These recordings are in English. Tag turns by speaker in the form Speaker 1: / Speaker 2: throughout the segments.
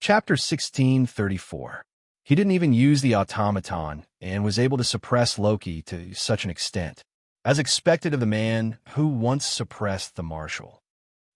Speaker 1: Chapter 1634. He didn't even use the automaton and was able to suppress Loki to such an extent, as expected of the man who once suppressed the marshal.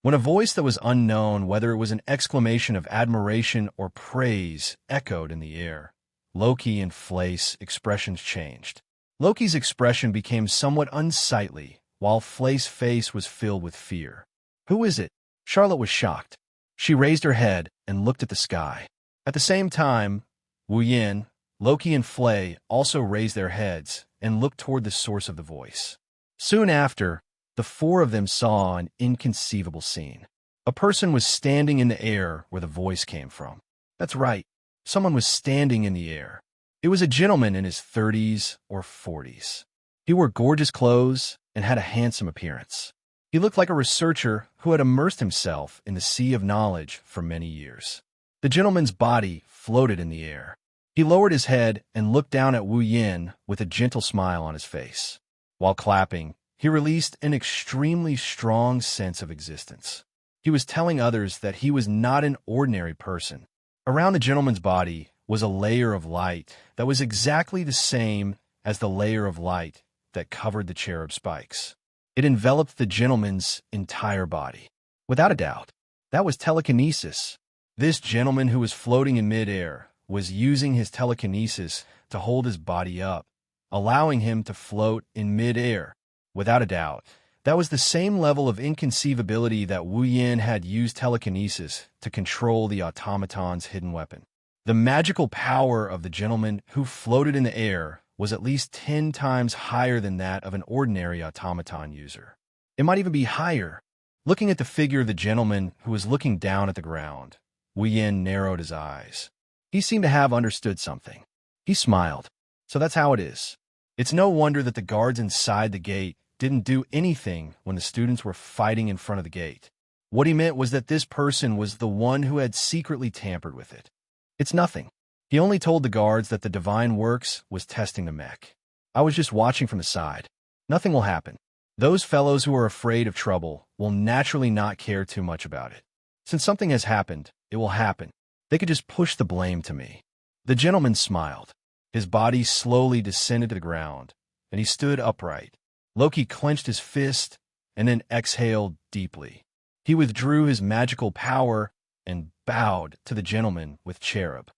Speaker 1: When a voice that was unknown, whether it was an exclamation of admiration or praise, echoed in the air, Loki and Flay's expressions changed. Loki's expression became somewhat unsightly, while Flay's face was filled with fear. "Who is it?" Charlotte was shocked. She raised her head and looked at the sky. At the same time, Wu Yin, Loki, and Flay also raised their heads and looked toward the source of the voice. Soon after, the four of them saw an inconceivable scene. A person was standing in the air where the voice came from. That's right, someone was standing in the air. It was a gentleman in his 30s or 40s. He wore gorgeous clothes and had a handsome appearance. He looked like a researcher who had immersed himself in the sea of knowledge for many years. The gentleman's body floated in the air. He lowered his head and looked down at Wu Yin with a gentle smile on his face. While clapping, he released an extremely strong sense of existence. He was telling others that he was not an ordinary person. Around the gentleman's body was a layer of light that was exactly the same as the layer of light that covered the cherub spikes. It enveloped the gentleman's entire body. Without a doubt, that was telekinesis. This gentleman who was floating in midair was using his telekinesis to hold his body up, allowing him to float in midair. Without a doubt, that was the same level of inconceivability that Wu Yin had used telekinesis to control the automaton's hidden weapon. The magical power of the gentleman who floated in the air was at least 10 times higher than that of an ordinary automaton user. It might even be higher. Looking at the figure of the gentleman who was looking down at the ground, Wu Yin narrowed his eyes. He seemed to have understood something. He smiled. So that's how it is. It's no wonder that the guards inside the gate didn't do anything when the students were fighting in front of the gate. What he meant was that this person was the one who had secretly tampered with it. It's nothing. He only told the guards that the Divine Works was testing the mech. I was just watching from the side. Nothing will happen. Those fellows who are afraid of trouble will naturally not care too much about it. Since something has happened, it will happen. They could just push the blame to me. The gentleman smiled. His body slowly descended to the ground, and he stood upright. Loki clenched his fist and then exhaled deeply. He withdrew his magical power and bowed to the gentleman with cherub.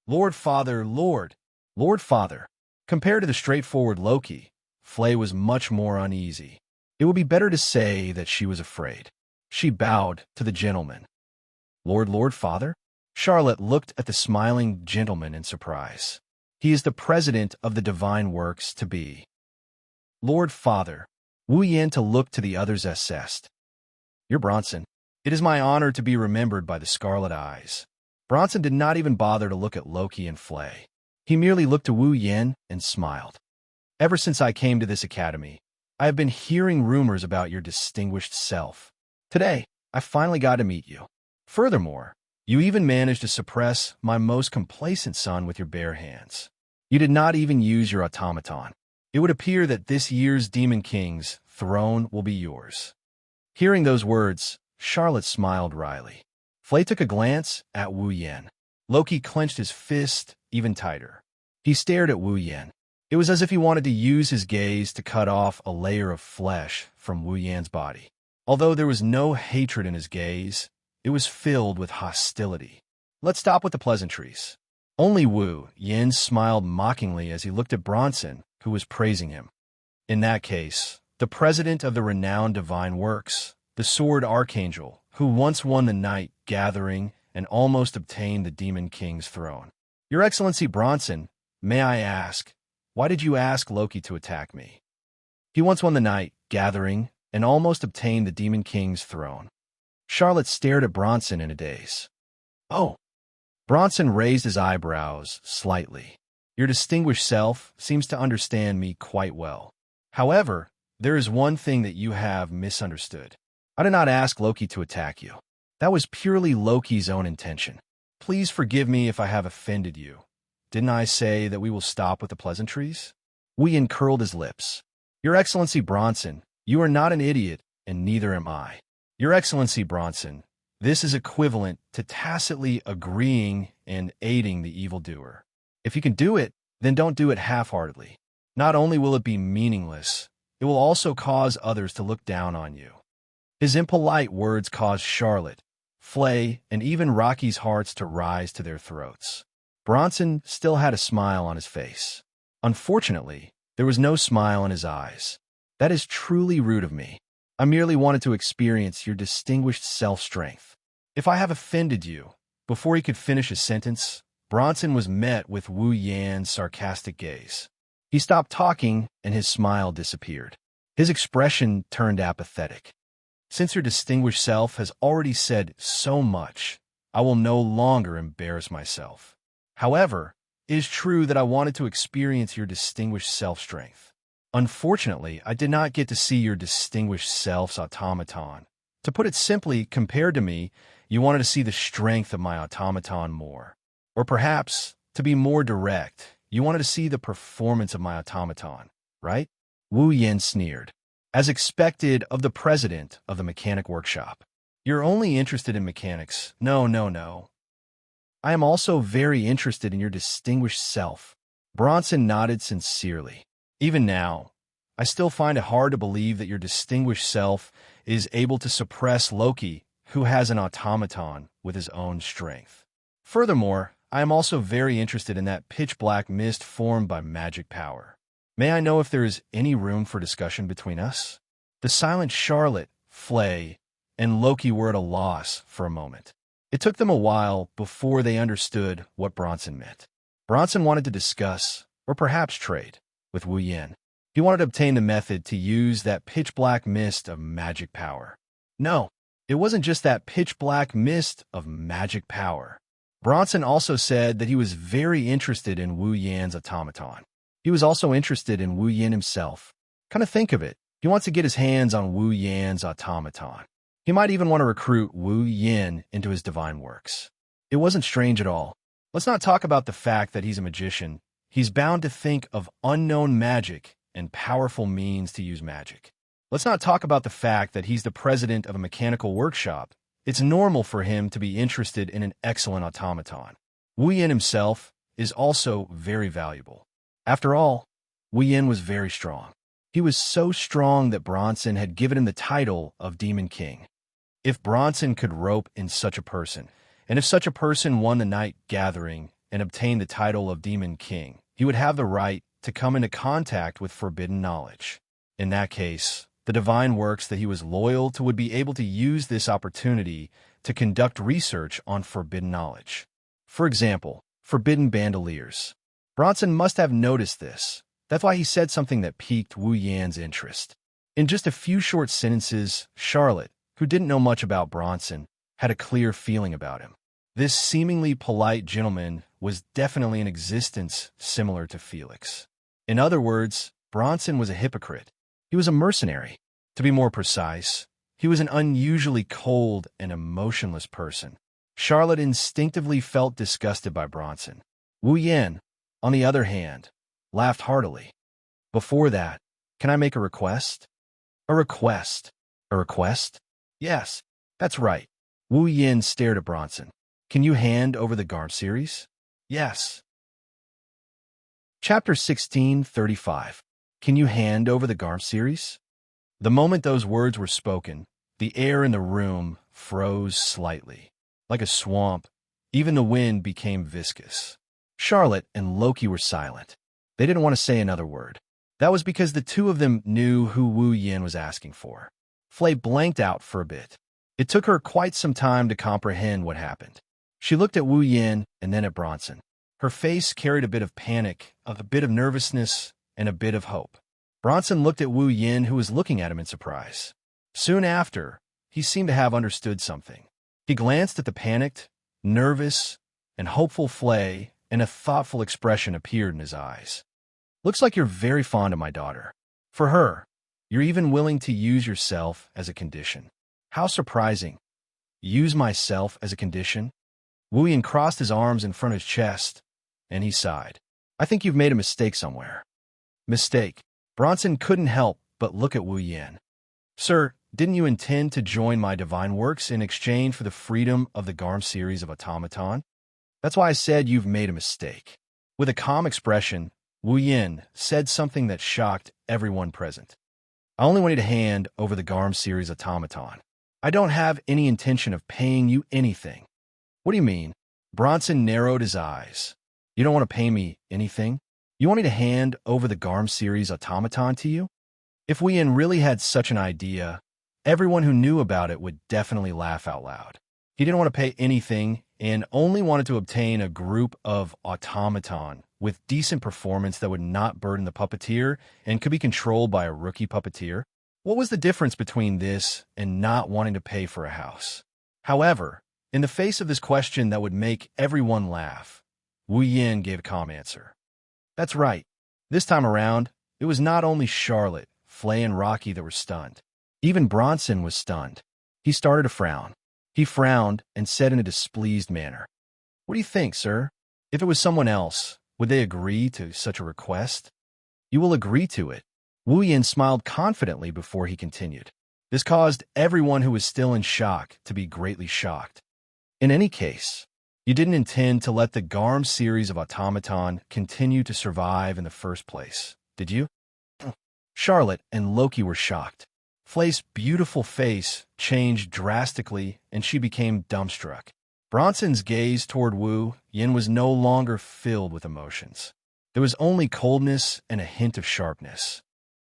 Speaker 1: Lord Father, Lord Father. Compared to the straightforward Loki, Flay was much more uneasy. It would be better to say that she was afraid. She bowed to the gentleman. Lord Father? Charlotte looked at the smiling gentleman in surprise. He is the president of the Divine Works to be. Lord Father. Wu Yin to look to the others assessed. You're Bronson. It is my honor to be remembered by the Scarlet Eyes. Bronson did not even bother to look at Loki and Flay. He merely looked to Wu Yin and smiled. Ever since I came to this academy, I have been hearing rumors about your distinguished self. Today, I finally got to meet you. Furthermore, you even managed to suppress my most complacent son with your bare hands. You did not even use your automaton. It would appear that this year's Demon King's throne will be yours. Hearing those words, Charlotte smiled wryly. Flay took a glance at Wu Yin. Loki clenched his fist even tighter. He stared at Wu Yin. It was as if he wanted to use his gaze to cut off a layer of flesh from Wu Yin's body. Although there was no hatred in his gaze, it was filled with hostility. Let's stop with the pleasantries. Only Wu Yin smiled mockingly as he looked at Bronson, who was praising him. In that case, the president of the renowned Divine Works, the Sword Archangel, who once won the Night Gathering and almost obtained the Demon King's throne. Your Excellency Bronson, may I ask, why did you ask Loki to attack me? He once won the Night Gathering and almost obtained the Demon King's throne. Charlotte stared at Bronson in a daze. Oh. Bronson raised his eyebrows slightly. Your distinguished self seems to understand me quite well. However, there is one thing that you have misunderstood. I did not ask Loki to attack you. That was purely Loki's own intention. Please forgive me if I have offended you. Didn't I say that we will stop with the pleasantries? Wu Yin curled his lips. Your Excellency Bronson, you are not an idiot, and neither am I. Your Excellency Bronson, This is equivalent to tacitly agreeing and aiding the evildoer. If you can do it, then don't do it half-heartedly. Not only will it be meaningless, it will also cause others to look down on you. His impolite words caused Charlotte, Flay, and even Rocky's hearts to rise to their throats. Bronson still had a smile on his face. Unfortunately, there was no smile in his eyes. That is truly rude of me. I merely wanted to experience your distinguished self-strength. If I have offended you, before he could finish his sentence, Bronson was met with Wu Yan's sarcastic gaze. He stopped talking, and his smile disappeared. His expression turned apathetic. Since your distinguished self has already said so much, I will no longer embarrass myself. However, it is true that I wanted to experience your distinguished self-strength. Unfortunately, I did not get to see your distinguished self's automaton. To put it simply, compared to me, you wanted to see the strength of my automaton more. Or perhaps, to be more direct, you wanted to see the performance of my automaton, right? Wu Yan sneered. As expected of the president of the mechanic workshop. You're only interested in mechanics. No. I am also very interested in your distinguished self. Bronson nodded sincerely. Even now, I still find it hard to believe that your distinguished self is able to suppress Loki, who has an automaton with his own strength. Furthermore, I am also very interested in that pitch-black mist formed by magic power. May I know if there is any room for discussion between us? The silent Charlotte, Flay, and Loki were at a loss for a moment. It took them a while before they understood what Bronson meant. Bronson wanted to discuss, or perhaps trade, with Wu Yan. He wanted to obtain the method to use that pitch-black mist of magic power. No, it wasn't just that pitch-black mist of magic power. Bronson also said that he was very interested in Wu Yan's automaton. He was also interested in Wu Yan himself. Kind of think of it. He wants to get his hands on Wu Yan's automaton. He might even want to recruit Wu Yan into his divine works. It wasn't strange at all. Let's not talk about the fact that he's a magician. He's bound to think of unknown magic and powerful means to use magic. Let's not talk about the fact that he's the president of a mechanical workshop. It's normal for him to be interested in an excellent automaton. Wu Yan himself is also very valuable. After all, Wu Yan was very strong. He was so strong that Bronson had given him the title of Demon King. If Bronson could rope in such a person, and if such a person won the night gathering and obtained the title of Demon King, he would have the right to come into contact with forbidden knowledge. In that case, the divine works that he was loyal to would be able to use this opportunity to conduct research on forbidden knowledge. For example, forbidden bandoliers. Bronson must have noticed this. That's why he said something that piqued Wu Yan's interest. In just a few short sentences, Charlotte, who didn't know much about Bronson, had a clear feeling about him. This seemingly polite gentleman was definitely in existence similar to Felix. In other words, Bronson was a hypocrite. He was a mercenary. To be more precise, he was an unusually cold and emotionless person. Charlotte instinctively felt disgusted by Bronson. Wu Yan, on the other hand, laughed heartily. Before that, can I make a request? A request? A request? Yes, that's right. Wu Yan stared at Bronson. Can you hand over the Garb series? Yes. Chapter 16:35. Can you hand over the Garb series? The moment those words were spoken, the air in the room froze slightly. Like a swamp, even the wind became viscous. Charlotte and Loki were silent. They didn't want to say another word. That was because the two of them knew who Wu Yan was asking for. Flay blanked out for a bit. It took her quite some time to comprehend what happened. She looked at Wu Yan and then at Bronson. Her face carried a bit of panic, a bit of nervousness, and a bit of hope. Bronson looked at Wu Yan, who was looking at him in surprise. Soon after, he seemed to have understood something. He glanced at the panicked, nervous, and hopeful Flay, and a thoughtful expression appeared in his eyes. Looks like you're very fond of my daughter. For her, you're even willing to use yourself as a condition. How surprising. Use myself as a condition? Wu Yan crossed his arms in front of his chest, and he sighed. I think you've made a mistake somewhere. Mistake. Bronson couldn't help but look at Wu Yan. Sir, didn't you intend to join my divine works in exchange for the freedom of the Garm series of automaton? That's why I said you've made a mistake. With a calm expression, Wu Yin said something that shocked everyone present. I only want you to hand over the Garm series automaton. I don't have any intention of paying you anything. What do you mean? Bronson narrowed his eyes. You don't want to pay me anything? You want me to hand over the Garm series automaton to you? If Wu Yin really had such an idea, everyone who knew about it would definitely laugh out loud. He didn't want to pay anything and only wanted to obtain a group of automaton with decent performance that would not burden the puppeteer and could be controlled by a rookie puppeteer. What was the difference between this and not wanting to pay for a house? However, in the face of this question that would make everyone laugh, Wu Yin gave a calm answer. That's right. This time around, it was not only Charlotte, Flay, and Rocky that were stunned. Even Bronson was stunned. He started to frown. He frowned and said in a displeased manner, "What do you think, sir? If it was someone else, would they agree to such a request?" "You will agree to it." Wu Yin smiled confidently before he continued. This caused everyone who was still in shock to be greatly shocked. In any case, you didn't intend to let the Garm series of automaton continue to survive in the first place, did you? Charlotte and Loki were shocked. Flay's beautiful face changed drastically, and she became dumbstruck. Bronson's gaze toward Wu Yin was no longer filled with emotions. There was only coldness and a hint of sharpness.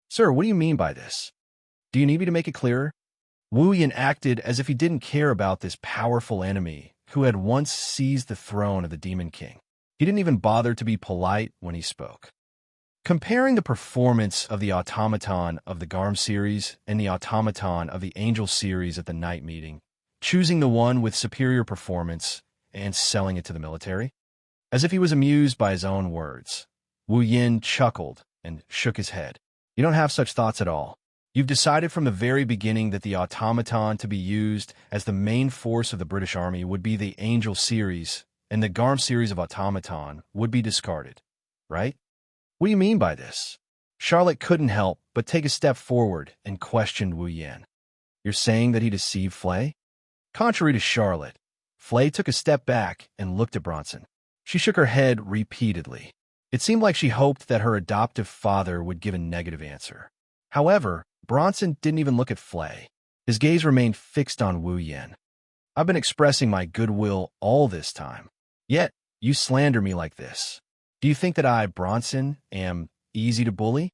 Speaker 1: "Sir, what do you mean by this? Do you need me to make it clearer?" Wu Yin acted as if he didn't care about this powerful enemy who had once seized the throne of the Demon King. He didn't even bother to be polite when he spoke. Comparing the performance of the automaton of the Garm series and the automaton of the Angel series at the night meeting, choosing the one with superior performance and selling it to the military? As if he was amused by his own words, Wu Yin chuckled and shook his head. "You don't have such thoughts at all. You've decided from the very beginning that the automaton to be used as the main force of the British Army would be the Angel series, and the Garm series of automaton would be discarded, right? What do you mean by this?" Charlotte couldn't help but take a step forward and questioned Wu Yin. "You're saying that he deceived Flay?" Contrary to Charlotte, Flay took a step back and looked at Bronson. She shook her head repeatedly. It seemed like she hoped that her adoptive father would give a negative answer. However, Bronson didn't even look at Flay. His gaze remained fixed on Wu Yin. "I've been expressing my goodwill all this time. Yet, you slander me like this. Do you think that I, Bronson, am easy to bully?"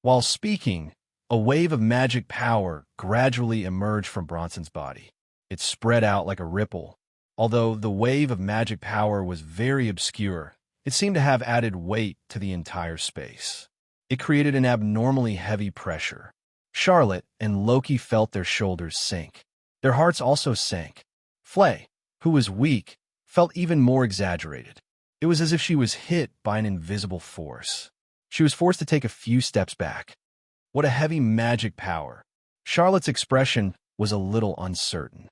Speaker 1: While speaking, a wave of magic power gradually emerged from Bronson's body. It spread out like a ripple. Although the wave of magic power was very obscure, it seemed to have added weight to the entire space. It created an abnormally heavy pressure. Charlotte and Loki felt their shoulders sink. Their hearts also sank. Flay, who was weak, felt even more exaggerated. It was as if she was hit by an invisible force. She was forced to take a few steps back. What a heavy magic power. Charlotte's expression was a little uncertain.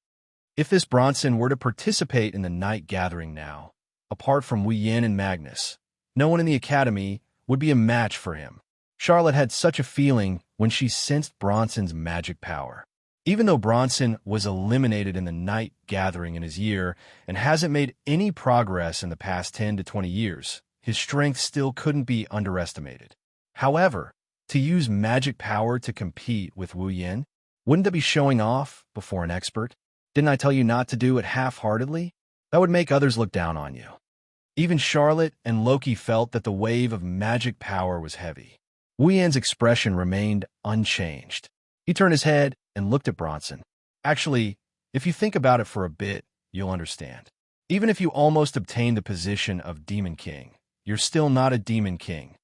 Speaker 1: If this Bronson were to participate in the night gathering now, apart from Wu Yin and Magnus, no one in the academy would be a match for him. Charlotte had such a feeling when she sensed Bronson's magic power. Even though Bronson was eliminated in the night gathering in his year and hasn't made any progress in the past 10 to 20 years, his strength still couldn't be underestimated. However, to use magic power to compete with Wu Yin, wouldn't that be showing off before an expert? Didn't I tell you not to do it half-heartedly? That would make others look down on you. Even Charlotte and Loki felt that the wave of magic power was heavy. Wu Yin's expression remained unchanged. He turned his head and looked at Bronson. "Actually, if you think about it for a bit, you'll understand. Even if you almost obtained the position of Demon King, you're still not a Demon King.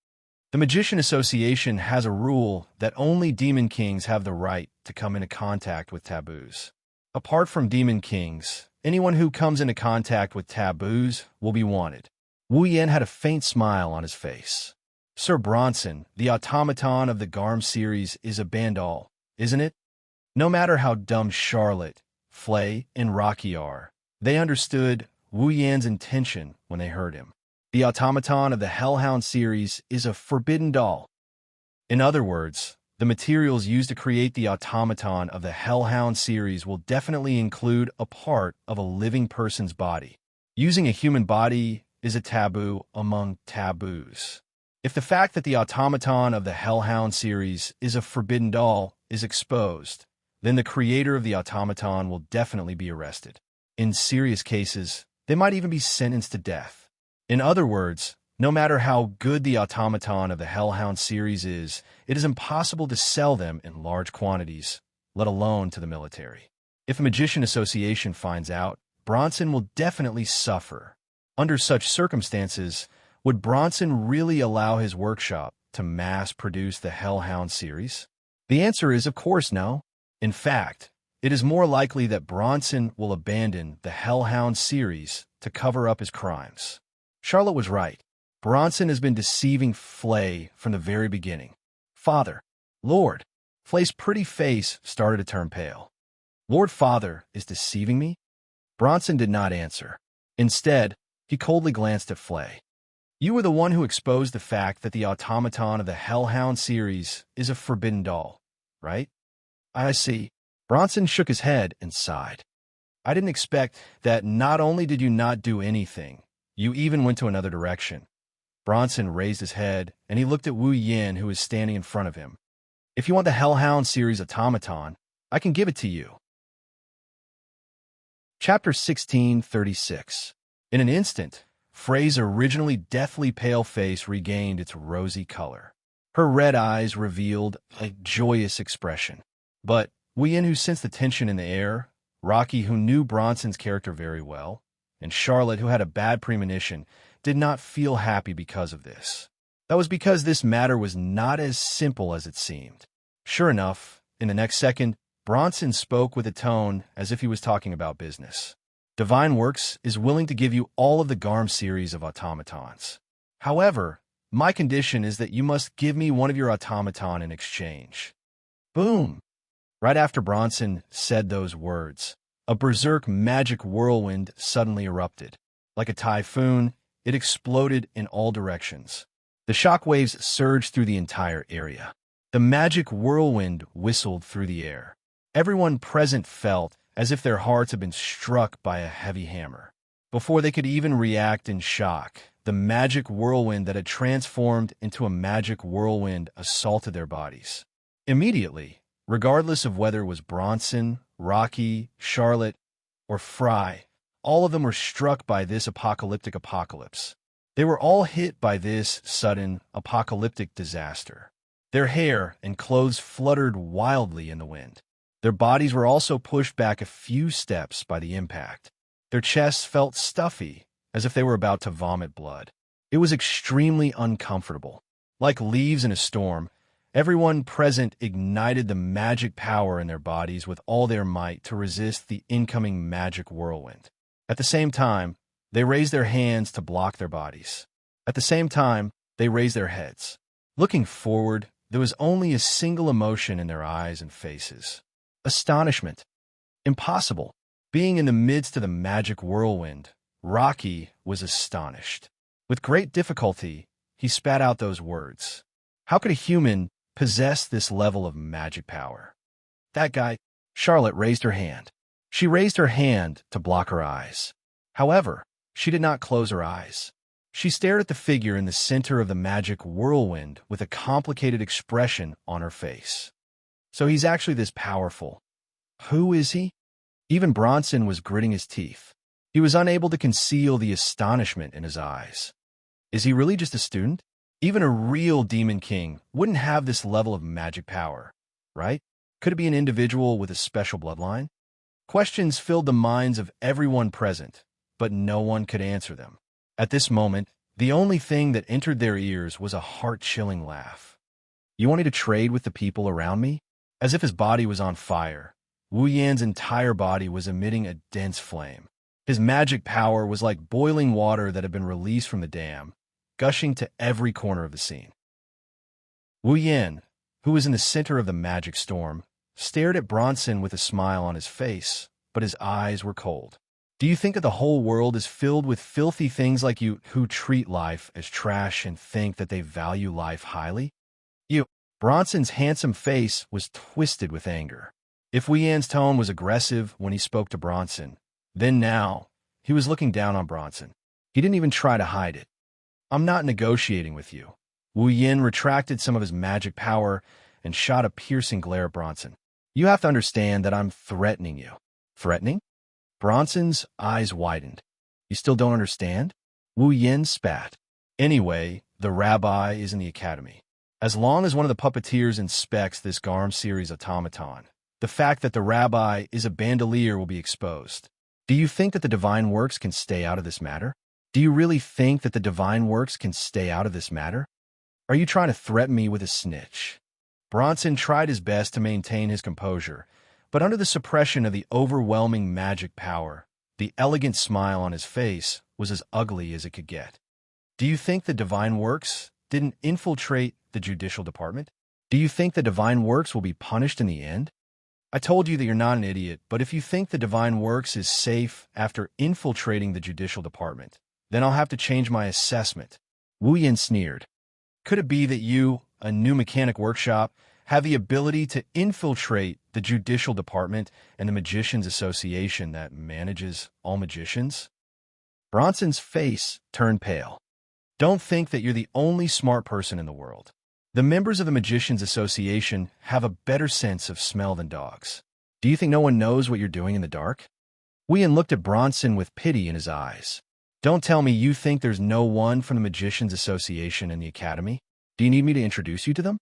Speaker 1: The Magician Association has a rule that only Demon Kings have the right to come into contact with taboos. Apart from Demon Kings, anyone who comes into contact with taboos will be wanted." Wu Yin had a faint smile on his face. "Sir Bronson, the automaton of the Garm series is a bandol, isn't it?" No matter how dumb Charlotte, Flay, and Rocky are, they understood Wu Yin's intention when they heard him. The automaton of the Hellhound series is a forbidden doll. In other words, The materials used to create the automaton of the Hellhound series will definitely include a part of a living person's body. Using a human body is a taboo among taboos. If the fact that the automaton of the Hellhound series is a forbidden doll is exposed, then the creator of the automaton will definitely be arrested. In serious cases, they might even be sentenced to death. In other words, no matter how good the automaton of the Hellhound series is, it is impossible to sell them in large quantities, let alone to the military. If a magician association finds out, Bronson will definitely suffer. Under such circumstances, would Bronson really allow his workshop to mass-produce the Hellhound series? The answer is, of course, no. In fact, it is more likely that Bronson will abandon the Hellhound series to cover up his crimes. Charlotte was right. Bronson has been deceiving Flay from the very beginning. Father, Lord. Flay's pretty face started to turn pale. Lord Father is deceiving me? Bronson did not answer. Instead, he coldly glanced at Flay. You were the one who exposed the fact that the automaton of the Hellhound series is a forbidden doll, right? I see. Bronson shook his head and sighed. I didn't expect that. Not only did you not do anything, you even went to another direction. Bronson raised his head, and he looked at Wu Yin, who was standing in front of him. If you want the Hellhound series automaton, I can give it to you. Chapter 1636. In an instant, Frey's originally deathly pale face regained its rosy color. Her red eyes revealed a joyous expression. But Wu Yin, who sensed the tension in the air, Rocky, who knew Bronson's character very well, and Charlotte, who had a bad premonition, did not feel happy because of this. That was because this matter was not as simple as it seemed. Sure enough, in the next second, Bronson spoke with a tone as if he was talking about business. Divine Works is willing to give you all of the Garm series of automatons. However, my condition is that you must give me one of your automaton in exchange. Boom! Right after Bronson said those words, a berserk magic whirlwind suddenly erupted. Like a typhoon, it exploded in all directions. The shockwaves surged through the entire area. The magic whirlwind whistled through the air. Everyone present felt as if their hearts had been struck by a heavy hammer. Before they could even react in shock, the magic whirlwind that had transformed into a magic whirlwind assaulted their bodies. Immediately, regardless of whether it was Bronson, Rocky, Charlotte, or Fry, all of them were struck by this apocalyptic apocalypse. They were all hit by this sudden apocalyptic disaster. Their hair and clothes fluttered wildly in the wind. Their bodies were also pushed back a few steps by the impact. Their chests felt stuffy, as if they were about to vomit blood. It was extremely uncomfortable. Like leaves in a storm, everyone present ignited the magic power in their bodies with all their might to resist the incoming magic whirlwind. At the same time, they raised their hands to block their bodies. At the same time, they raised their heads. Looking forward, there was only a single emotion in their eyes and faces. Astonishment. Impossible. Being in the midst of the magic whirlwind, Rocky was astonished. With great difficulty, he spat out those words. How could a human possess this level of magic power? That guy. Charlotte raised her hand. She raised her hand to block her eyes. However, she did not close her eyes. She stared at the figure in the center of the magic whirlwind with a complicated expression on her face. So he's actually this powerful. Who is he? Even Bronson was gritting his teeth. He was unable to conceal the astonishment in his eyes. Is he really just a student? Even a real Demon King wouldn't have this level of magic power, right? Could it be an individual with a special bloodline? Questions filled the minds of everyone present, but no one could answer them. At this moment, the only thing that entered their ears was a heart-chilling laugh. You want me to trade with the people around me? As if his body was on fire, Wu Yan's entire body was emitting a dense flame. His magic power was like boiling water that had been released from the dam, gushing to every corner of the scene. Wu Yan, who was in the center of the magic storm, stared at Bronson with a smile on his face, but his eyes were cold. Do you think that the whole world is filled with filthy things like you who treat life as trash and think that they value life highly? You, Bronson's handsome face was twisted with anger. If Wei Yan's tone was aggressive when he spoke to Bronson, then now he was looking down on Bronson. He didn't even try to hide it. I'm not negotiating with you. Wu Yin retracted some of his magic power and shot a piercing glare at Bronson. You have to understand that I'm threatening you. Threatening? Bronson's eyes widened. You still don't understand? Wu Yin spat. Anyway, the rabbi is in the academy. As long as one of the puppeteers inspects this Garm series automaton, the fact that the rabbi is a bandolier will be exposed. Do you think that the divine works can stay out of this matter? Do you really think that the divine works can stay out of this matter? Are you trying to threaten me with a snitch? Bronson tried his best to maintain his composure, but under the suppression of the overwhelming magic power, the elegant smile on his face was as ugly as it could get. Do you think the divine works didn't infiltrate the judicial department? Do you think the divine works will be punished in the end? I told you that you're not an idiot, but if you think the divine works is safe after infiltrating the judicial department, then I'll have to change my assessment. Wu Yin sneered. Could it be that you, a new mechanic workshop, have the ability to infiltrate the judicial department and the Magicians Association that manages all magicians? Bronson's face turned pale. Don't think that you're the only smart person in the world. The members of the Magicians Association have a better sense of smell than dogs. Do you think no one knows what you're doing in the dark? Wu Yin looked at Bronson with pity in his eyes. Don't tell me you think there's no one from the Magicians Association in the academy. Do you need me to introduce you to them?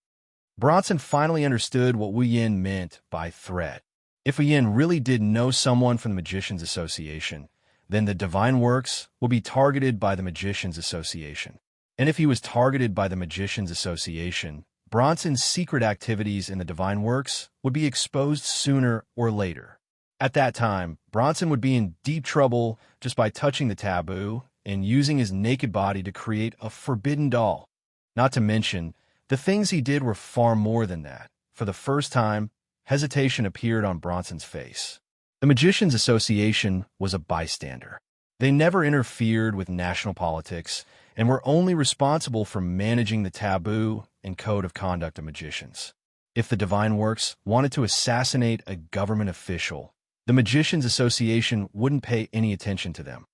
Speaker 1: Bronson finally understood what Wu Yin meant by threat. If Wu Yin really did know someone from the Magicians Association, then the divine works will be targeted by the Magicians Association. And if he was targeted by the Magicians Association, Bronson's secret activities in the divine works would be exposed sooner or later. At that time, Bronson would be in deep trouble just by touching the taboo and using his naked body to create a forbidden doll. Not to mention, the things he did were far more than that. For the first time, hesitation appeared on Bronson's face. The Magicians Association was a bystander. They never interfered with national politics and were only responsible for managing the taboo and code of conduct of magicians. If the divine works wanted to assassinate a government official, the Magicians Association wouldn't pay any attention to them.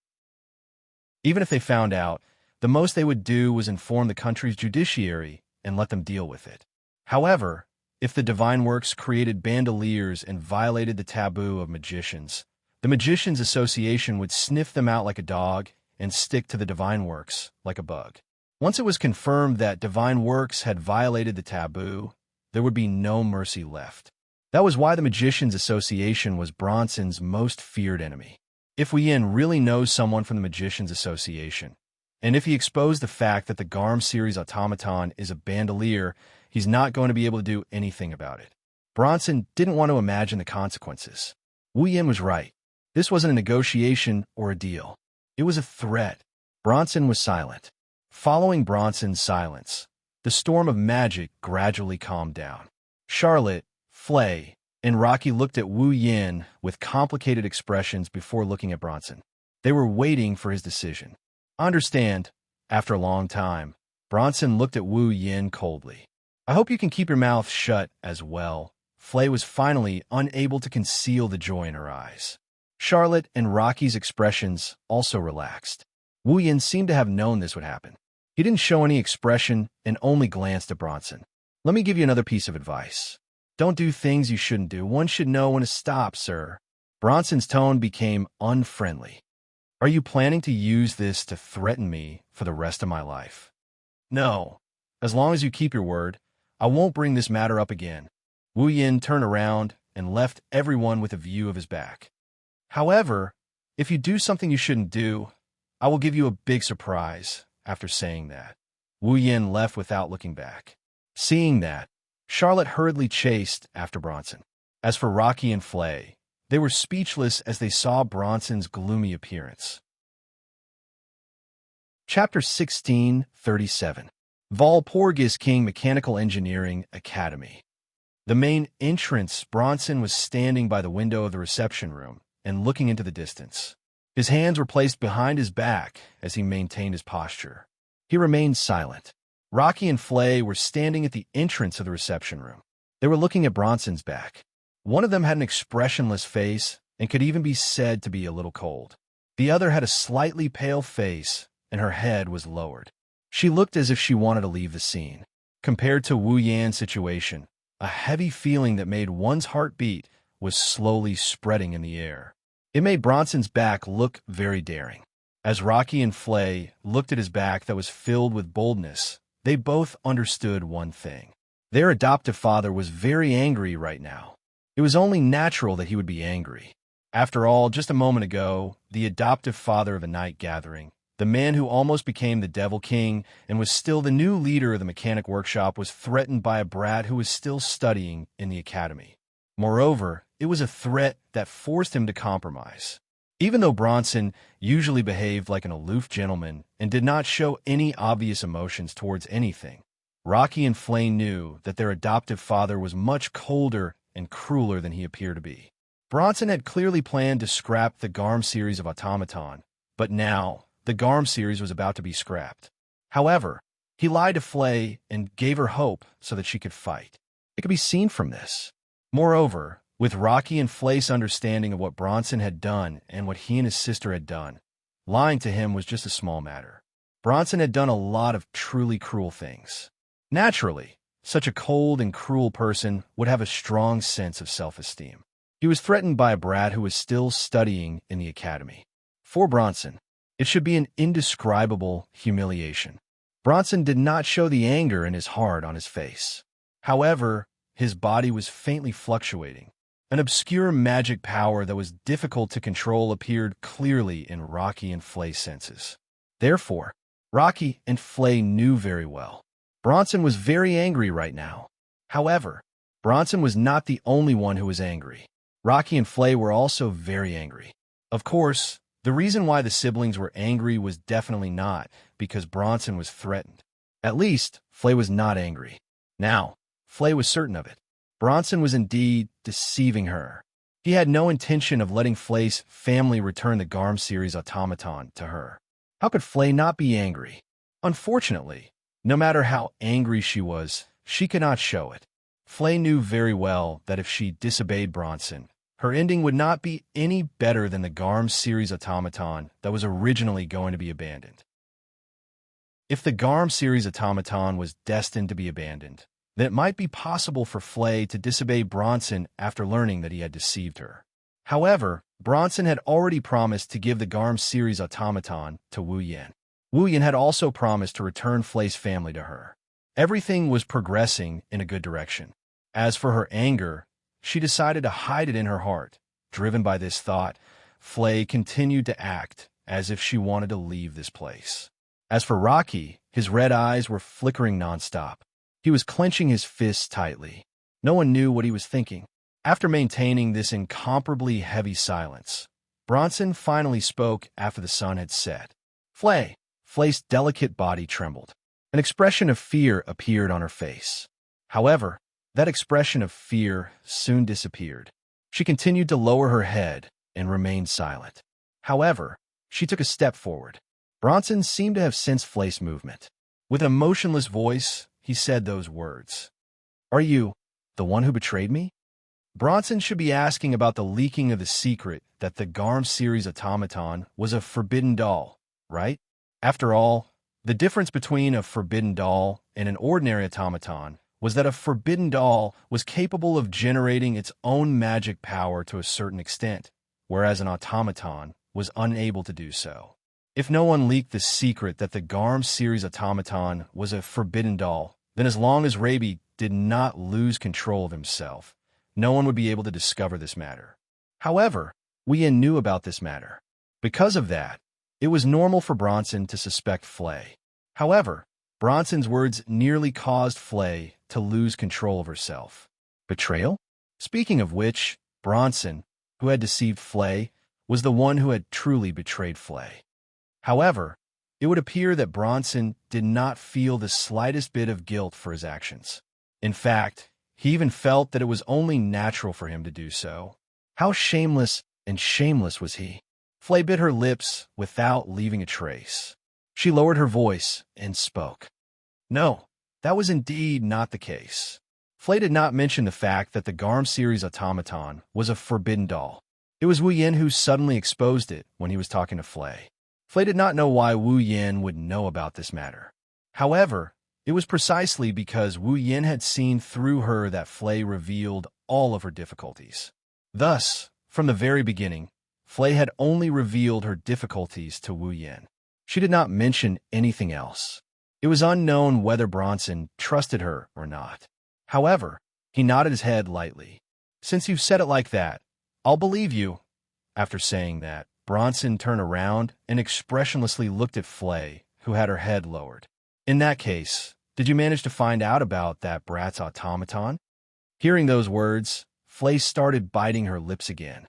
Speaker 1: Even if they found out, the most they would do was inform the country's judiciary and let them deal with it. However, if the divine works created bandoliers and violated the taboo of magicians, the Magicians Association would sniff them out like a dog and stick to the divine works like a bug. Once it was confirmed that divine works had violated the taboo, there would be no mercy left. That was why the Magicians Association was Bronson's most feared enemy. If Wu Yin really knows someone from the Magicians Association, and if he exposed the fact that the Garm series automaton is a bandolier, he's not going to be able to do anything about it. Bronson didn't want to imagine the consequences. Wu Yin was right. This wasn't a negotiation or a deal. It was a threat. Bronson was silent. Following Bronson's silence, the storm of magic gradually calmed down. Charlotte, Flay, and Rocky looked at Wu Yin with complicated expressions before looking at Bronson. They were waiting for his decision. I understand. After a long time, Bronson looked at Wu Yin coldly. I hope you can keep your mouth shut as well. Flay was finally unable to conceal the joy in her eyes. Charlotte and Rocky's expressions also relaxed. Wu Yin seemed to have known this would happen. He didn't show any expression and only glanced at Bronson. Let me give you another piece of advice. Don't do things you shouldn't do. One should know when to stop, sir. Bronson's tone became unfriendly. Are you planning to use this to threaten me for the rest of my life? No. As long as you keep your word, I won't bring this matter up again. Wu Yin turned around and left everyone with a view of his back. However, if you do something you shouldn't do, I will give you a big surprise. After saying that, Wu Yin left without looking back. Seeing that, Charlotte hurriedly chased after Bronson. As for Rocky and Flay, they were speechless as they saw Bronson's gloomy appearance. Chapter 1637. Valpurgis King Mechanical Engineering Academy. The main entrance, Bronson was standing by the window of the reception room and looking into the distance. His hands were placed behind his back as he maintained his posture. He remained silent. Rocky and Flay were standing at the entrance of the reception room. They were looking at Bronson's back. One of them had an expressionless face and could even be said to be a little cold. The other had a slightly pale face, and her head was lowered. She looked as if she wanted to leave the scene. Compared to Wu Yan's situation, a heavy feeling that made one's heart beat was slowly spreading in the air. It made Bronson's back look very daring. As Rocky and Flay looked at his back that was filled with boldness, they both understood one thing. Their adoptive father was very angry right now. It was only natural that he would be angry. After all, just a moment ago, the adoptive father of a night gathering, the man who almost became the Devil King and was still the new leader of the mechanic workshop, was threatened by a brat who was still studying in the academy. Moreover, it was a threat that forced him to compromise. Even though Bronson usually behaved like an aloof gentleman and did not show any obvious emotions towards anything, Rocky and Flay knew that their adoptive father was much colder and crueler than he appeared to be. Bronson had clearly planned to scrap the Garm series of automaton, but now the Garm series was about to be scrapped. However, he lied to Flay and gave her hope so that she could fight. It could be seen from this. Moreover, with Rocky and Flay's understanding of what Bronson had done and what he and his sister had done, lying to him was just a small matter. Bronson had done a lot of truly cruel things. Naturally, such a cold and cruel person would have a strong sense of self-esteem. He was threatened by a brat who was still studying in the academy. For Bronson, it should be an indescribable humiliation. Bronson did not show the anger in his heart on his face. However, his body was faintly fluctuating. An obscure magic power that was difficult to control appeared clearly in Rocky and Flay's senses. Therefore, Rocky and Flay knew very well. Bronson was very angry right now. However, Bronson was not the only one who was angry. Rocky and Flay were also very angry. Of course, the reason why the siblings were angry was definitely not because Bronson was threatened. At least, Flay was not angry. Now, Flay was certain of it. Bronson was indeed deceiving her. He had no intention of letting Flay's family return the Garm series automaton to her. How could Flay not be angry? Unfortunately, no matter how angry she was, she could not show it. Flay knew very well that if she disobeyed Bronson, her ending would not be any better than the Garm series automaton that was originally going to be abandoned. If the Garm series automaton was destined to be abandoned, then it might be possible for Flay to disobey Bronson after learning that he had deceived her. However, Bronson had already promised to give the Garm series automaton to Wu Yan. Wu Yan had also promised to return Flay's family to her. Everything was progressing in a good direction. As for her anger, she decided to hide it in her heart. Driven by this thought, Flay continued to act as if she wanted to leave this place. As for Rocky, his red eyes were flickering nonstop. He was clenching his fists tightly. No one knew what he was thinking. After maintaining this incomparably heavy silence, Bronson finally spoke after the sun had set. Flay. Flay's delicate body trembled. An expression of fear appeared on her face. However, that expression of fear soon disappeared. She continued to lower her head and remained silent. However, she took a step forward. Bronson seemed to have sensed Flay's movement. With a motionless voice, he said those words. Are you the one who betrayed me? Bronson should be asking about the leaking of the secret that the Garm series automaton was a forbidden doll, right? After all, the difference between a forbidden doll and an ordinary automaton was that a forbidden doll was capable of generating its own magic power to a certain extent, whereas an automaton was unable to do so. If no one leaked the secret that the Garm series automaton was a forbidden doll, then as long as Raby did not lose control of himself, no one would be able to discover this matter. However, Wu Yan knew about this matter. Because of that, it was normal for Bronson to suspect Flay. However, Bronson's words nearly caused Flay to lose control of herself. Betrayal? Speaking of which, Bronson, who had deceived Flay, was the one who had truly betrayed Flay. However, it would appear that Bronson did not feel the slightest bit of guilt for his actions. In fact, he even felt that it was only natural for him to do so. How shameless and shameless was he? Flay bit her lips without leaving a trace. She lowered her voice and spoke. No, that was indeed not the case. Flay did not mention the fact that the Garm series automaton was a forbidden doll. It was Wu Yin who suddenly exposed it when he was talking to Flay. Flay did not know why Wu Yin would know about this matter. However, it was precisely because Wu Yin had seen through her that Flay revealed all of her difficulties. Thus, from the very beginning, Flay had only revealed her difficulties to Wu Yin. She did not mention anything else. It was unknown whether Bronson trusted her or not. However, he nodded his head lightly. Since you've said it like that, I'll believe you. After saying that, Bronson turned around and expressionlessly looked at Flay, who had her head lowered. In that case, did you manage to find out about that brat's automaton? Hearing those words, Flay started biting her lips again.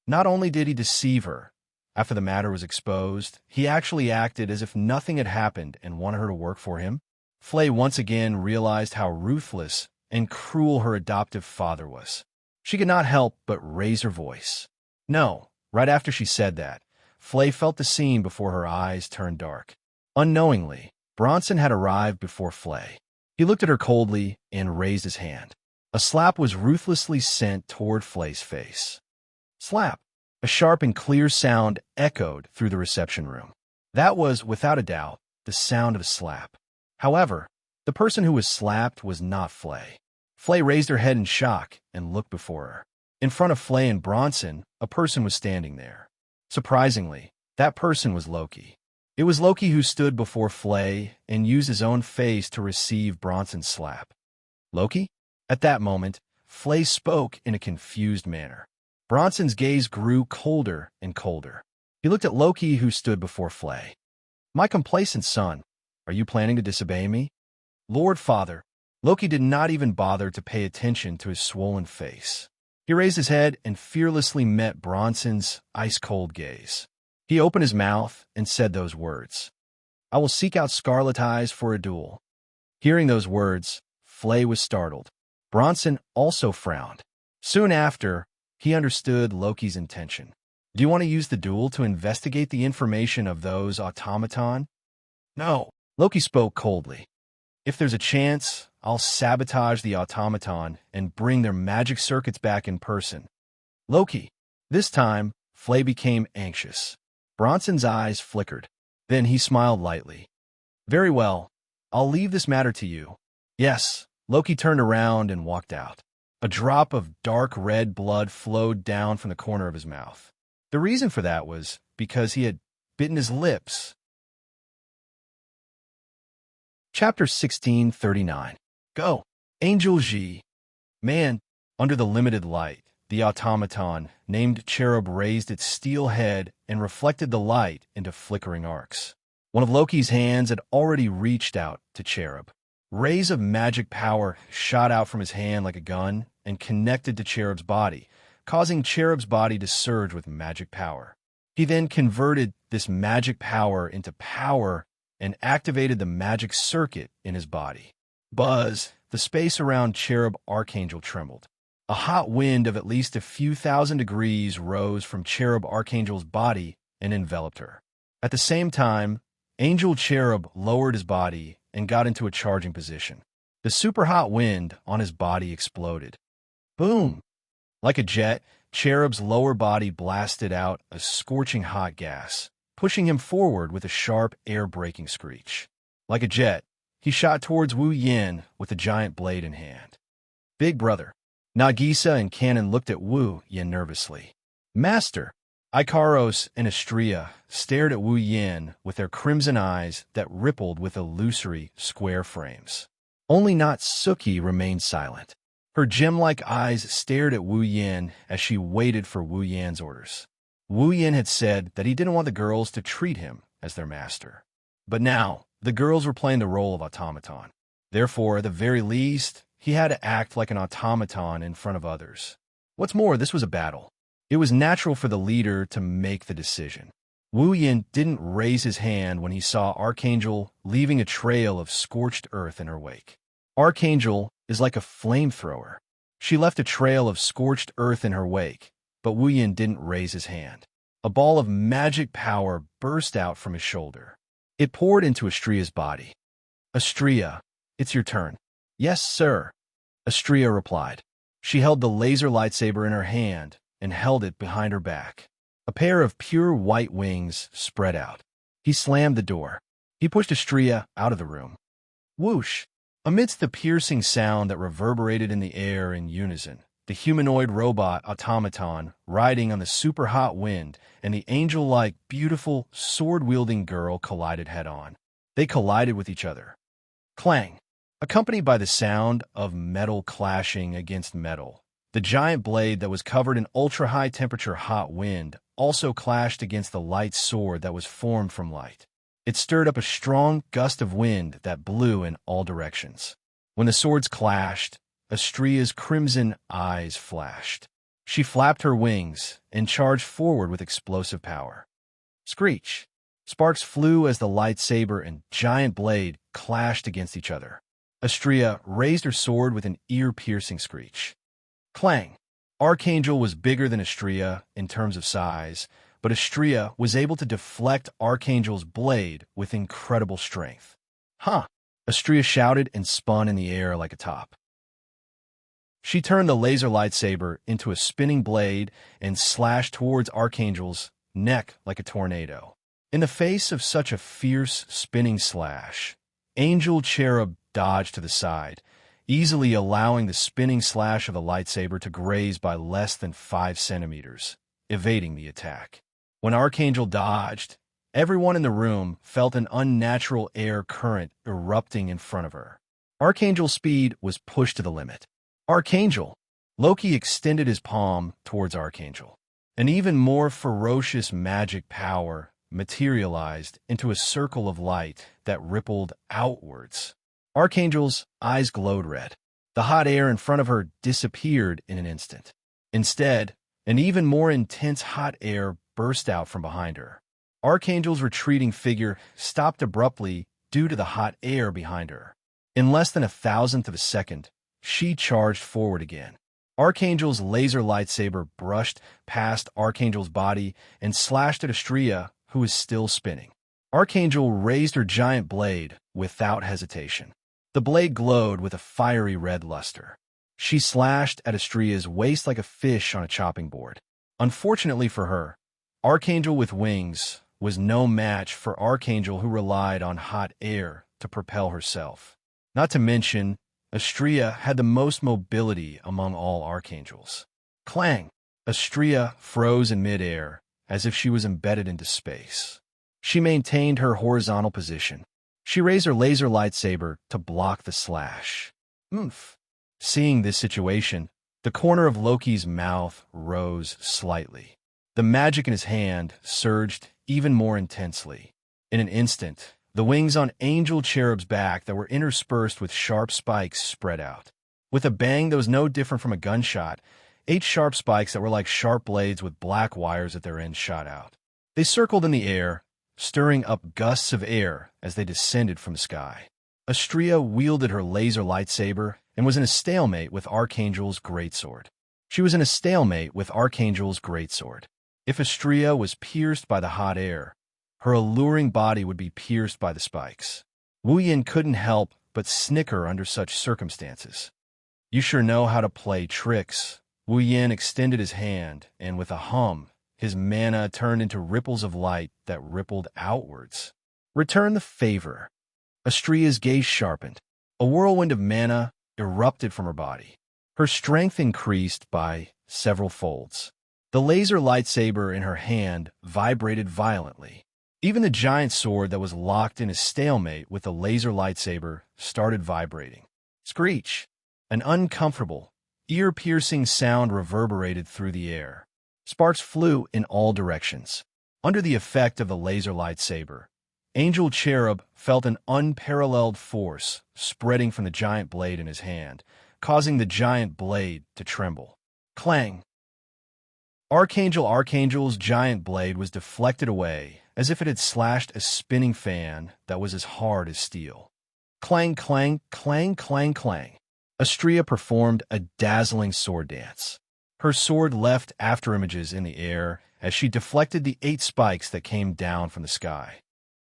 Speaker 1: Not only did he deceive her, after the matter was exposed, he actually acted as if nothing had happened and wanted her to work for him. Flay once again realized how ruthless and cruel her adoptive father was. She could not help but raise her voice. No, right after she said that, Flay felt the scene before her eyes turned dark. Unknowingly, Bronson had arrived before Flay. He looked at her coldly and raised his hand. A slap was ruthlessly sent toward Flay's face. Slap! A sharp and clear sound echoed through the reception room. That was, without a doubt, the sound of a slap. However, the person who was slapped was not Flay. Flay raised her head in shock and looked before her. In front of Flay and Bronson, a person was standing there. Surprisingly, that person was Loki. It was Loki who stood before Flay and used his own face to receive Bronson's slap. Loki? At that moment, Flay spoke in a confused manner. Bronson's gaze grew colder and colder. He looked at Loki who stood before Flay. My complacent son, are you planning to disobey me? Lord Father, Loki did not even bother to pay attention to his swollen face. He raised his head and fearlessly met Bronson's ice-cold gaze. He opened his mouth and said those words. I will seek out Scarlet Eyes for a duel. Hearing those words, Flay was startled. Bronson also frowned. Soon after, he understood Loki's intention. Do you want to use the duel to investigate the information of those automaton? No, Loki spoke coldly. If there's a chance, I'll sabotage the automaton and bring their magic circuits back in person. Loki. This time, Flay became anxious. Bronson's eyes flickered. Then he smiled lightly. Very well, I'll leave this matter to you. Yes, Loki turned around and walked out. A drop of dark red blood flowed down from the corner of his mouth. The reason for that was because he had bitten his lips. Chapter 1639. Go, Angel Ji. Man, under the limited light, the automaton, named Cherub, raised its steel head and reflected the light into flickering arcs. One of Loki's hands had already reached out to Cherub. Rays of magic power shot out from his hand like a gun and connected to Cherub's body, causing Cherub's body to surge with magic power. He then converted this magic power into power and activated the magic circuit in his body. Buzz, the space around Cherub Archangel trembled. A hot wind of at least a few thousand degrees rose from Cherub Archangel's body and enveloped her. At the same time, Angel Cherub lowered his body and got into a charging position. The super hot wind on his body exploded. Boom! Like a jet, Cherub's lower body blasted out a scorching hot gas, pushing him forward with a sharp, air-breaking screech. Like a jet, he shot towards Wu Yin with a giant blade in hand. Big brother. Nagisa and Canon looked at Wu Yin nervously. Master, Ikaros and Astrea stared at Wu Yin with their crimson eyes that rippled with illusory square frames. Only Natsuki remained silent. Her gem-like eyes stared at Wu Yin as she waited for Wu Yan's orders. Wu Yin had said that he didn't want the girls to treat him as their master. But now, the girls were playing the role of automaton. Therefore, at the very least, he had to act like an automaton in front of others. What's more, this was a battle. It was natural for the leader to make the decision. Wu Yin didn't raise his hand when he saw Archangel leaving a trail of scorched earth in her wake. Archangel is like a flamethrower. She left a trail of scorched earth in her wake, but Wu Yin didn't raise his hand. A ball of magic power burst out from his shoulder. It poured into Astrea's body. Astria, it's your turn. Yes, sir, Astria replied. She held the laser lightsaber in her hand and held it behind her back. A pair of pure white wings spread out. He slammed the door. He pushed Astria out of the room. Whoosh! Amidst the piercing sound that reverberated in the air in unison, the humanoid robot automaton riding on the super-hot wind and the angel-like, beautiful, sword-wielding girl collided head-on. They collided with each other. Clang! Accompanied by the sound of metal clashing against metal, the giant blade that was covered in ultra-high temperature hot wind also clashed against the light sword that was formed from light. It stirred up a strong gust of wind that blew in all directions. When the swords clashed, Astria's crimson eyes flashed. She flapped her wings and charged forward with explosive power. Screech! Sparks flew as the lightsaber and giant blade clashed against each other. Astria raised her sword with an ear-piercing screech. Clang! Archangel was bigger than Astria in terms of size, but Astria was able to deflect Archangel's blade with incredible strength. Huh! Astria shouted and spun in the air like a top. She turned the laser lightsaber into a spinning blade and slashed towards Archangel's neck like a tornado. In the face of such a fierce, spinning slash, Angel Cherub dodged to the side, easily allowing the spinning slash of the lightsaber to graze by less than 5 centimeters, evading the attack. When Archangel dodged, everyone in the room felt an unnatural air current erupting in front of her. Archangel's speed was pushed to the limit. Archangel! Loki extended his palm towards Archangel. An even more ferocious magic power materialized into a circle of light that rippled outwards. Archangel's eyes glowed red. The hot air in front of her disappeared in an instant. Instead, an even more intense hot air burst out from behind her. Archangel's retreating figure stopped abruptly due to the hot air behind her. In less than 1,000th of a second, she charged forward again. Archangel's laser lightsaber brushed past Archangel's body and slashed at Astria, who was still spinning. Archangel raised her giant blade without hesitation. The blade glowed with a fiery red luster. She slashed at Astria's waist like a fish on a chopping board. Unfortunately for her, Archangel with wings was no match for Archangel, who relied on hot air to propel herself. Not to mention, Astria had the most mobility among all Archangels. Clang! Astria froze in midair, as if she was embedded into space. She maintained her horizontal position. She raised her laser lightsaber to block the slash. Oomph! Seeing this situation, the corner of Loki's mouth rose slightly. The magic in his hand surged even more intensely. In an instant, the wings on Angel Cherub's back that were interspersed with sharp spikes spread out. With a bang that was no different from a gunshot, 8 sharp spikes that were like sharp blades with black wires at their ends shot out. They circled in the air, stirring up gusts of air as they descended from the sky. Astria wielded her laser lightsaber and was in a stalemate with Archangel's greatsword. She was in a stalemate with Archangel's greatsword. If Astria was pierced by the hot air, her alluring body would be pierced by the spikes. Wu Yin couldn't help but snicker under such circumstances. You sure know how to play tricks. Wu Yin extended his hand, and with a hum, his mana turned into ripples of light that rippled outwards. Return the favor. Astria's gaze sharpened. A whirlwind of mana erupted from her body. Her strength increased by several folds. The laser lightsaber in her hand vibrated violently. Even the giant sword that was locked in a stalemate with the laser lightsaber started vibrating. Screech! An uncomfortable, ear-piercing sound reverberated through the air. Sparks flew in all directions. Under the effect of the laser lightsaber, Angel Cherub felt an unparalleled force spreading from the giant blade in his hand, causing the giant blade to tremble. Clang! Archangel's giant blade was deflected away, as if it had slashed a spinning fan that was as hard as steel. Clang, clang, clang, clang, clang. Astria performed a dazzling sword dance. Her sword left afterimages in the air as she deflected the 8 spikes that came down from the sky.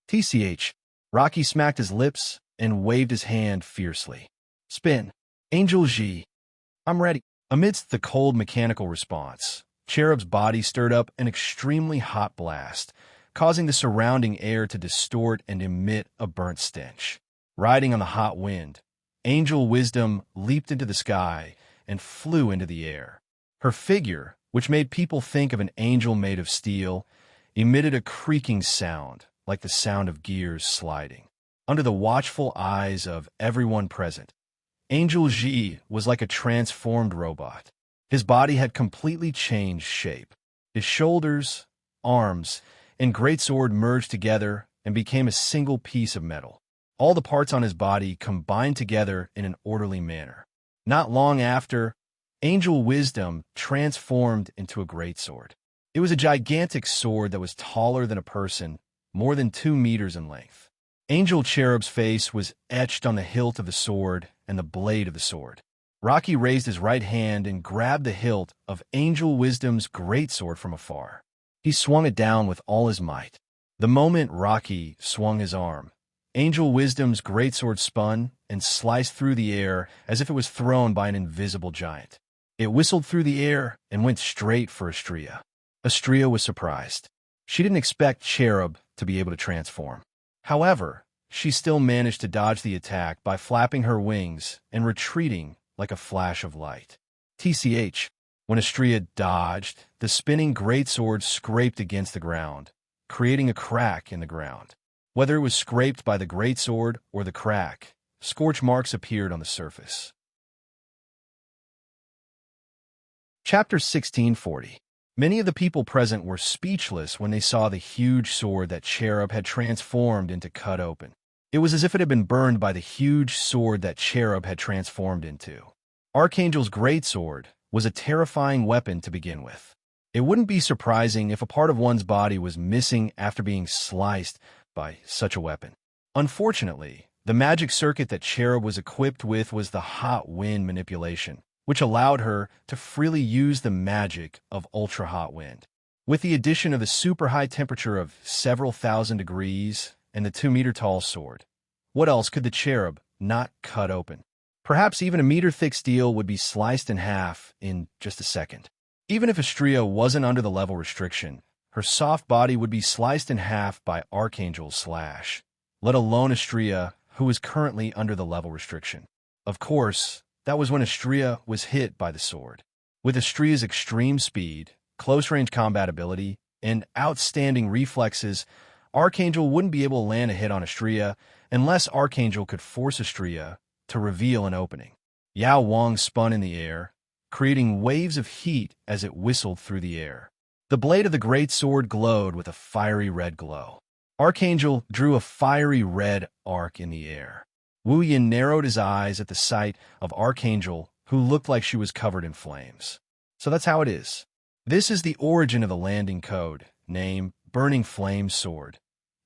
Speaker 1: TCH, Rocky smacked his lips and waved his hand fiercely. Spin. Angel G. I'm ready. Amidst the cold mechanical response, Cherub's body stirred up an extremely hot blast, causing the surrounding air to distort and emit a burnt stench. Riding on the hot wind, Angel Wisdom leaped into the sky and flew into the air. Her figure, which made people think of an angel made of steel, emitted a creaking sound like the sound of gears sliding. Under the watchful eyes of everyone present, Angel G was like a transformed robot. His body had completely changed shape. His shoulders, arms, and greatsword merged together and became a single piece of metal. All the parts on his body combined together in an orderly manner. Not long after, Angel Wisdom transformed into a greatsword. It was a gigantic sword that was taller than a person, more than 2 meters in length. Angel Cherub's face was etched on the hilt of the sword and the blade of the sword. Rocky raised his right hand and grabbed the hilt of Angel Wisdom's greatsword from afar. He swung it down with all his might. The moment Rocky swung his arm, Angel Wisdom's greatsword spun and sliced through the air as if it was thrown by an invisible giant. It whistled through the air and went straight for Astrea. Astrea was surprised. She didn't expect Cherub to be able to transform. However, she still managed to dodge the attack by flapping her wings and retreating like a flash of light. TCH, when Astrea dodged, the spinning greatsword scraped against the ground, creating a crack in the ground. Whether it was scraped by the greatsword or the crack, scorch marks appeared on the surface. Chapter 1640. Many of the people present were speechless when they saw the huge sword that Cherub had transformed into cut open. It was as if it had been burned by the huge sword that Cherub had transformed into. Archangel's greatsword was a terrifying weapon to begin with. It wouldn't be surprising if a part of one's body was missing after being sliced by such a weapon. Unfortunately, the magic circuit that Cherub was equipped with was the hot wind manipulation, which allowed her to freely use the magic of ultra-hot wind. With the addition of the super high temperature of several thousand degrees and the 2-meter-tall sword, what else could the Cherub not cut open? Perhaps even a meter-thick steel would be sliced in half in just a second. Even if Astrea wasn't under the level restriction, her soft body would be sliced in half by Archangel's slash, let alone Astrea, who is currently under the level restriction. Of course, that was when Astrea was hit by the sword. With Astrea's extreme speed, close-range combat ability, and outstanding reflexes, Archangel wouldn't be able to land a hit on Astrea unless Archangel could force Astrea to reveal an opening. Yao Wang spun in the air, creating waves of heat as it whistled through the air. The blade of the great sword glowed with a fiery red glow. Archangel drew a fiery red arc in the air. Wu Yin narrowed his eyes at the sight of Archangel, who looked like she was covered in flames. So that's how it is. This is the origin of the landing code, name, Burning Flame Sword.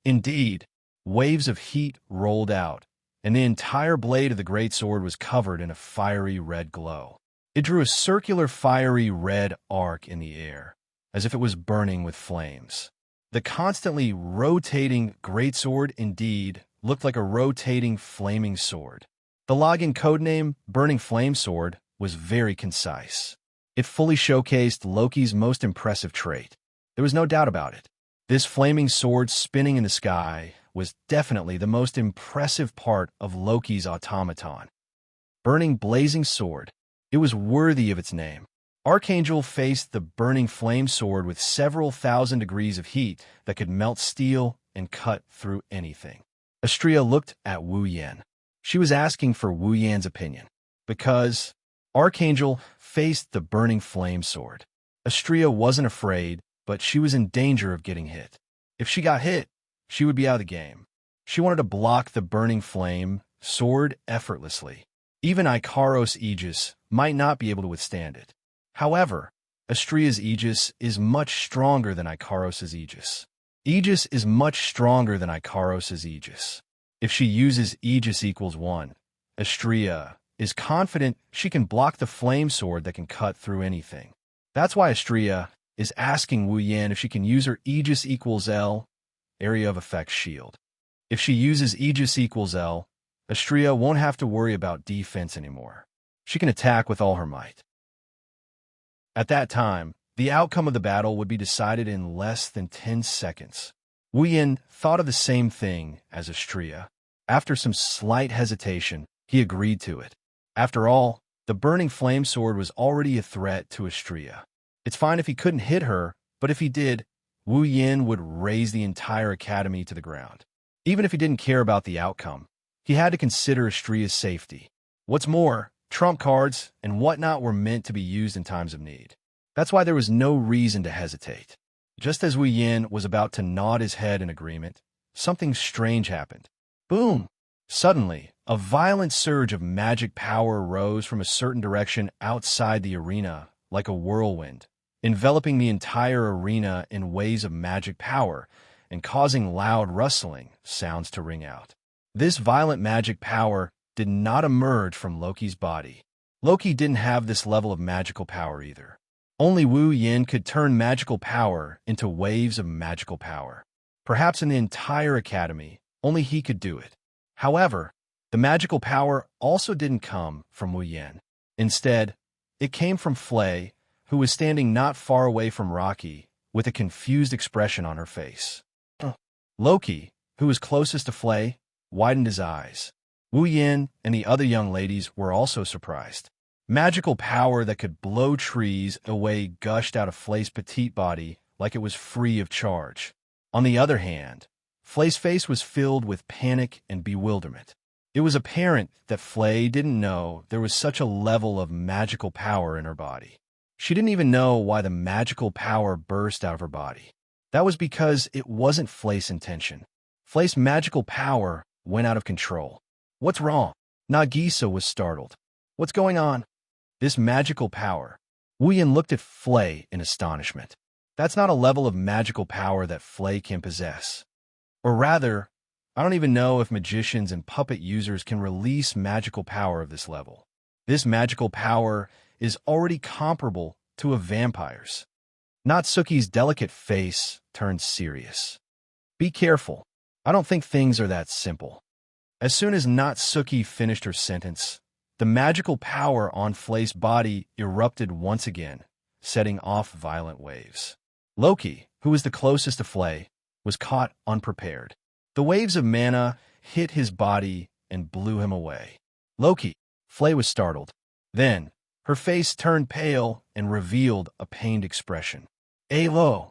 Speaker 1: Indeed, waves of heat rolled out, and the entire blade of the great sword was covered in a fiery red glow. It drew a circular fiery red arc in the air, as if it was burning with flames. The constantly rotating greatsword indeed looked like a rotating flaming sword. The login codename, Burning Flame Sword, was very concise. It fully showcased Loki's most impressive trait. There was no doubt about it. This flaming sword spinning in the sky was definitely the most impressive part of Loki's automaton. Burning Blazing Sword. It was worthy of its name. Archangel faced the Burning Flame Sword with several thousand degrees of heat that could melt steel and cut through anything. Astrea looked at Wu Yan. She was asking for Wu Yan's opinion, because Archangel faced the Burning Flame Sword. Astrea wasn't afraid, but she was in danger of getting hit. If she got hit, she would be out of the game. She wanted to block the Burning Flame Sword effortlessly. Even Ikaros' Aegis might not be able to withstand it. However, Astrea's Aegis is much stronger than Ikaros' Aegis. Aegis is much stronger than Ikaros' Aegis. If she uses Aegis equals 1, Astrea is confident she can block the flame sword that can cut through anything. That's why Astrea is asking Wu Yan if she can use her Aegis equals L, area of effect shield. If she uses Aegis equals L, Astrea won't have to worry about defense anymore. She can attack with all her might. At that time, the outcome of the battle would be decided in less than 10 seconds. Wu Yin thought of the same thing as Astrea. After some slight hesitation, he agreed to it. After all, the burning flame sword was already a threat to Astrea. It's fine if he couldn't hit her, but if he did, Wu Yin would raze the entire academy to the ground. Even if he didn't care about the outcome, he had to consider Astrea's safety. What's more, trump cards and whatnot were meant to be used in times of need. That's why there was no reason to hesitate. Just as Wu Yin was about to nod his head in agreement, something strange happened. Boom! Suddenly, a violent surge of magic power rose from a certain direction outside the arena, like a whirlwind, enveloping the entire arena in waves of magic power and causing loud rustling sounds to ring out. This violent magic power did not emerge from Loki's body. Loki didn't have this level of magical power either. Only Wu Yin could turn magical power into waves of magical power. Perhaps in the entire academy, only he could do it. However, the magical power also didn't come from Wu Yin. Instead, it came from Flay, who was standing not far away from Rocky, with a confused expression on her face. Loki, who was closest to Flay, widened his eyes. Wu Yin and the other young ladies were also surprised. Magical power that could blow trees away gushed out of Flay's petite body like it was free of charge. On the other hand, Flay's face was filled with panic and bewilderment. It was apparent that Flay didn't know there was such a level of magical power in her body. She didn't even know why the magical power burst out of her body. That was because it wasn't Flay's intention. Flay's magical power went out of control. What's wrong? Nagisa was startled. What's going on? This magical power. Wu Yin looked at Flay in astonishment. That's not a level of magical power that Flay can possess. Or rather, I don't even know if magicians and puppet users can release magical power of this level. This magical power is already comparable to a vampire's. Natsuki's delicate face turned serious. Be careful. I don't think things are that simple. As soon as Natsuki finished her sentence, the magical power on Flay's body erupted once again, setting off violent waves. Loki, who was the closest to Flay, was caught unprepared. The waves of mana hit his body and blew him away. Loki, Flay was startled. Then, her face turned pale and revealed a pained expression. Alo!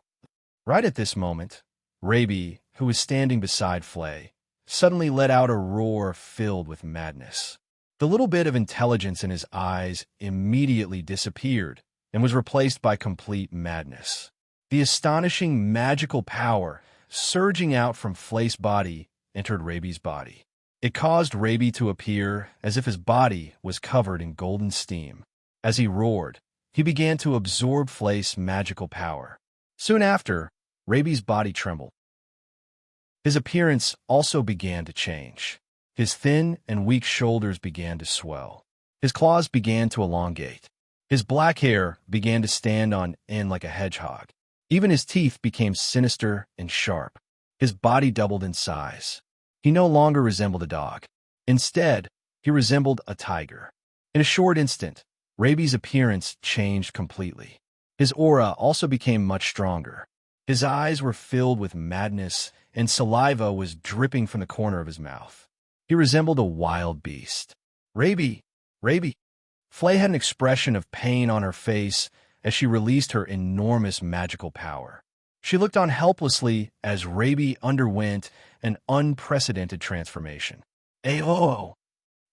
Speaker 1: Right at this moment, Raby, who was standing beside Flay, suddenly let out a roar filled with madness. The little bit of intelligence in his eyes immediately disappeared and was replaced by complete madness. The astonishing magical power surging out from Flay's body entered Raby's body. It caused Raby to appear as if his body was covered in golden steam. As he roared, he began to absorb Flay's magical power. Soon after, Raby's body trembled. His appearance also began to change. His thin and weak shoulders began to swell. His claws began to elongate. His black hair began to stand on end like a hedgehog. Even his teeth became sinister and sharp. His body doubled in size. He no longer resembled a dog. Instead, he resembled a tiger. In a short instant, Raby's appearance changed completely. His aura also became much stronger. His eyes were filled with madness, and saliva was dripping from the corner of his mouth. He resembled a wild beast. Raby! Raby! Flay had an expression of pain on her face as she released her enormous magical power. She looked on helplessly as Raby underwent an unprecedented transformation. Ayo!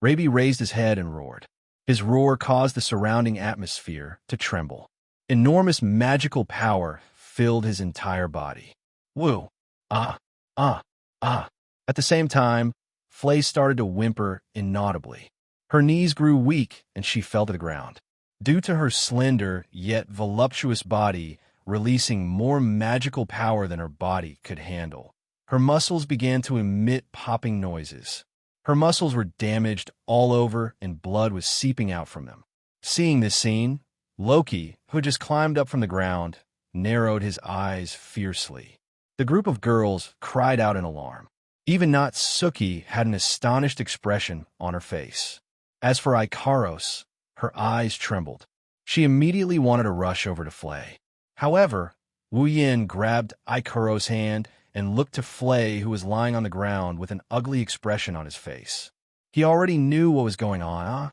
Speaker 1: Raby raised his head and roared. His roar caused the surrounding atmosphere to tremble. Enormous magical power filled his entire body. Woo! Ah! Ah! Ah! At the same time, Flay started to whimper inaudibly. Her knees grew weak and she fell to the ground. Due to her slender yet voluptuous body releasing more magical power than her body could handle, her muscles began to emit popping noises. Her muscles were damaged all over and blood was seeping out from them. Seeing this scene, Loki, who had just climbed up from the ground, narrowed his eyes fiercely. The group of girls cried out in alarm. Even Natsuki had an astonished expression on her face. As for Ikaros, her eyes trembled. She immediately wanted to rush over to Flay. However, Wu Yin grabbed Ikaros' hand and looked to Flay, who was lying on the ground with an ugly expression on his face. He already knew what was going on.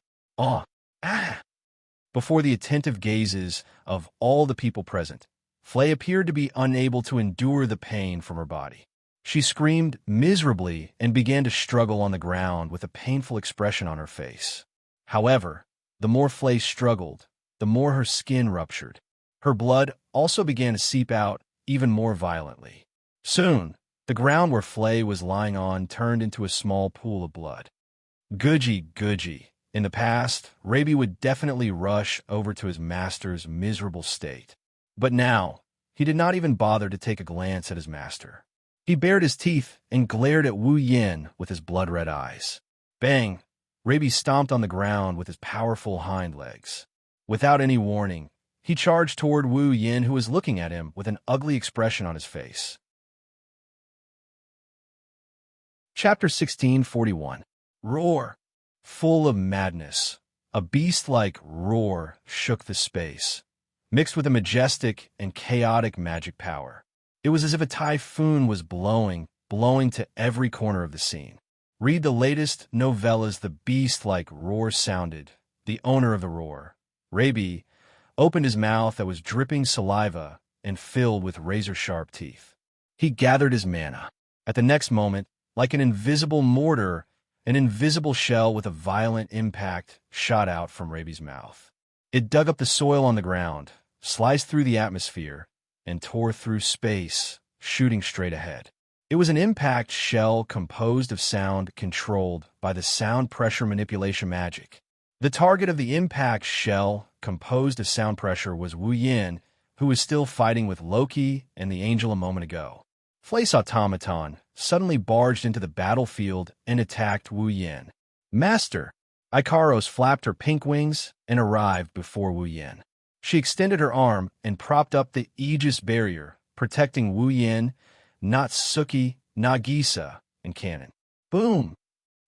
Speaker 1: Before the attentive gazes of all the people present, Flay appeared to be unable to endure the pain from her body. She screamed miserably and began to struggle on the ground with a painful expression on her face. However, the more Flay struggled, the more her skin ruptured. Her blood also began to seep out even more violently. Soon, the ground where Flay was lying on turned into a small pool of blood. Guji. In the past, Rabi would definitely rush over to his master's miserable state. But now, he did not even bother to take a glance at his master. He bared his teeth and glared at Wu Yin with his blood-red eyes. Bang! Rabi stomped on the ground with his powerful hind legs. Without any warning, he charged toward Wu Yin, who was looking at him with an ugly expression on his face. Chapter 1641. Roar! Full of madness, a beast-like roar shook the space, mixed with a majestic and chaotic magic power. It was as if a typhoon was blowing to every corner of the scene. Read the latest novellas. The beast-like roar sounded. The owner of the roar, Rabi, opened his mouth that was dripping saliva and filled with razor-sharp teeth. He gathered his mana. At the next moment, like an invisible mortar, an invisible shell with a violent impact shot out from Rabi's mouth. It dug up the soil on the ground, sliced through the atmosphere, and tore through space, shooting straight ahead. It was an impact shell composed of sound controlled by the sound pressure manipulation magic. The target of the impact shell composed of sound pressure was Wu Yin, who was still fighting with Loki and the angel a moment ago. Flay's automaton suddenly barged into the battlefield and attacked Wu Yin. Master! Ikaros flapped her pink wings and arrived before Wu Yin. She extended her arm and propped up the Aegis barrier, protecting Wu Yin, Natsuki, Nagisa, and Cannon. Boom!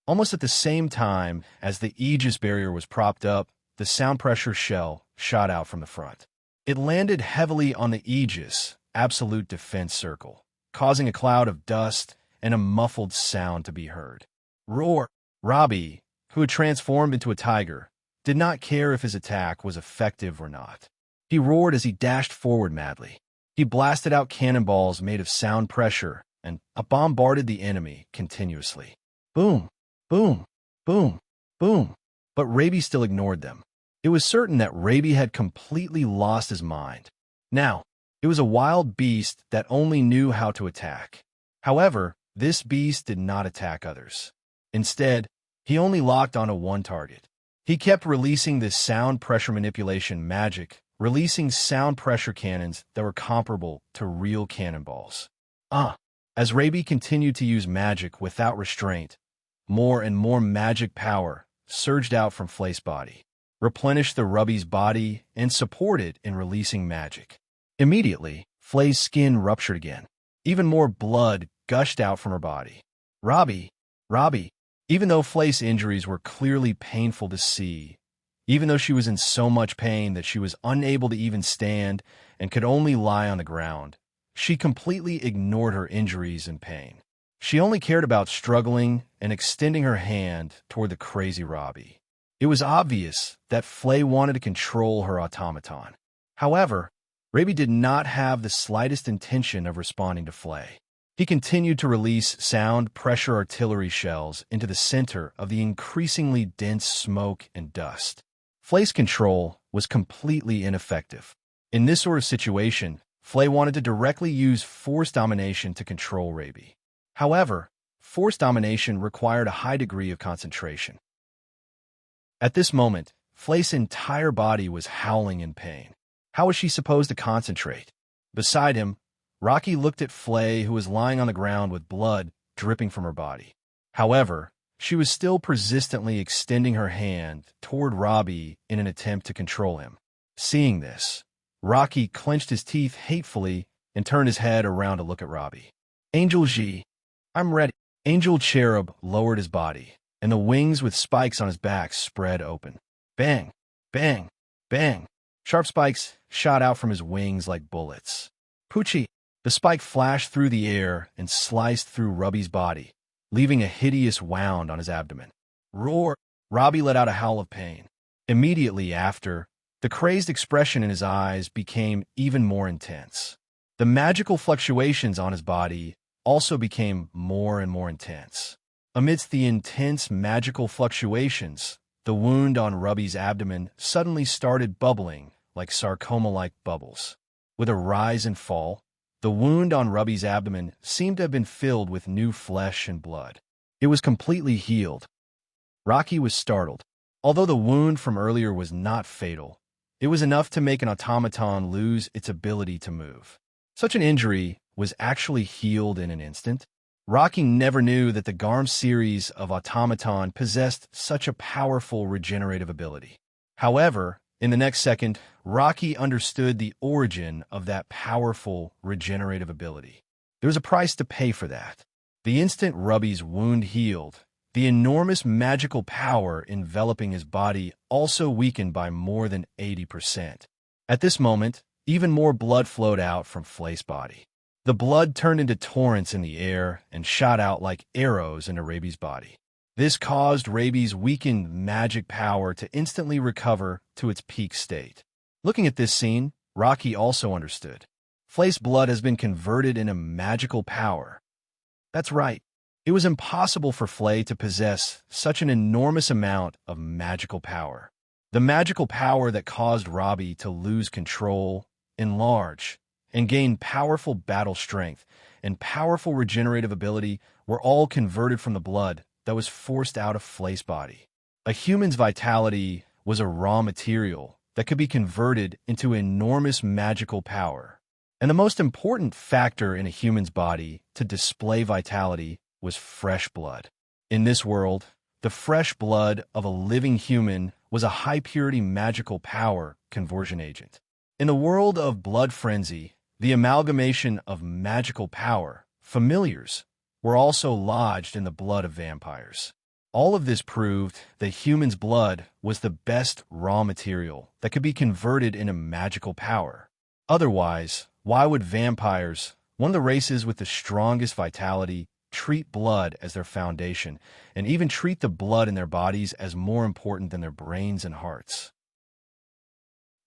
Speaker 1: Almost at the same time as the Aegis barrier was propped up, the sound pressure shell shot out from the front. It landed heavily on the Aegis, absolute defense circle, causing a cloud of dust and a muffled sound to be heard. Roar! Rabi, who had transformed into a tiger, did not care if his attack was effective or not. He roared as he dashed forward madly. He blasted out cannonballs made of sound pressure and bombarded the enemy continuously. Boom! Boom! Boom! Boom! But Rabi still ignored them. It was certain that Rabi had completely lost his mind. Now, it was a wild beast that only knew how to attack. However, this beast did not attack others. Instead, he only locked onto one target. He kept releasing this sound pressure manipulation magic, releasing sound pressure cannons that were comparable to real cannonballs. As Rabi continued to use magic without restraint, more and more magic power surged out from Flay's body, replenished the Rubby's body, and supported in releasing magic. Immediately, Flay's skin ruptured again. Even more blood gushed out from her body. Robbie, even though Flay's injuries were clearly painful to see, even though she was in so much pain that she was unable to even stand and could only lie on the ground, she completely ignored her injuries and pain. She only cared about struggling and extending her hand toward the crazy Robbie. It was obvious that Flay wanted to control her automaton. However, Rabi did not have the slightest intention of responding to Flay. He continued to release sound pressure artillery shells into the center of the increasingly dense smoke and dust. Flay's control was completely ineffective. In this sort of situation, Flay wanted to directly use force domination to control Rabi. However, force domination required a high degree of concentration. At this moment, Flay's entire body was howling in pain. How was she supposed to concentrate? Beside him, Rocky looked at Flay, who was lying on the ground with blood dripping from her body. However, she was still persistently extending her hand toward Robbie in an attempt to control him. Seeing this, Rocky clenched his teeth hatefully and turned his head around to look at Robbie. Angel G, I'm ready. Angel Cherub lowered his body, and the wings with spikes on his back spread open. Bang! Bang! Bang! Sharp spikes shot out from his wings like bullets. Poochie! The spike flashed through the air and sliced through Robbie's body, leaving a hideous wound on his abdomen. Roar! Robbie let out a howl of pain. Immediately after, the crazed expression in his eyes became even more intense. The magical fluctuations on his body also became more and more intense. Amidst the intense magical fluctuations, the wound on Robbie's abdomen suddenly started bubbling like sarcoma-like bubbles. With a rise and fall, the wound on Robbie's abdomen seemed to have been filled with new flesh and blood. It was completely healed. Rocky was startled. Although the wound from earlier was not fatal, it was enough to make an automaton lose its ability to move. Such an injury was actually healed in an instant. Rocky never knew that the Garm series of automaton possessed such a powerful regenerative ability. However, in the next second, Rocky understood the origin of that powerful regenerative ability. There was a price to pay for that. The instant Robbie's wound healed, the enormous magical power enveloping his body also weakened by more than 80%. At this moment, even more blood flowed out from Flay's body. The blood turned into torrents in the air and shot out like arrows into Raby's body. This caused Raby's weakened magic power to instantly recover to its peak state. Looking at this scene, Rocky also understood. Flay's blood has been converted into magical power. That's right. It was impossible for Flay to possess such an enormous amount of magical power. The magical power that caused Robbie to lose control, enlarge, and gain powerful battle strength and powerful regenerative ability were all converted from the blood that was forced out of Flay's body. A human's vitality was a raw material that could be converted into enormous magical power. And the most important factor in a human's body to display vitality was fresh blood. In this world, the fresh blood of a living human was a high-purity magical power conversion agent. In the world of blood frenzy, the amalgamation of magical power, familiars, were also lodged in the blood of vampires. All of this proved that human's blood was the best raw material that could be converted into magical power. Otherwise, why would vampires, one of the races with the strongest vitality, treat blood as their foundation, and even treat the blood in their bodies as more important than their brains and hearts?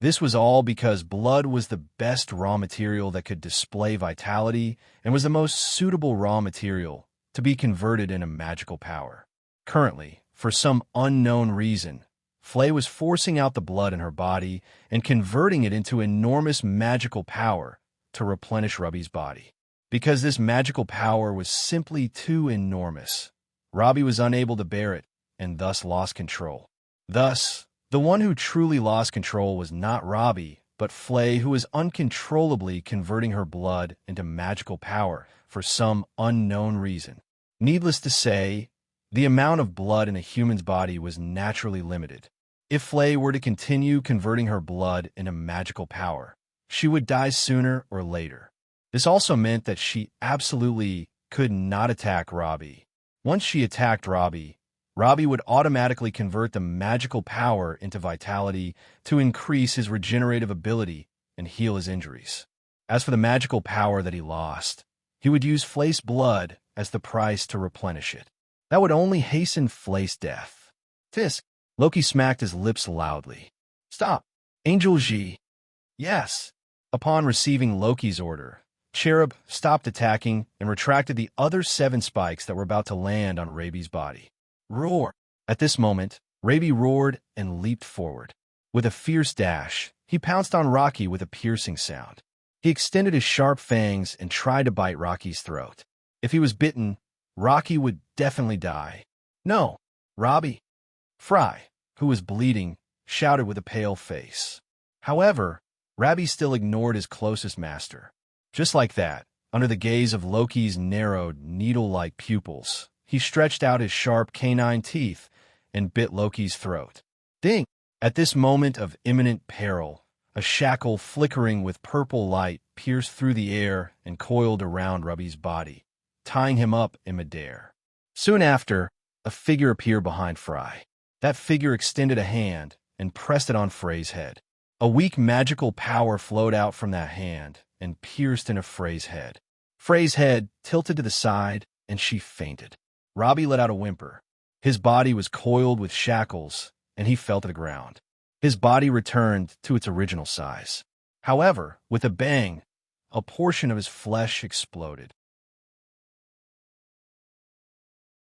Speaker 1: This was all because blood was the best raw material that could display vitality and was the most suitable raw material to be converted into magical power. Currently, for some unknown reason, Flay was forcing out the blood in her body and converting it into enormous magical power to replenish Robbie's body. Because this magical power was simply too enormous, Robbie was unable to bear it and thus lost control. Thus, the one who truly lost control was not Robbie, but Flay, who was uncontrollably converting her blood into magical power for some unknown reason. Needless to say, the amount of blood in a human's body was naturally limited. If Flay were to continue converting her blood into magical power, she would die sooner or later. This also meant that she absolutely could not attack Robbie. Once she attacked Robbie, Robbie would automatically convert the magical power into vitality to increase his regenerative ability and heal his injuries. As for the magical power that he lost, he would use Flay's blood as the price to replenish it. That would only hasten Flay's death. Tisk! Loki smacked his lips loudly. Stop! Angel G. Yes. Upon receiving Loki's order, Cherub stopped attacking and retracted the other 7 spikes that were about to land on Raby's body. Roar! At this moment, Raby roared and leaped forward. With a fierce dash, he pounced on Rocky with a piercing sound. He extended his sharp fangs and tried to bite Rocky's throat. If he was bitten, Rocky would definitely die. No, Robbie! Fry, who was bleeding, shouted with a pale face. However, Robbie still ignored his closest master. Just like that, under the gaze of Loki's narrowed, needle-like pupils, he stretched out his sharp canine teeth and bit Loki's throat. Ding! At this moment of imminent peril, a shackle flickering with purple light pierced through the air and coiled around Robbie's body, tying him up in midair. Soon after, a figure appeared behind Fry. That figure extended a hand and pressed it on Frey's head. A weak magical power flowed out from that hand and pierced into Frey's head. Frey's head tilted to the side, and she fainted. Robbie let out a whimper. His body was coiled with shackles, and he fell to the ground. His body returned to its original size. However, with a bang, a portion of his flesh exploded.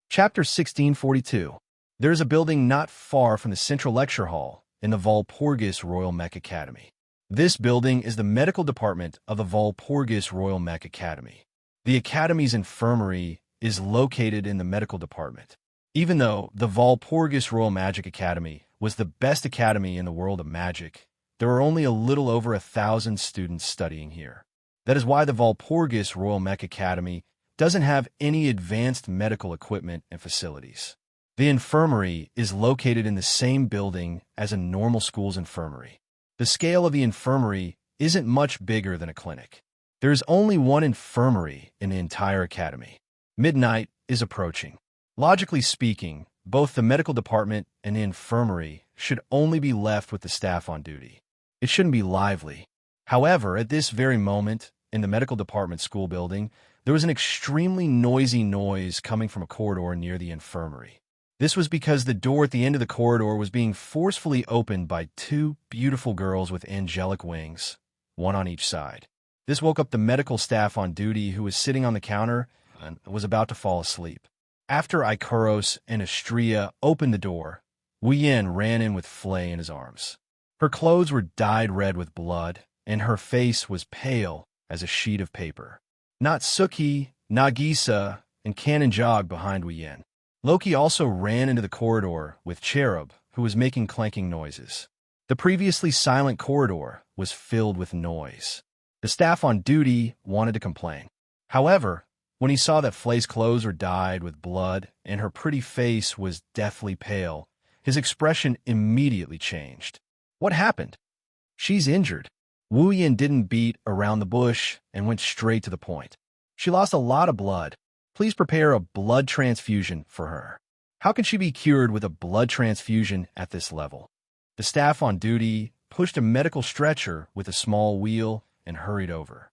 Speaker 1: Chapter 1642. There is a building not far from the Central Lecture Hall in the Walpurgis Royal Mech Academy. This building is the medical department of the Walpurgis Royal Mech Academy. The Academy's infirmary is located in the medical department. Even though the Walpurgis Royal Magic Academy was the best academy in the world of magic, there are only a little over 1,000 students studying here. That is why the Walpurgis Royal Mech Academy doesn't have any advanced medical equipment and facilities. The infirmary is located in the same building as a normal school's infirmary. The scale of the infirmary isn't much bigger than a clinic. There is only one infirmary in the entire academy. Midnight is approaching. Logically speaking, both the medical department and the infirmary should only be left with the staff on duty. It shouldn't be lively. However, at this very moment, in the medical department school building, there was an extremely noisy noise coming from a corridor near the infirmary. This was because the door at the end of the corridor was being forcefully opened by two beautiful girls with angelic wings, one on each side. This woke up the medical staff on duty, who was sitting on the counter and was about to fall asleep. After Ikaros and Astria opened the door, Wu Yin ran in with Flay in his arms. Her clothes were dyed red with blood, and her face was pale as a sheet of paper. Natsuki, Nagisa, and Canon jogged behind Wu Yin. Loki also ran into the corridor with Cherub, who was making clanking noises. The previously silent corridor was filled with noise. The staff on duty wanted to complain. However, when he saw that Flay's clothes were dyed with blood and her pretty face was deathly pale, his expression immediately changed. What happened? She's injured. Wu Yin didn't beat around the bush and went straight to the point. She lost a lot of blood. Please prepare a blood transfusion for her. How can she be cured with a blood transfusion at this level? The staff on duty pushed a medical stretcher with a small wheel and hurried over.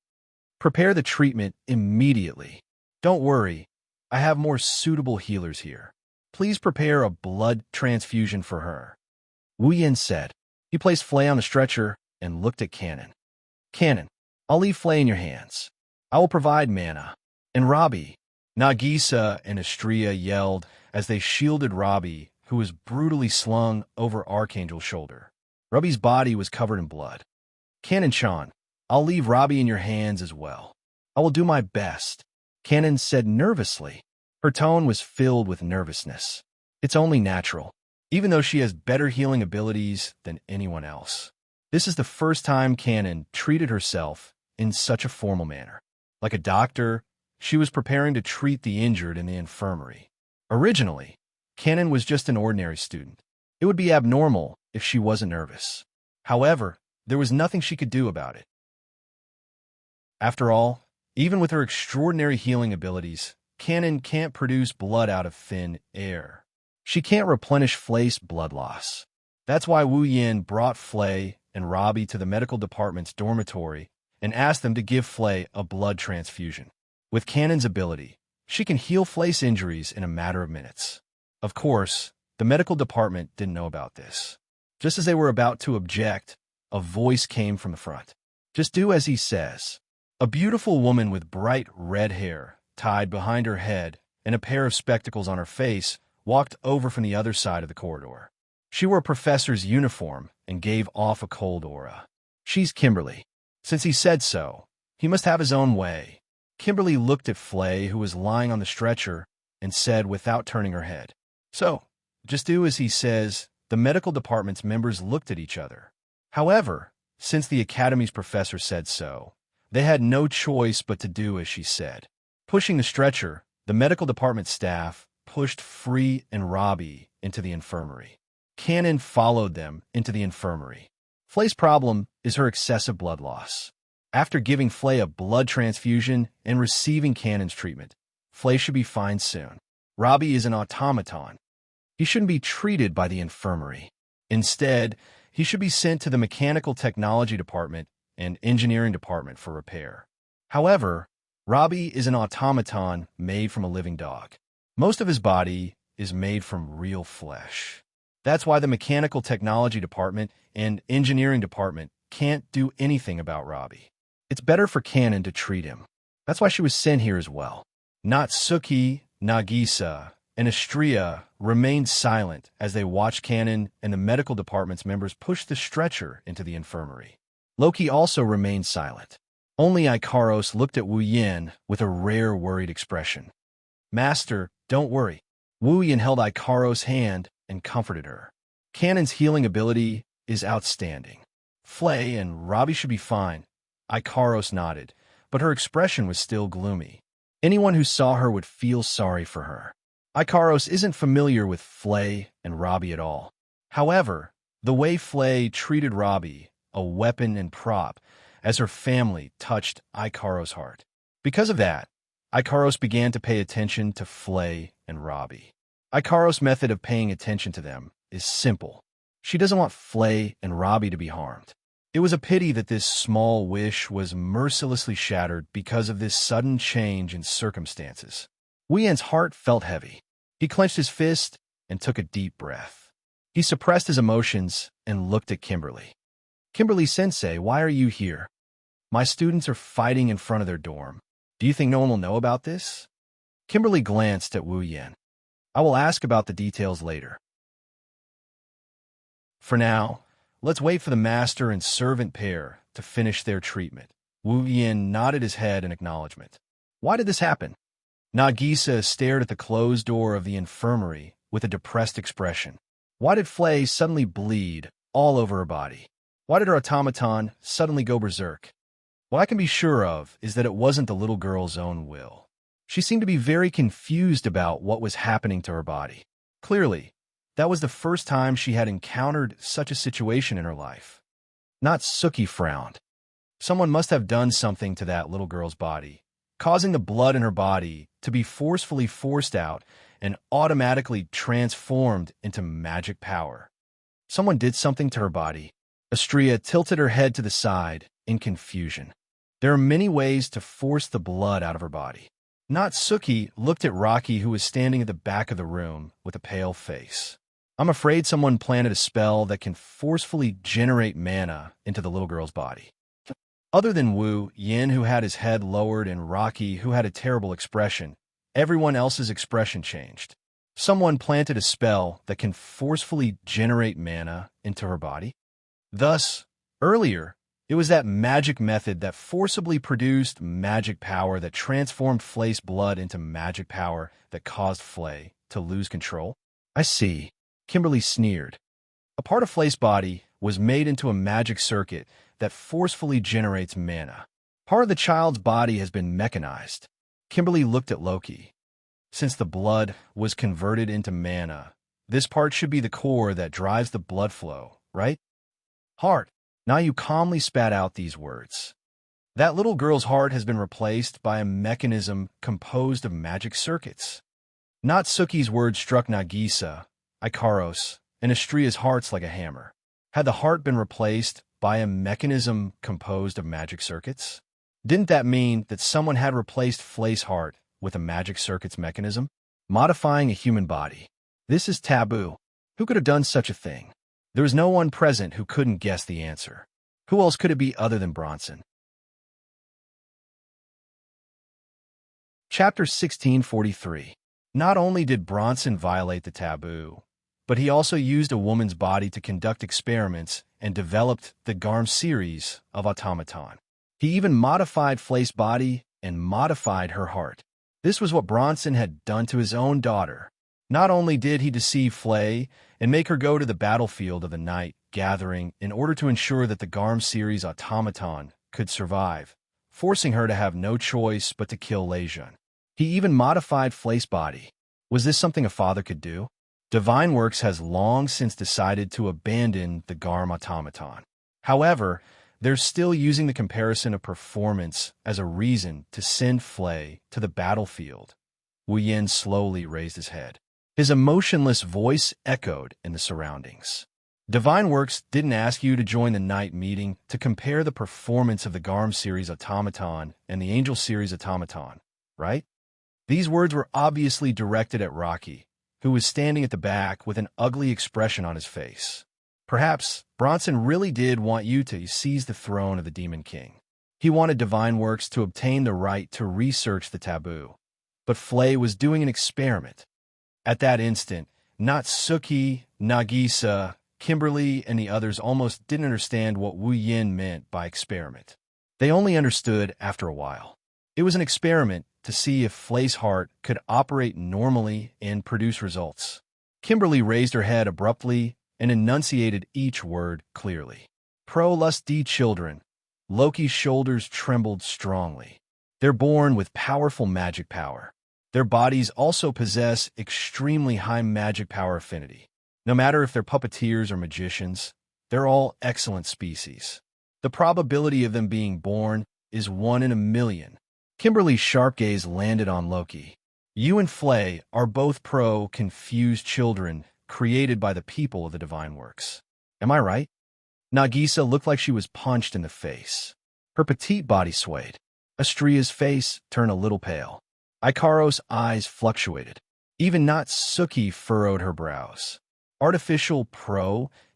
Speaker 1: Prepare the treatment immediately. Don't worry, I have more suitable healers here. Please prepare a blood transfusion for her. Wu Yin said. He placed Flay on the stretcher and looked at Canon. Canon, I'll leave Flay in your hands. I will provide mana. And Robbie. Nagisa and Astria yelled as they shielded Robbie, who was brutally slung over Archangel's shoulder. Robbie's body was covered in blood. Canon-chan, I'll leave Robbie in your hands as well. I will do my best, Canon said nervously. Her tone was filled with nervousness. It's only natural, even though she has better healing abilities than anyone else. This is the first time Canon treated herself in such a formal manner. Like a doctor, she was preparing to treat the injured in the infirmary. Originally, Canon was just an ordinary student. It would be abnormal if she wasn't nervous. However, there was nothing she could do about it. After all, even with her extraordinary healing abilities, Canon can't produce blood out of thin air. She can't replenish Flay's blood loss. That's why Wu Yin brought Flay and Robbie to the medical department's dormitory and asked them to give Flay a blood transfusion. With Canon's ability, she can heal Flay's injuries in a matter of minutes. Of course, the medical department didn't know about this. Just as they were about to object, a voice came from the front. Just do as he says. A beautiful woman with bright red hair tied behind her head and a pair of spectacles on her face walked over from the other side of the corridor. She wore a professor's uniform and gave off a cold aura. She's Kimberly. Since he said so, he must have his own way. Kimberly looked at Flay, who was lying on the stretcher, and said without turning her head, So, just do as he says. The medical department's members looked at each other. However, since the academy's professor said so, they had no choice but to do as she said. Pushing the stretcher, the medical department staff pushed Free and Robbie into the infirmary. Canon followed them into the infirmary. Flay's problem is her excessive blood loss. After giving Flay a blood transfusion and receiving Canon's treatment, Flay should be fine soon. Robbie is an automaton. He shouldn't be treated by the infirmary. Instead, he should be sent to the mechanical technology department and engineering department for repair. However, Robbie is an automaton made from a living dog. Most of his body is made from real flesh. That's why the mechanical technology department and engineering department can't do anything about Robbie. It's better for Canon to treat him. That's why she was sent here as well. Natsuki, Nagisa, and Astria remained silent as they watched Canon and the medical department's members push the stretcher into the infirmary. Loki also remained silent. Only Ikaros looked at Wu Yin with a rare worried expression. "Master, don't worry." Wu Yin held Ikaros' hand and comforted her. Canon's healing ability is outstanding. Flay and Robbie should be fine. Ikaros nodded, but her expression was still gloomy. Anyone who saw her would feel sorry for her. Ikaros isn't familiar with Flay and Robbie at all. However, the way Flay treated Robbie, a weapon and prop, as her family touched Ikaros' heart. Because of that, Ikaros began to pay attention to Flay and Robbie. Ikaros' method of paying attention to them is simple. She doesn't want Flay and Robbie to be harmed. It was a pity that this small wish was mercilessly shattered because of this sudden change in circumstances. Wu Yan's heart felt heavy. He clenched his fist and took a deep breath. He suppressed his emotions and looked at Kimberly. "Kimberly-sensei, why are you here? My students are fighting in front of their dorm. Do you think no one will know about this?" Kimberly glanced at Wu Yan. "I will ask about the details later. For now, let's wait for the master and servant pair to finish their treatment." Wu Yan nodded his head in acknowledgement. "Why did this happen?" Nagisa stared at the closed door of the infirmary with a depressed expression. Why did Flay suddenly bleed all over her body? Why did her automaton suddenly go berserk? What I can be sure of is that it wasn't the little girl's own will. She seemed to be very confused about what was happening to her body. Clearly, that was the first time she had encountered such a situation in her life. Natsuki frowned. Someone must have done something to that little girl's body, causing the blood in her body to be forcefully forced out and automatically transformed into magic power. Someone did something to her body. Astria tilted her head to the side in confusion. There are many ways to force the blood out of her body. Natsuki looked at Rocky, who was standing at the back of the room with a pale face. "I'm afraid someone planted a spell that can forcefully generate mana into the little girl's body." Other than Wu Yin, who had his head lowered, and Rocky, who had a terrible expression, everyone else's expression changed. Someone planted a spell that can forcefully generate mana into her body. Thus, earlier, it was that magic method that forcibly produced magic power that transformed Flay's blood into magic power that caused Flay to lose control. "I see," Kimberly sneered. "A part of Flay's body was made into a magic circuit that forcefully generates mana. Part of the child's body has been mechanized." Kimberly looked at Loki. "Since the blood was converted into mana, this part should be the core that drives the blood flow, right?" "Heart." Now you calmly spat out these words. "That little girl's heart has been replaced by a mechanism composed of magic circuits." Natsuki's words struck Nagisa, Ikaros, and Astria's hearts like a hammer. Had the heart been replaced by a mechanism composed of magic circuits? Didn't that mean that someone had replaced Flay's heart with a magic circuits mechanism? Modifying a human body. This is taboo. Who could have done such a thing? There was no one present who couldn't guess the answer. Who else could it be other than Bronson? Chapter 1643. Not only did Bronson violate the taboo, but he also used a woman's body to conduct experiments and developed the Garm series of automaton. He even modified Flay's body and modified her heart. This was what Bronson had done to his own daughter. Not only did he deceive Flay and make her go to the battlefield of the night gathering in order to ensure that the Garm series automaton could survive, forcing her to have no choice but to kill Leijun. He even modified Flay's body. Was this something a father could do? Divine Works has long since decided to abandon the Garm automaton. However, they're still using the comparison of performance as a reason to send Flay to the battlefield Wu Yin slowly raised his head. His emotionless voice echoed in the surroundings. Divine Works didn't ask you to join the night meeting to compare the performance of the Garm series automaton and the Angel series automaton, right? These words were obviously directed at Rocky, who was standing at the back with an ugly expression on his face. Perhaps Bronson really did want you to seize the throne of the Demon King. He wanted Divine Works to obtain the right to research the taboo. But Flay was doing an experiment. At that instant, Natsuki, Nagisa, Kimberly, and the others almost didn't understand what Wu Yin meant by experiment. They only understood after a while. It was an experiment to see if Flay's heart could operate normally and produce results. Kimberly raised her head abruptly and enunciated each word clearly. Pro-lust-D children. Loki's shoulders trembled strongly. They're born with powerful magic power. Their bodies also possess extremely high magic power affinity. No matter if they're puppeteers or magicians, they're all excellent species. The probability of them being born is 1 in a million. Kimberly's sharp gaze landed on Loki. You and Flay are both confused children created by the people of the Divine Works. Am I right? Nagisa looked like she was punched in the face. Her petite body swayed. Astria's face turned a little pale. Ikaro's eyes fluctuated. Even Natsuki furrowed her brows. Artificial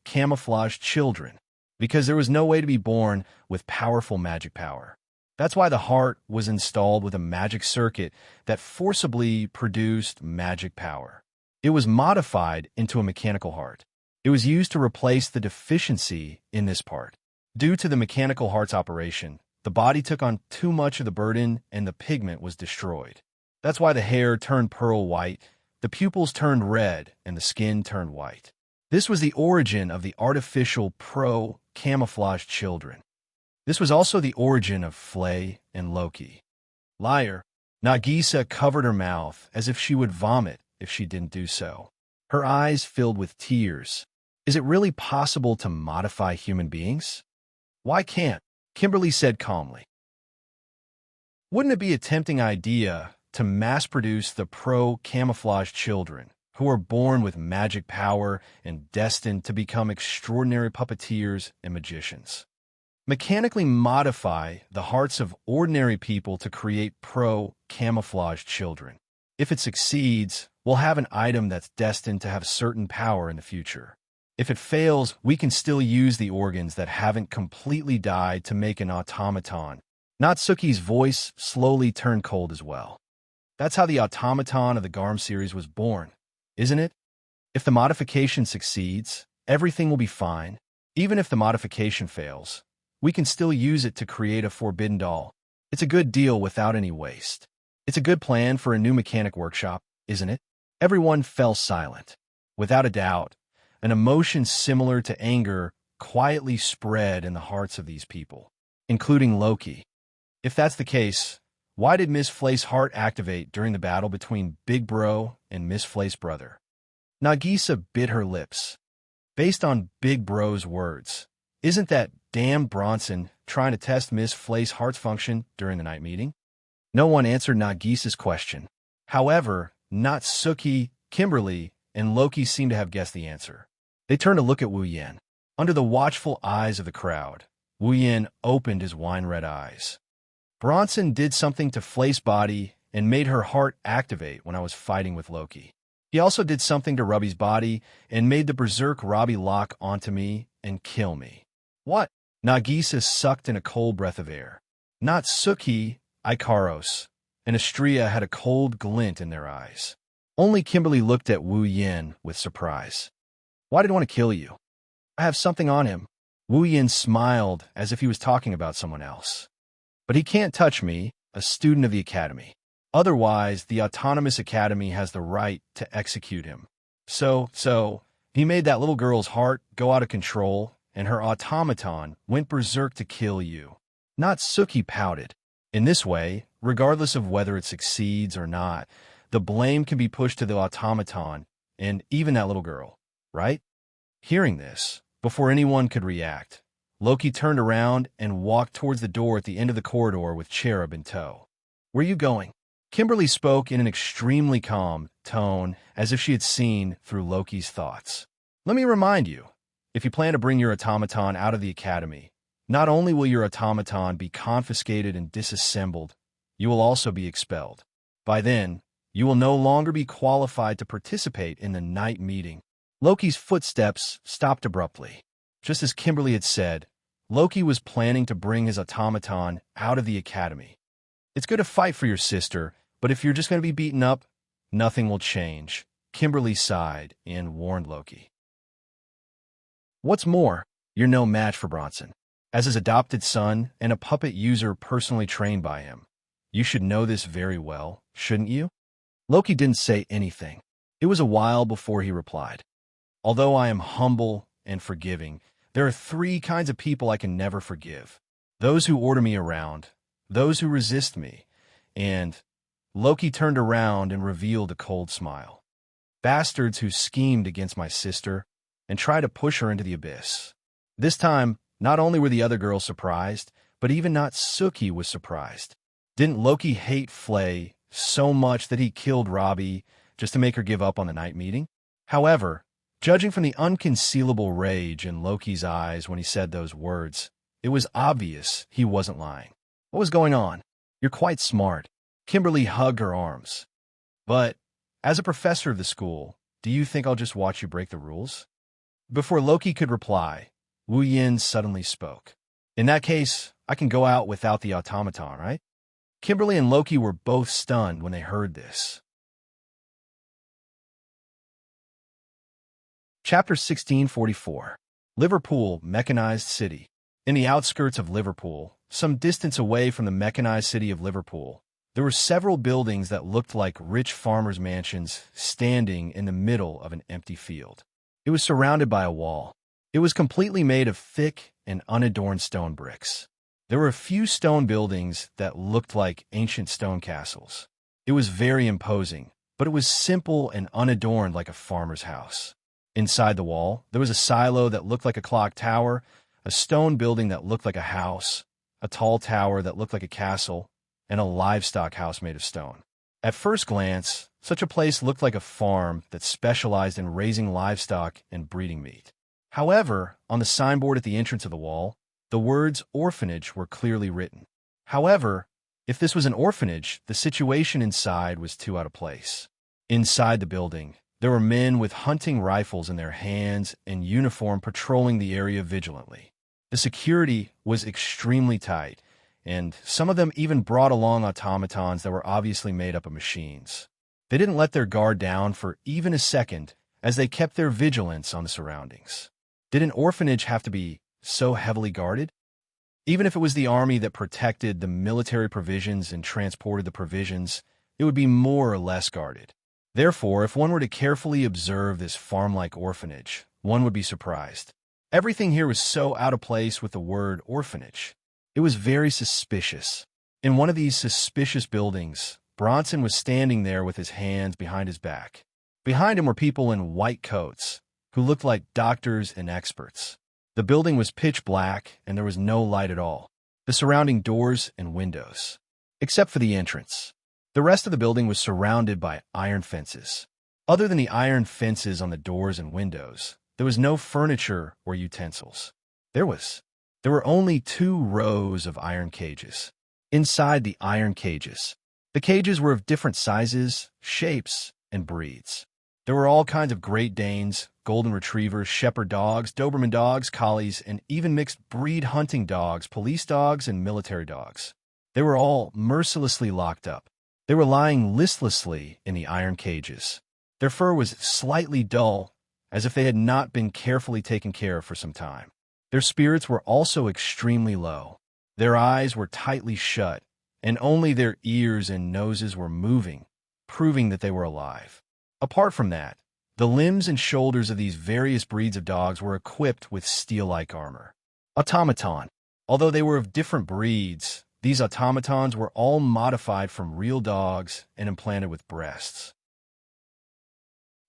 Speaker 1: camouflaged children, because there was no way to be born with powerful magic power. That's why the heart was installed with a magic circuit that forcibly produced magic power. It was modified into a mechanical heart. It was used to replace the deficiency in this part. Due to the mechanical heart's operation, the body took on too much of the burden and the pigment was destroyed. That's why the hair turned pearl white, the pupils turned red, and the skin turned white. This was the origin of the artificial camouflaged children. This was also the origin of Flay and Loki. Liar. Nagisa covered her mouth as if she would vomit if she didn't do so. Her eyes filled with tears. Is it really possible to modify human beings? Why can't? Kimberly said calmly. Wouldn't it be a tempting idea to mass-produce the camouflaged children who are born with magic power and destined to become extraordinary puppeteers and magicians? Mechanically modify the hearts of ordinary people to create camouflaged children. If it succeeds, we'll have an item that's destined to have certain power in the future. If it fails, we can still use the organs that haven't completely died to make an automaton. Natsuki's voice slowly turned cold as well. That's how the automaton of the Garm series was born, isn't it? If the modification succeeds, everything will be fine. Even if the modification fails, we can still use it to create a forbidden doll. It's a good deal without any waste. It's a good plan for a new mechanic workshop, isn't it? Everyone fell silent. Without a doubt, an emotion similar to anger quietly spread in the hearts of these people, including Loki. If that's the case, why did Miss Flay's heart activate during the battle between Big Bro and Miss Flay's brother? Nagisa bit her lips. Based on Big Bro's words, isn't that damn Bronson trying to test Miss Flay's heart's function during the night meeting? No one answered Nagisa's question. However, Natsuki, Kimberly, and Loki seemed to have guessed the answer. They turned to look at Wu Yin. Under the watchful eyes of the crowd, Wu Yin opened his wine-red eyes. Bronson did something to Flay's body and made her heart activate when I was fighting with Loki. He also did something to Robbie's body and made the berserk Robbie lock onto me and kill me. What? Nagisa sucked in a cold breath of air. Natsuki, Ikaros, and Astria had a cold glint in their eyes. Only Kimberly looked at Wu Yin with surprise. Why did he want to kill you? I have something on him. Wu Yin smiled as if he was talking about someone else. But he can't touch me, a student of the academy. Otherwise, the Autonomous Academy has the right to execute him. So, he made that little girl's heart go out of control, and her automaton went berserk to kill you. Natsuki pouted. In this way, regardless of whether it succeeds or not, the blame can be pushed to the automaton and even that little girl, right? Hearing this, before anyone could react, Loki turned around and walked towards the door at the end of the corridor with Cherub in tow. Where are you going? Kimberly spoke in an extremely calm tone, as if she had seen through Loki's thoughts. Let me remind you, if you plan to bring your automaton out of the academy, not only will your automaton be confiscated and disassembled, you will also be expelled. By then, you will no longer be qualified to participate in the night meeting. Loki's footsteps stopped abruptly. Just as Kimberly had said, Loki was planning to bring his automaton out of the academy. It's good to fight for your sister, but if you're just going to be beaten up, nothing will change. Kimberly sighed and warned Loki. What's more, you're no match for Bronson. As his adopted son and a puppet user personally trained by him, you should know this very well, shouldn't you? Loki didn't say anything. It was a while before he replied. Although I am humble and forgiving, there are three kinds of people I can never forgive. Those who order me around, those who resist me, and Loki turned around and revealed a cold smile. Bastards who schemed against my sister and tried to push her into the abyss. This time, not only were the other girls surprised, but even Natsuki was surprised. Didn't Loki hate Flay so much that he killed Robbie just to make her give up on the night meeting? However, judging from the unconcealable rage in Loki's eyes when he said those words, it was obvious he wasn't lying. What was going on? You're quite smart. Kimberly hugged her arms. But, as a professor of the school, do you think I'll just watch you break the rules? Before Loki could reply, Wu Yin suddenly spoke. In that case, I can go out without the automaton, right? Kimberly and Loki were both stunned when they heard this. Chapter 1644. Liverpool, Mechanized City. In the outskirts of Liverpool, some distance away from the mechanized city of Liverpool, there were several buildings that looked like rich farmers' mansions standing in the middle of an empty field. It was surrounded by a wall. It was completely made of thick and unadorned stone bricks. There were a few stone buildings that looked like ancient stone castles. It was very imposing, but it was simple and unadorned like a farmer's house. Inside the wall, there was a silo that looked like a clock tower, a stone building that looked like a house, a tall tower that looked like a castle, and a livestock house made of stone. At first glance, such a place looked like a farm that specialized in raising livestock and breeding meat. However, on the signboard at the entrance of the wall, the words orphanage were clearly written. However, if this was an orphanage, the situation inside was too out of place. Inside the building, there were men with hunting rifles in their hands and uniform patrolling the area vigilantly. The security was extremely tight, and some of them even brought along automatons that were obviously made up of machines. They didn't let their guard down for even a second as they kept their vigilance on the surroundings. Did an orphanage have to be so heavily guarded? Even if it was the army that protected the military provisions and transported the provisions, it would be more or less guarded. Therefore, if one were to carefully observe this farm-like orphanage, one would be surprised. Everything here was so out of place with the word orphanage. It was very suspicious. In one of these suspicious buildings, Bronson was standing there with his hands behind his back. Behind him were people in white coats, who looked like doctors and experts. The building was pitch black, and there was no light at all. The surrounding doors and windows, except for the entrance. The rest of the building was surrounded by iron fences. Other than the iron fences on the doors and windows, there was no furniture or utensils. There were only 2 rows of iron cages. Inside the iron cages, the cages were of different sizes, shapes, and breeds. There were all kinds of Great Danes, Golden Retrievers, Shepherd dogs, Doberman dogs, collies, and even mixed breed hunting dogs, police dogs, and military dogs. They were all mercilessly locked up. They were lying listlessly in the iron cages. Their fur was slightly dull, as if they had not been carefully taken care of for some time. Their spirits were also extremely low. Their eyes were tightly shut, and only their ears and noses were moving, proving that they were alive. Apart from that, the limbs and shoulders of these various breeds of dogs were equipped with steel-like armor. Automaton. Although they were of different breeds, these automatons were all modified from real dogs and implanted with breasts.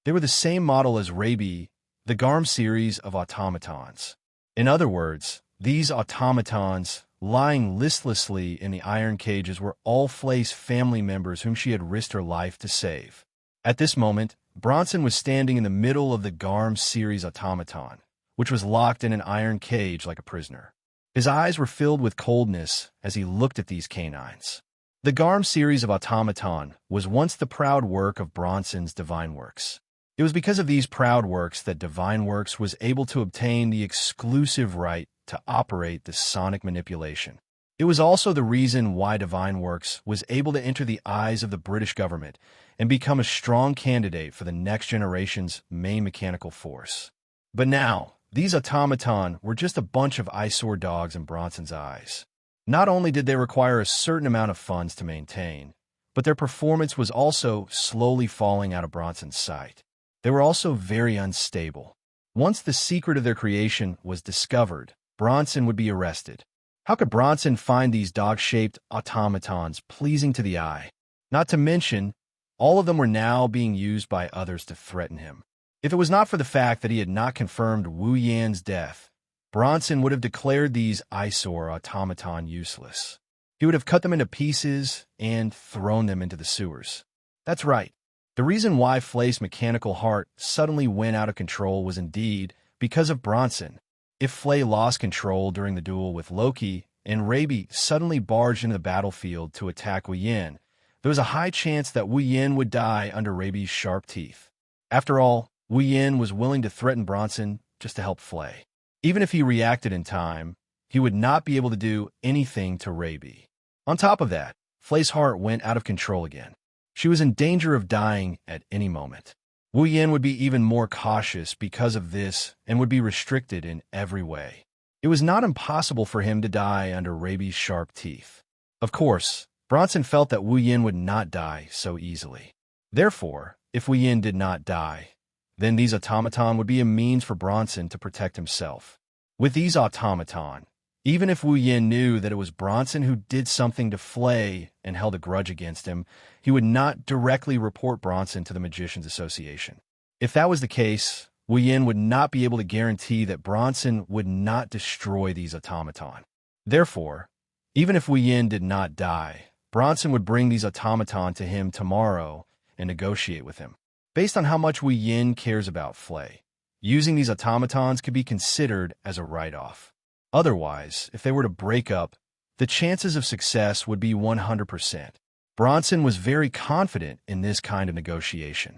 Speaker 1: They were the same model as Rabi, the Garm series of automatons. In other words, these automatons lying listlessly in the iron cages were all Flay's family members whom she had risked her life to save. At this moment, Bronson was standing in the middle of the Garm series automaton, which was locked in an iron cage like a prisoner. His eyes were filled with coldness as he looked at these canines. The Garm series of automaton was once the proud work of Bronson's Divine Works. It was because of these proud works that Divine Works was able to obtain the exclusive right to operate the sonic manipulation. It was also the reason why Divine Works was able to enter the eyes of the British government and become a strong candidate for the next generation's main mechanical force. But now, these automaton were just a bunch of eyesore dogs in Bronson's eyes. Not only did they require a certain amount of funds to maintain, but their performance was also slowly falling out of Bronson's sight. They were also very unstable. Once the secret of their creation was discovered, Bronson would be arrested. How could Bronson find these dog-shaped automatons pleasing to the eye? Not to mention, all of them were now being used by others to threaten him. If it was not for the fact that he had not confirmed Wu Yan's death, Bronson would have declared these eyesore automaton useless. He would have cut them into pieces and thrown them into the sewers. That's right. The reason why Flay's mechanical heart suddenly went out of control was indeed because of Bronson. If Flay lost control during the duel with Loki and Raby suddenly barged into the battlefield to attack Wu Yan, there was a high chance that Wu Yan would die under Raby's sharp teeth. After all, Wu Yan was willing to threaten Bronson just to help Flay. Even if he reacted in time, he would not be able to do anything to Raby. On top of that, Flay's heart went out of control again. She was in danger of dying at any moment. Wu Yan would be even more cautious because of this and would be restricted in every way. It was not impossible for him to die under Raby's sharp teeth. Of course, Bronson felt that Wu Yan would not die so easily. Therefore, if Wu Yan did not die, then these automaton would be a means for Bronson to protect himself. With these automaton, even if Wu Yan knew that it was Bronson who did something to Flay and held a grudge against him, he would not directly report Bronson to the Magicians Association. If that was the case, Wu Yan would not be able to guarantee that Bronson would not destroy these automaton. Therefore, even if Wu Yan did not die, Bronson would bring these automaton to him tomorrow and negotiate with him. Based on how much Wu Yan cares about Flay, using these automatons could be considered as a write-off. Otherwise, if they were to break up, the chances of success would be 100%. Bronson was very confident in this kind of negotiation.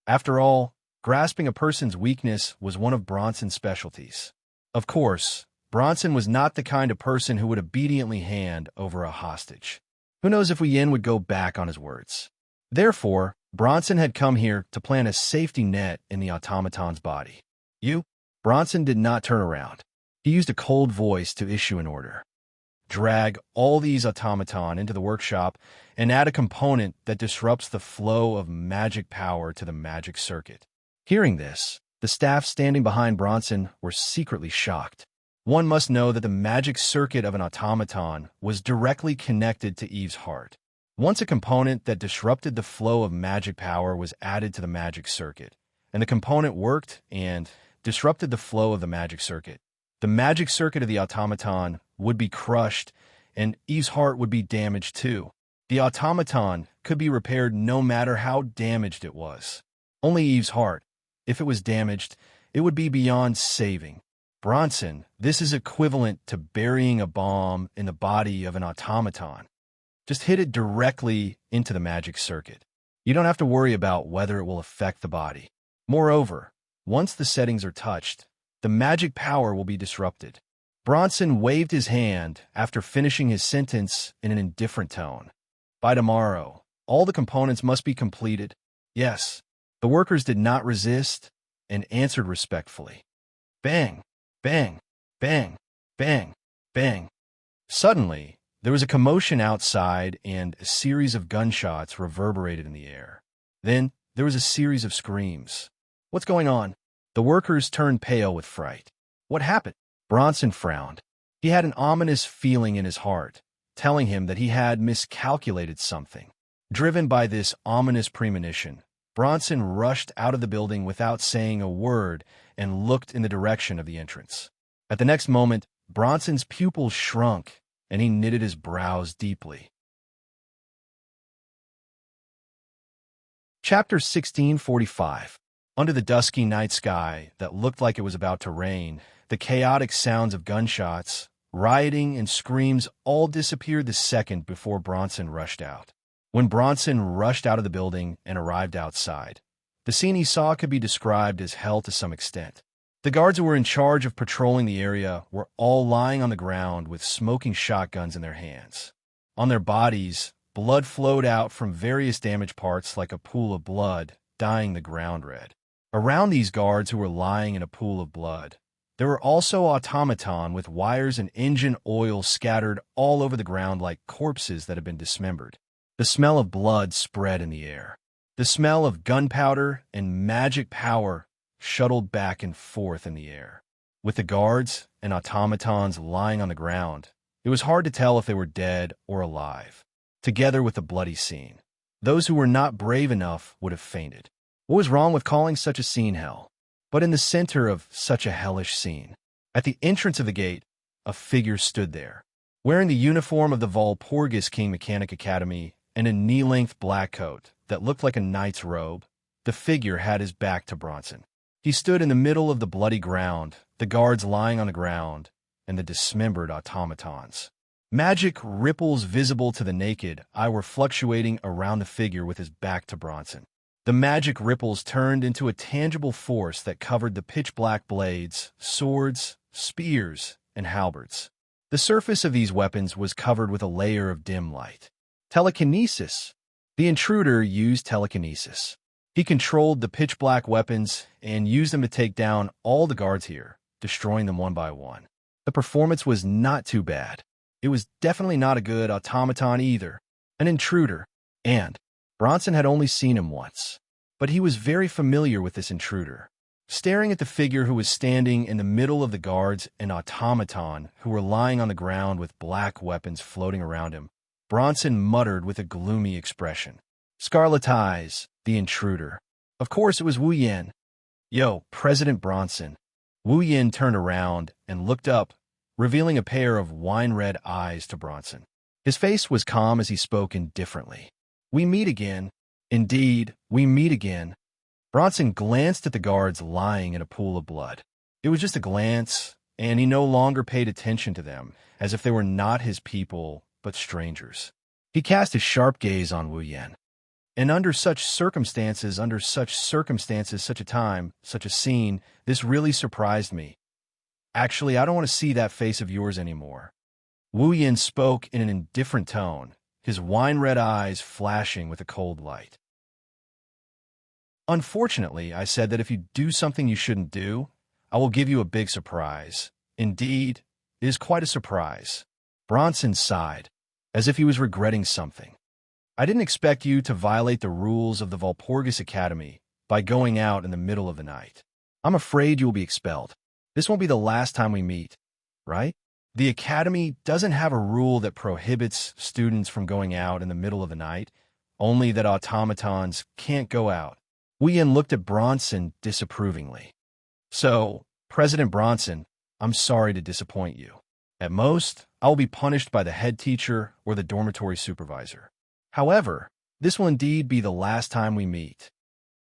Speaker 1: After all, grasping a person's weakness was one of Bronson's specialties. Of course, Bronson was not the kind of person who would obediently hand over a hostage. Who knows if Wu Yan would go back on his words. Therefore, Bronson had come here to plant a safety net in the automaton's body. Bronson did not turn around. He used a cold voice to issue an order. Drag all these automaton into the workshop and add a component that disrupts the flow of magic power to the magic circuit. Hearing this, the staff standing behind Bronson were secretly shocked. One must know that the magic circuit of an automaton was directly connected to Eve's heart. Once a component that disrupted the flow of magic power was added to the magic circuit, and the component worked and disrupted the flow of the magic circuit of the automaton would be crushed, and Eve's heart would be damaged too. The automaton could be repaired no matter how damaged it was. Only Eve's heart, if it was damaged, it would be beyond saving. Bronson, this is equivalent to burying a bomb in the body of an automaton. Just hit it directly into the magic circuit. You don't have to worry about whether it will affect the body. Moreover, once the settings are touched, the magic power will be disrupted. Bronson waved his hand after finishing his sentence in an indifferent tone. By tomorrow, all the components must be completed. Yes, the workers did not resist and answered respectfully. Bang, bang, bang, bang, bang. Suddenly, there was a commotion outside and a series of gunshots reverberated in the air. Then, there was a series of screams. What's going on? The workers turned pale with fright. What happened? Bronson frowned. He had an ominous feeling in his heart, telling him that he had miscalculated something. Driven by this ominous premonition, Bronson rushed out of the building without saying a word and looked in the direction of the entrance. At the next moment, Bronson's pupils shrunk, and he knitted his brows deeply. Chapter 1645. Under the dusky night sky that looked like it was about to rain, the chaotic sounds of gunshots, rioting, and screams all disappeared the second before Bronson rushed out. When Bronson rushed out of the building and arrived outside, the scene he saw could be described as hell to some extent. The guards who were in charge of patrolling the area were all lying on the ground with smoking shotguns in their hands. On their bodies, blood flowed out from various damaged parts like a pool of blood, dyeing the ground red. Around these guards who were lying in a pool of blood, there were also automaton with wires and engine oil scattered all over the ground like corpses that had been dismembered. The smell of blood spread in the air. The smell of gunpowder and magic power shuttled back and forth in the air. With the guards and automatons lying on the ground, it was hard to tell if they were dead or alive. Together with the bloody scene, those who were not brave enough would have fainted. What was wrong with calling such a scene hell? But in the center of such a hellish scene, at the entrance of the gate, a figure stood there, wearing the uniform of the Walpurgis King Mechanic Academy and a knee-length black coat that looked like a knight's robe. The figure had his back to Bronson. He stood in the middle of the bloody ground, the guards lying on the ground, and the dismembered automatons. Magic ripples visible to the naked eye were fluctuating around the figure with his back to Bronson. The magic ripples turned into a tangible force that covered the pitch-black blades, swords, spears, and halberds. The surface of these weapons was covered with a layer of dim light. Telekinesis. The intruder used telekinesis. He controlled the pitch-black weapons and used them to take down all the guards here, destroying them one by one. The performance was not too bad. It was definitely not a good automaton either, an intruder, and Bronson had only seen him once. But he was very familiar with this intruder. Staring at the figure who was standing in the middle of the guards and automaton who were lying on the ground with black weapons floating around him, Bronson muttered with a gloomy expression. Scarlet Eyes, the intruder. Of course it was Wu Yin. Yo, President Bronson. Wu Yin turned around and looked up, revealing a pair of wine-red eyes to Bronson. His face was calm as he spoke indifferently. We meet again. Indeed, we meet again. Bronson glanced at the guards lying in a pool of blood. It was just a glance, and he no longer paid attention to them, as if they were not his people, but strangers. He cast his sharp gaze on Wu Yin. And under such circumstances, such a time, such a scene, this really surprised me. Actually, I don't want to see that face of yours anymore. Wu Yin spoke in an indifferent tone, his wine-red eyes flashing with a cold light. Unfortunately, I said that if you do something you shouldn't do, I will give you a big surprise. Indeed, it is quite a surprise. Bronson sighed, as if he was regretting something. I didn't expect you to violate the rules of the Walpurgis Academy by going out in the middle of the night. I'm afraid you will be expelled. This won't be the last time we meet, right? The Academy doesn't have a rule that prohibits students from going out in the middle of the night, only that automatons can't go out. Wu Yin looked at Bronson disapprovingly. So, President Bronson, I'm sorry to disappoint you. At most, I will be punished by the head teacher or the dormitory supervisor. However, this will indeed be the last time we meet.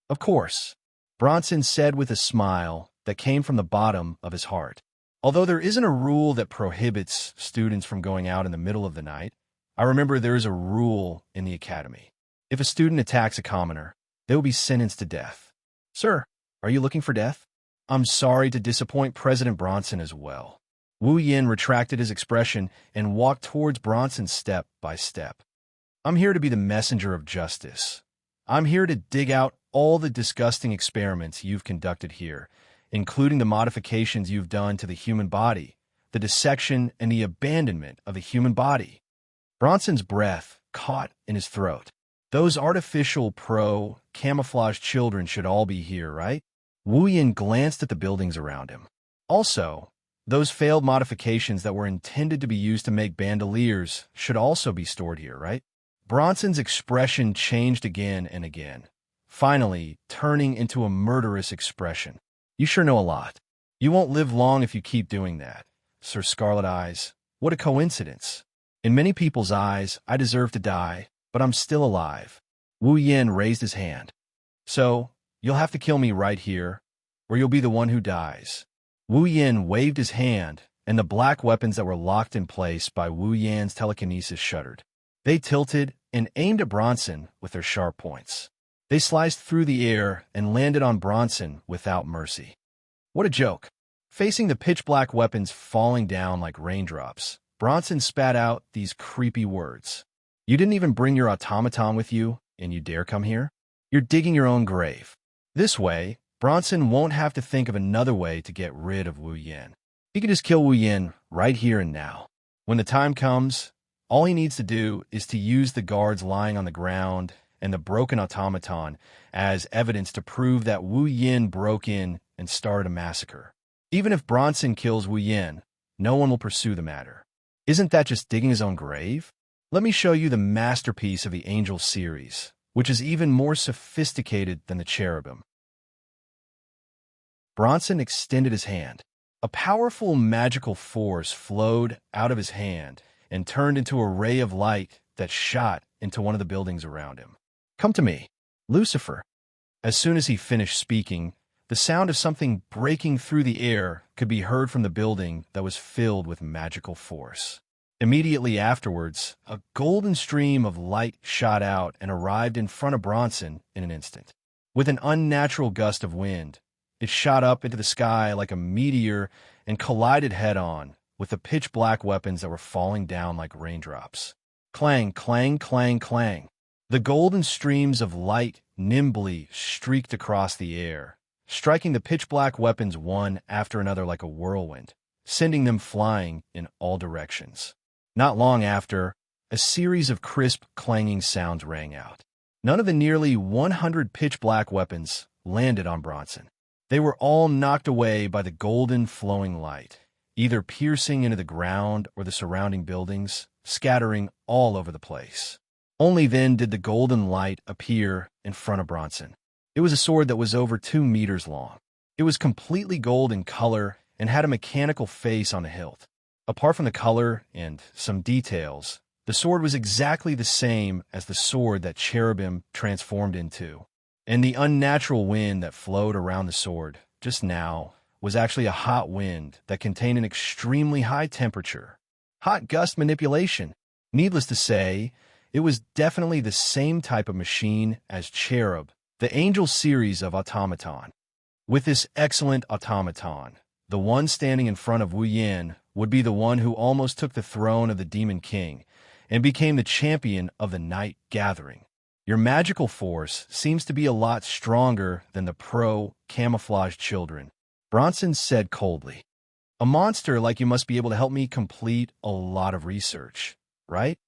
Speaker 1: Of course, Bronson said with a smile that came from the bottom of his heart. Although there isn't a rule that prohibits students from going out in the middle of the night, I remember there is a rule in the academy. If a student attacks a commoner, they will be sentenced to death. Sir, are you looking for death? I'm sorry to disappoint President Bronson as well. Wu Yin retracted his expression and walked towards Bronson step by step. I'm here to be the messenger of justice. I'm here to dig out all the disgusting experiments you've conducted here, including the modifications you've done to the human body, the dissection and the abandonment of the human body. Bronson's breath caught in his throat. Those artificial camouflage children should all be here, right? Wu Yin glanced at the buildings around him. Also, those failed modifications that were intended to be used to make bandoliers should also be stored here, right? Bronson's expression changed again and again, finally turning into a murderous expression. You sure know a lot. You won't live long if you keep doing that. Sir Scarlet Eyes. What a coincidence. In many people's eyes, I deserve to die, but I'm still alive. Wu Yin raised his hand. So, you'll have to kill me right here, or you'll be the one who dies. Wu Yin waved his hand, and the black weapons that were locked in place by Wu Yan's telekinesis shuddered. They tilted and aimed at Bronson with their sharp points. They sliced through the air and landed on Bronson without mercy. What a joke. Facing the pitch-black weapons falling down like raindrops, Bronson spat out these creepy words. You didn't even bring your automaton with you, and you dare come here? You're digging your own grave. This way, Bronson won't have to think of another way to get rid of Wu Yin. He can just kill Wu Yin right here and now. When the time comes, all he needs to do is to use the guards lying on the ground and the broken automaton as evidence to prove that Wu Yin broke in and started a massacre. Even if Bronson kills Wu Yin, no one will pursue the matter. Isn't that just digging his own grave? Let me show you the masterpiece of the Angel series, which is even more sophisticated than the cherubim. Bronson extended his hand. A powerful magical force flowed out of his hand and turned into a ray of light that shot into one of the buildings around him. Come to me, Lucifer. As soon as he finished speaking, the sound of something breaking through the air could be heard from the building that was filled with magical force. Immediately afterwards, a golden stream of light shot out and arrived in front of Bronson in an instant. With an unnatural gust of wind, it shot up into the sky like a meteor and collided head-on with the pitch-black weapons that were falling down like raindrops. Clang, clang, clang, clang. The golden streams of light nimbly streaked across the air, striking the pitch-black weapons one after another like a whirlwind, sending them flying in all directions. Not long after, a series of crisp, clanging sounds rang out. None of the nearly 100 pitch-black weapons landed on Bronson. They were all knocked away by the golden, flowing light, either piercing into the ground or the surrounding buildings, scattering all over the place. Only then did the golden light appear in front of Bronson. It was a sword that was over 2 meters long. It was completely gold in color and had a mechanical face on the hilt. Apart from the color and some details, the sword was exactly the same as the sword that Cherubim transformed into. And the unnatural wind that flowed around the sword just now was actually a hot wind that contained an extremely high temperature. Hot gust manipulation. Needless to say, it was definitely the same type of machine as Cherub, the Angel series of automaton. With this excellent automaton, the one standing in front of Wu Yin would be the one who almost took the throne of the Demon King and became the champion of the Night Gathering. Your magical force seems to be a lot stronger than the pro-camouflaged children, Bronson said coldly. A monster like you must be able to help me complete a lot of research, right?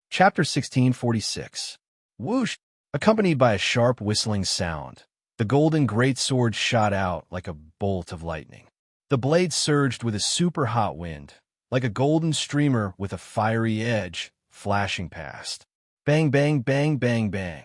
Speaker 1: Chapter 1646. Whoosh! Accompanied by a sharp whistling sound, the golden greatsword shot out like a bolt of lightning. The blade surged with a super hot wind, like a golden streamer with a fiery edge flashing past. Bang, bang, bang, bang, bang.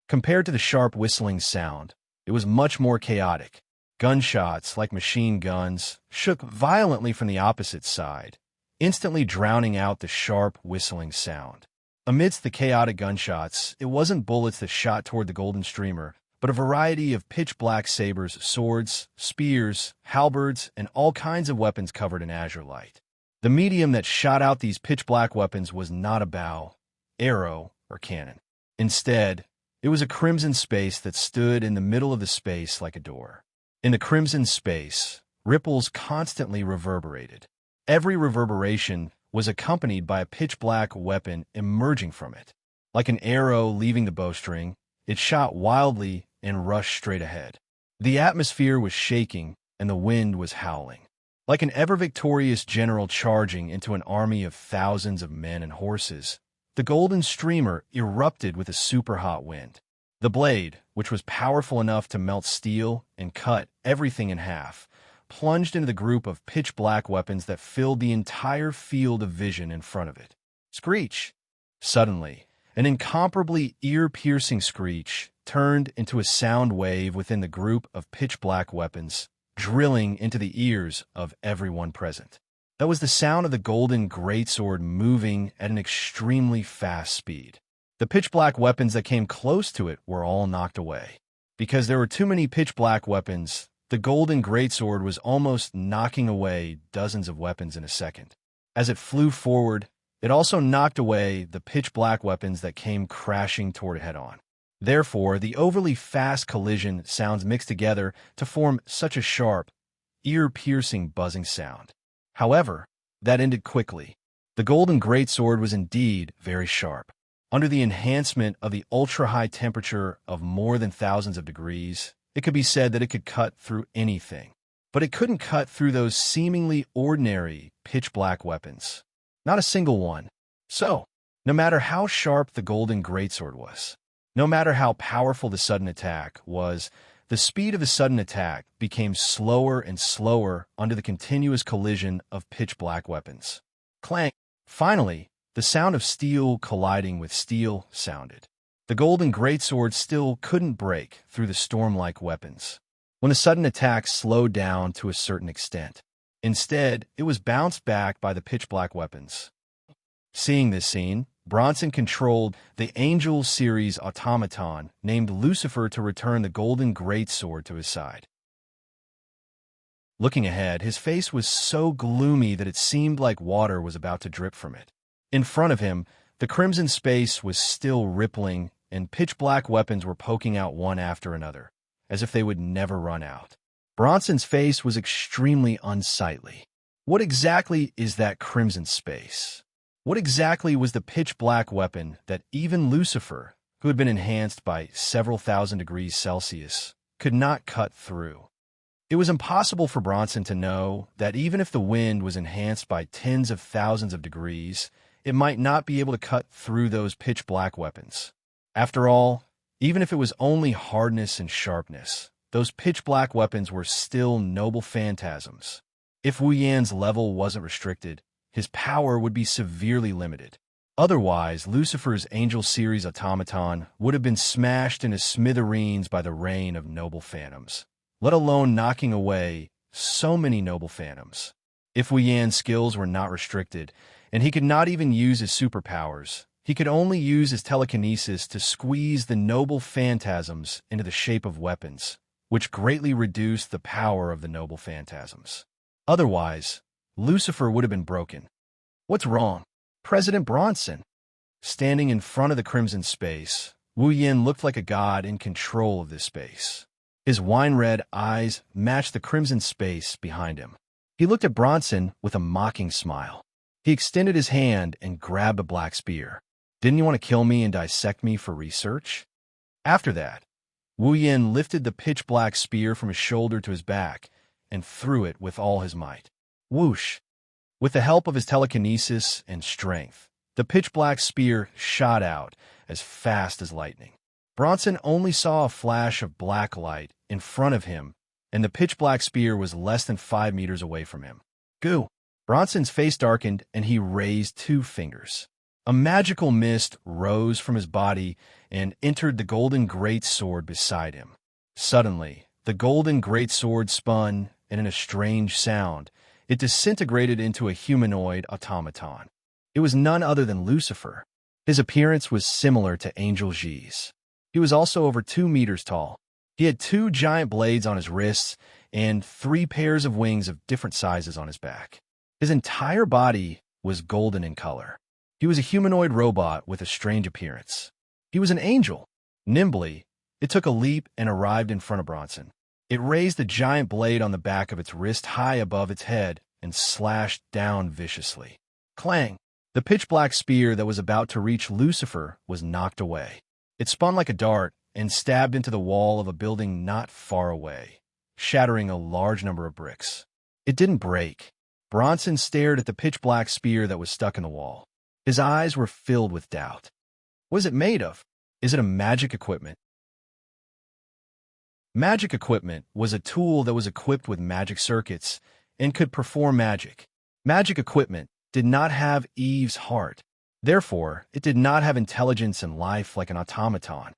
Speaker 1: Compared to the sharp whistling sound, it was much more chaotic. Gunshots, like machine guns, shook violently from the opposite side, instantly drowning out the sharp whistling sound. Amidst the chaotic gunshots, it wasn't bullets that shot toward the golden streamer, but a variety of pitch-black sabers, swords, spears, halberds, and all kinds of weapons covered in azure light. The medium that shot out these pitch-black weapons was not a bow, arrow, or cannon. Instead, it was a crimson space that stood in the middle of the space like a door. In the crimson space, ripples constantly reverberated. Every reverberation was accompanied by a pitch-black weapon emerging from it. Like an arrow leaving the bowstring, it shot wildly and rushed straight ahead. The atmosphere was shaking and the wind was howling. Like an ever-victorious general charging into an army of thousands of men and horses, the golden streamer erupted with a super-hot wind. The blade, which was powerful enough to melt steel and cut everything in half, plunged into the group of pitch-black weapons that filled the entire field of vision in front of it. Screech! Suddenly, an incomparably ear-piercing screech turned into a sound wave within the group of pitch-black weapons, drilling into the ears of everyone present. That was the sound of the golden greatsword moving at an extremely fast speed. The pitch-black weapons that came close to it were all knocked away. Because there were too many pitch-black weapons, the golden greatsword was almost knocking away dozens of weapons in a second. As it flew forward, it also knocked away the pitch-black weapons that came crashing toward it head-on. Therefore, the overly fast collision sounds mixed together to form such a sharp, ear-piercing buzzing sound. However, that ended quickly. The golden greatsword was indeed very sharp. Under the enhancement of the ultra-high temperature of more than thousands of degrees, it could be said that it could cut through anything. But it couldn't cut through those seemingly ordinary pitch-black weapons. Not a single one. So, no matter how sharp the golden greatsword was, no matter how powerful the sudden attack was, the speed of the sudden attack became slower and slower under the continuous collision of pitch-black weapons. Clank! Finally, the sound of steel colliding with steel sounded. The golden greatsword still couldn't break through the storm-like weapons. When the sudden attack slowed down to a certain extent, instead, it was bounced back by the pitch-black weapons. Seeing this scene, Bronson controlled the Angel series automaton named Lucifer to return the golden greatsword to his side. Looking ahead, his face was so gloomy that it seemed like water was about to drip from it. In front of him, the crimson space was still rippling, and pitch-black weapons were poking out one after another, as if they would never run out. Bronson's face was extremely unsightly. What exactly is that crimson space? What exactly was the pitch-black weapon that even Lucifer, who had been enhanced by several thousand degrees Celsius, could not cut through? It was impossible for Bronson to know that even if the wind was enhanced by tens of thousands of degrees, it might not be able to cut through those pitch-black weapons. After all, even if it was only hardness and sharpness, those pitch-black weapons were still noble phantasms. If Wu Yan's level wasn't restricted, his power would be severely limited. Otherwise, Lucifer's Angel series automaton would have been smashed into smithereens by the rain of noble phantoms, let alone knocking away so many noble phantoms. If Wu Yan's skills were not restricted, and he could not even use his superpowers, he could only use his telekinesis to squeeze the noble phantasms into the shape of weapons, which greatly reduced the power of the noble phantasms. Otherwise, Lucifer would have been broken. What's wrong? President Bronson. Standing in front of the crimson space, Wu Yan looked like a god in control of this space. His wine-red eyes matched the crimson space behind him. He looked at Bronson with a mocking smile. He extended his hand and grabbed a black spear. Didn't you want to kill me and dissect me for research? After that, Wu Yan lifted the pitch-black spear from his shoulder to his back and threw it with all his might. Whoosh! With the help of his telekinesis and strength, the pitch-black spear shot out as fast as lightning. Bronson only saw a flash of black light in front of him, and the pitch-black spear was less than 5 meters away from him. Goo! Bronson's face darkened, and he raised 2 fingers. A magical mist rose from his body and entered the golden greatsword beside him. Suddenly, the golden greatsword spun, and in a strange sound, it disintegrated into a humanoid automaton. It was none other than Lucifer. His appearance was similar to Angel G's. He was also over 2 meters tall. He had 2 giant blades on his wrists and 3 pairs of wings of different sizes on his back. His entire body was golden in color. He was a humanoid robot with a strange appearance. He was an angel. Nimbly, it took a leap and arrived in front of Bronson. It raised the giant blade on the back of its wrist high above its head and slashed down viciously. Clang! The pitch-black spear that was about to reach Lucifer was knocked away. It spun like a dart and stabbed into the wall of a building not far away, shattering a large number of bricks. It didn't break. Bronson stared at the pitch-black spear that was stuck in the wall. His eyes were filled with doubt. What is it made of? Is it a magic equipment? Magic equipment was a tool that was equipped with magic circuits and could perform magic. Magic equipment did not have Eve's heart. Therefore, it did not have intelligence and life like an automaton.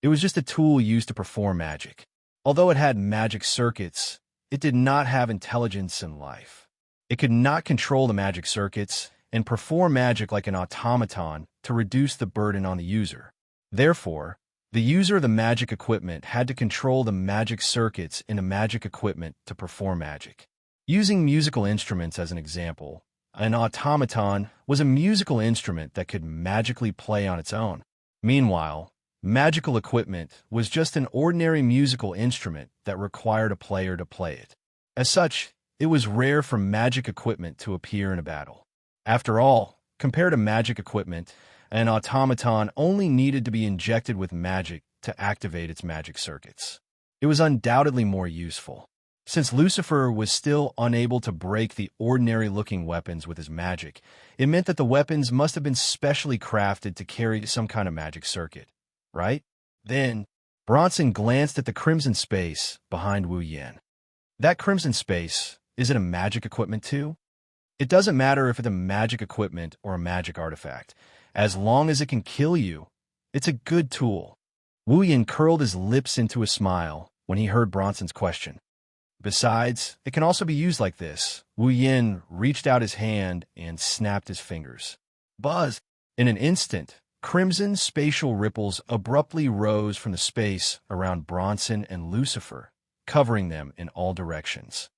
Speaker 1: It was just a tool used to perform magic. Although it had magic circuits, it did not have intelligence and life. It could not control the magic circuits and perform magic like an automaton to reduce the burden on the user. Therefore, the user of the magic equipment had to control the magic circuits in the magic equipment to perform magic. Using musical instruments as an example, an automaton was a musical instrument that could magically play on its own. Meanwhile, magical equipment was just an ordinary musical instrument that required a player to play it. As such, it was rare for magic equipment to appear in a battle. After all, compared to magic equipment, an automaton only needed to be injected with magic to activate its magic circuits. It was undoubtedly more useful. Since Lucifer was still unable to break the ordinary-looking weapons with his magic, it meant that the weapons must have been specially crafted to carry some kind of magic circuit, right? Then, Bronson glanced at the crimson space behind Wu Yen. That crimson space, is it a magic equipment too? It doesn't matter if it's a magic equipment or a magic artifact. As long as it can kill you, it's a good tool. Wu Yen curled his lips into a smile when he heard Bronson's question. Besides, it can also be used like this. Wu Yen reached out his hand and snapped his fingers. Buzz! In an instant, crimson spatial ripples abruptly rose from the space around Bronson and Lucifer, covering them in all directions.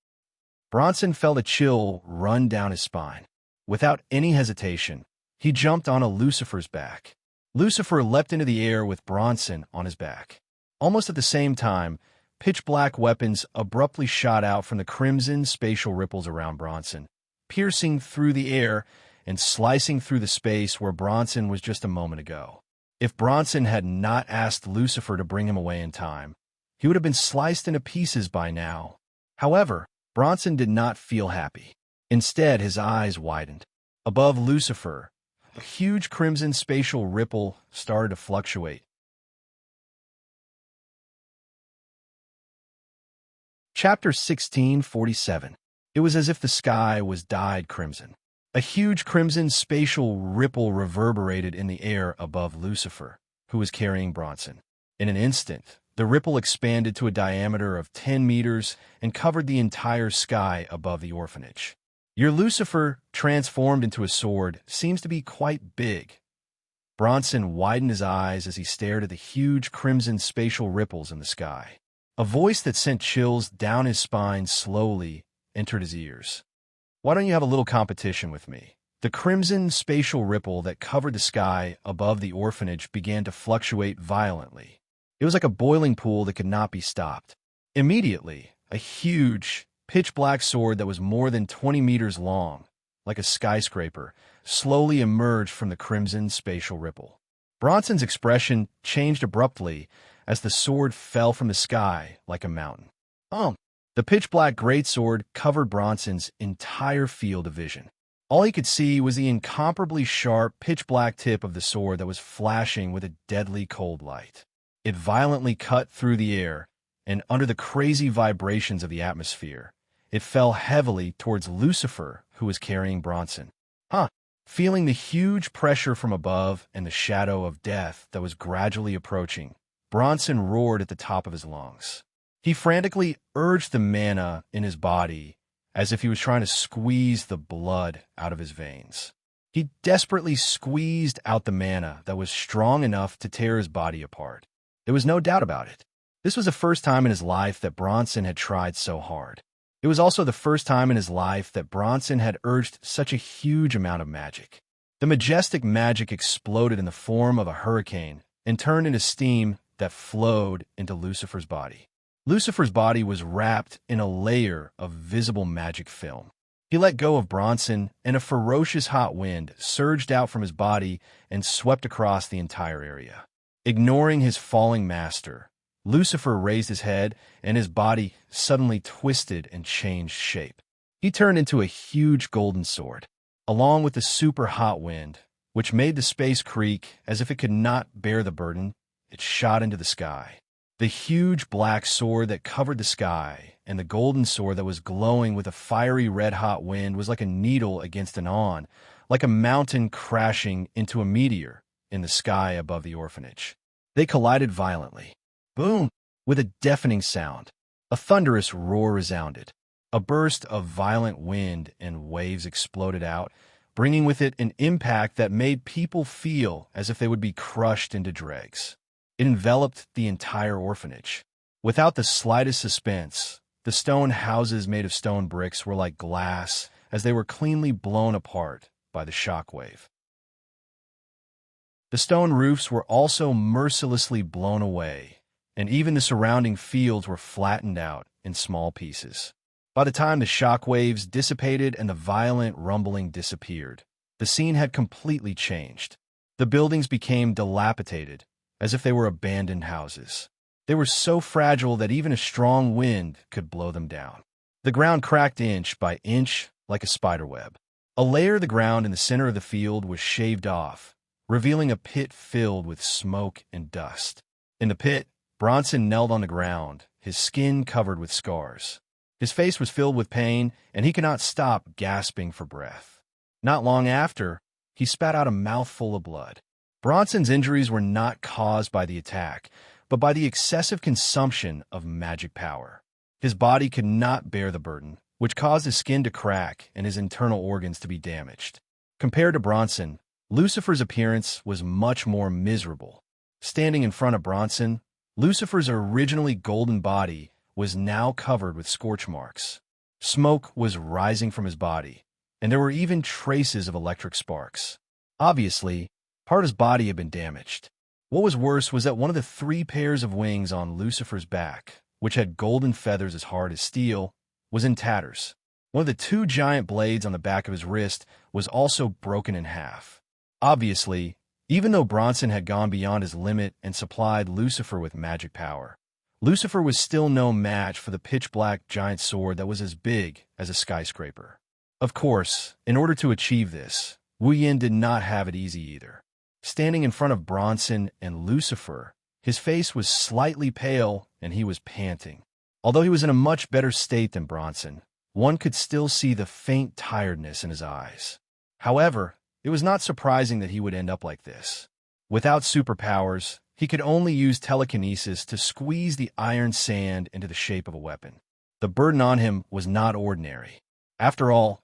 Speaker 1: Bronson felt a chill run down his spine. Without any hesitation, he jumped onto Lucifer's back. Lucifer leapt into the air with Bronson on his back. Almost at the same time, pitch-black weapons abruptly shot out from the crimson spatial ripples around Bronson, piercing through the air and slicing through the space where Bronson was just a moment ago. If Bronson had not asked Lucifer to bring him away in time, he would have been sliced into pieces by now. However, Bronson did not feel happy. Instead, his eyes widened. Above Lucifer, a huge crimson spatial ripple started to fluctuate. Chapter 1647. It was as if the sky was dyed crimson. A huge crimson spatial ripple reverberated in the air above Lucifer, who was carrying Bronson. In an instant, the ripple expanded to a diameter of 10 meters and covered the entire sky above the orphanage. Your Lucifer, transformed into a sword, seems to be quite big. Bronson widened his eyes as he stared at the huge crimson spatial ripples in the sky. A voice that sent chills down his spine slowly entered his ears. Why don't you have a little competition with me? The crimson spatial ripple that covered the sky above the orphanage began to fluctuate violently. It was like a boiling pool that could not be stopped. Immediately, a huge, pitch-black sword that was more than 20 meters long, like a skyscraper, slowly emerged from the crimson spatial ripple. Bronson's expression changed abruptly as the sword fell from the sky like a mountain. The pitch-black greatsword covered Bronson's entire field of vision. All he could see was the incomparably sharp, pitch-black tip of the sword that was flashing with a deadly cold light. It violently cut through the air, and under the crazy vibrations of the atmosphere, it fell heavily towards Lucifer, who was carrying Bronson. Feeling the huge pressure from above and the shadow of death that was gradually approaching, Bronson roared at the top of his lungs. He frantically urged the mana in his body as if he was trying to squeeze the blood out of his veins. He desperately squeezed out the mana that was strong enough to tear his body apart. There was no doubt about it. This was the first time in his life that Bronson had tried so hard. It was also the first time in his life that Bronson had urged such a huge amount of magic. The majestic magic exploded in the form of a hurricane and turned into steam that flowed into Lucifer's body. Lucifer's body was wrapped in a layer of visible magic film. He let go of Bronson, and a ferocious hot wind surged out from his body and swept across the entire area. Ignoring his falling master, Lucifer raised his head, and his body suddenly twisted and changed shape. He turned into a huge golden sword. Along with the super hot wind, which made the space creak as if it could not bear the burden, it shot into the sky. The huge black sword that covered the sky and the golden sword that was glowing with a fiery red-hot wind was like a needle against an awn, like a mountain crashing into a meteor in the sky above the orphanage. They collided violently. Boom! With a deafening sound. A thunderous roar resounded. A burst of violent wind and waves exploded out, bringing with it an impact that made people feel as if they would be crushed into dregs. It enveloped the entire orphanage. Without the slightest suspense, the stone houses made of stone bricks were like glass as they were cleanly blown apart by the shock wave. The stone roofs were also mercilessly blown away, and even the surrounding fields were flattened out in small pieces. By the time the shock waves dissipated and the violent rumbling disappeared, the scene had completely changed. The buildings became dilapidated, as if they were abandoned houses. They were so fragile that even a strong wind could blow them down. The ground cracked inch by inch like a spiderweb. A layer of the ground in the center of the field was shaved off, revealing a pit filled with smoke and dust. In the pit, Bronson knelt on the ground, his skin covered with scars. His face was filled with pain, and he could not stop gasping for breath. Not long after, he spat out a mouthful of blood. Bronson's injuries were not caused by the attack, but by the excessive consumption of magic power. His body could not bear the burden, which caused his skin to crack and his internal organs to be damaged. Compared to Bronson, Lucifer's appearance was much more miserable. Standing in front of Bronson, Lucifer's originally golden body was now covered with scorch marks. Smoke was rising from his body, and there were even traces of electric sparks. Obviously, part of his body had been damaged. What was worse was that one of the 3 pairs of wings on Lucifer's back, which had golden feathers as hard as steel, was in tatters. One of the 2 giant blades on the back of his wrist was also broken in half. Obviously, even though Bronson had gone beyond his limit and supplied Lucifer with magic power, Lucifer was still no match for the pitch-black giant sword that was as big as a skyscraper. Of course, in order to achieve this, Wu Yin did not have it easy either. Standing in front of Bronson and Lucifer, his face was slightly pale and he was panting. Although he was in a much better state than Bronson, one could still see the faint tiredness in his eyes. However, it was not surprising that he would end up like this. Without superpowers, he could only use telekinesis to squeeze the iron sand into the shape of a weapon. The burden on him was not ordinary. After all,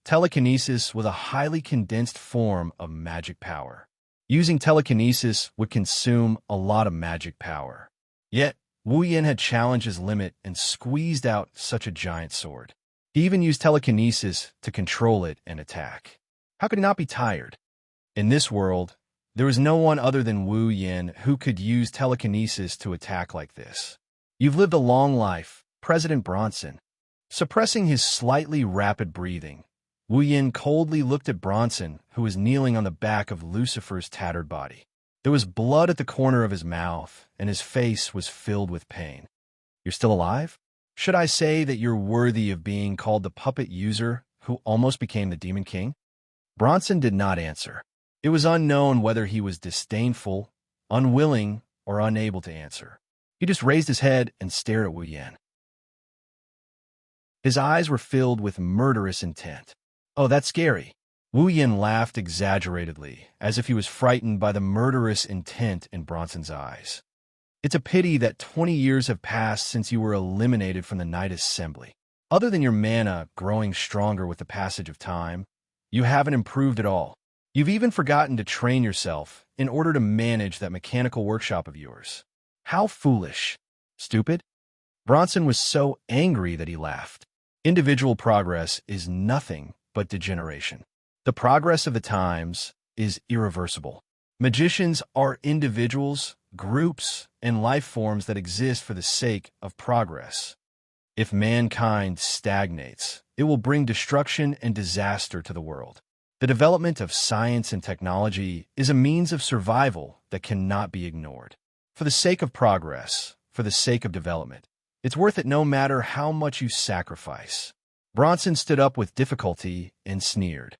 Speaker 1: telekinesis was a highly condensed form of magic power. Using telekinesis would consume a lot of magic power. Yet, Wu Yin had challenged his limit and squeezed out such a giant sword. He even used telekinesis to control it and attack. How could he not be tired? In this world, there was no one other than Wu Yin who could use telekinesis to attack like this. You've lived a long life, President Bronson. Suppressing his slightly rapid breathing, Wu Yin coldly looked at Bronson, who was kneeling on the back of Lucifer's tattered body. There was blood at the corner of his mouth, and his face was filled with pain. You're still alive? Should I say that you're worthy of being called the puppet user who almost became the Demon King? Bronson did not answer. It was unknown whether he was disdainful, unwilling, or unable to answer. He just raised his head and stared at Wu Yin. His eyes were filled with murderous intent. Oh, that's scary. Wu Yin laughed exaggeratedly, as if he was frightened by the murderous intent in Bronson's eyes. It's a pity that 20 years have passed since you were eliminated from the Night Assembly. Other than your mana growing stronger with the passage of time, you haven't improved at all. You've even forgotten to train yourself in order to manage that mechanical workshop of yours. How foolish. Stupid. Bronson was so angry that he laughed. Individual progress is nothing but degeneration. The progress of the times is irreversible. Magicians are individuals, groups, and life forms that exist for the sake of progress. If mankind stagnates, it will bring destruction and disaster to the world. The development of science and technology is a means of survival that cannot be ignored. For the sake of progress, for the sake of development, it's worth it no matter how much you sacrifice. Bronson stood up with difficulty and sneered.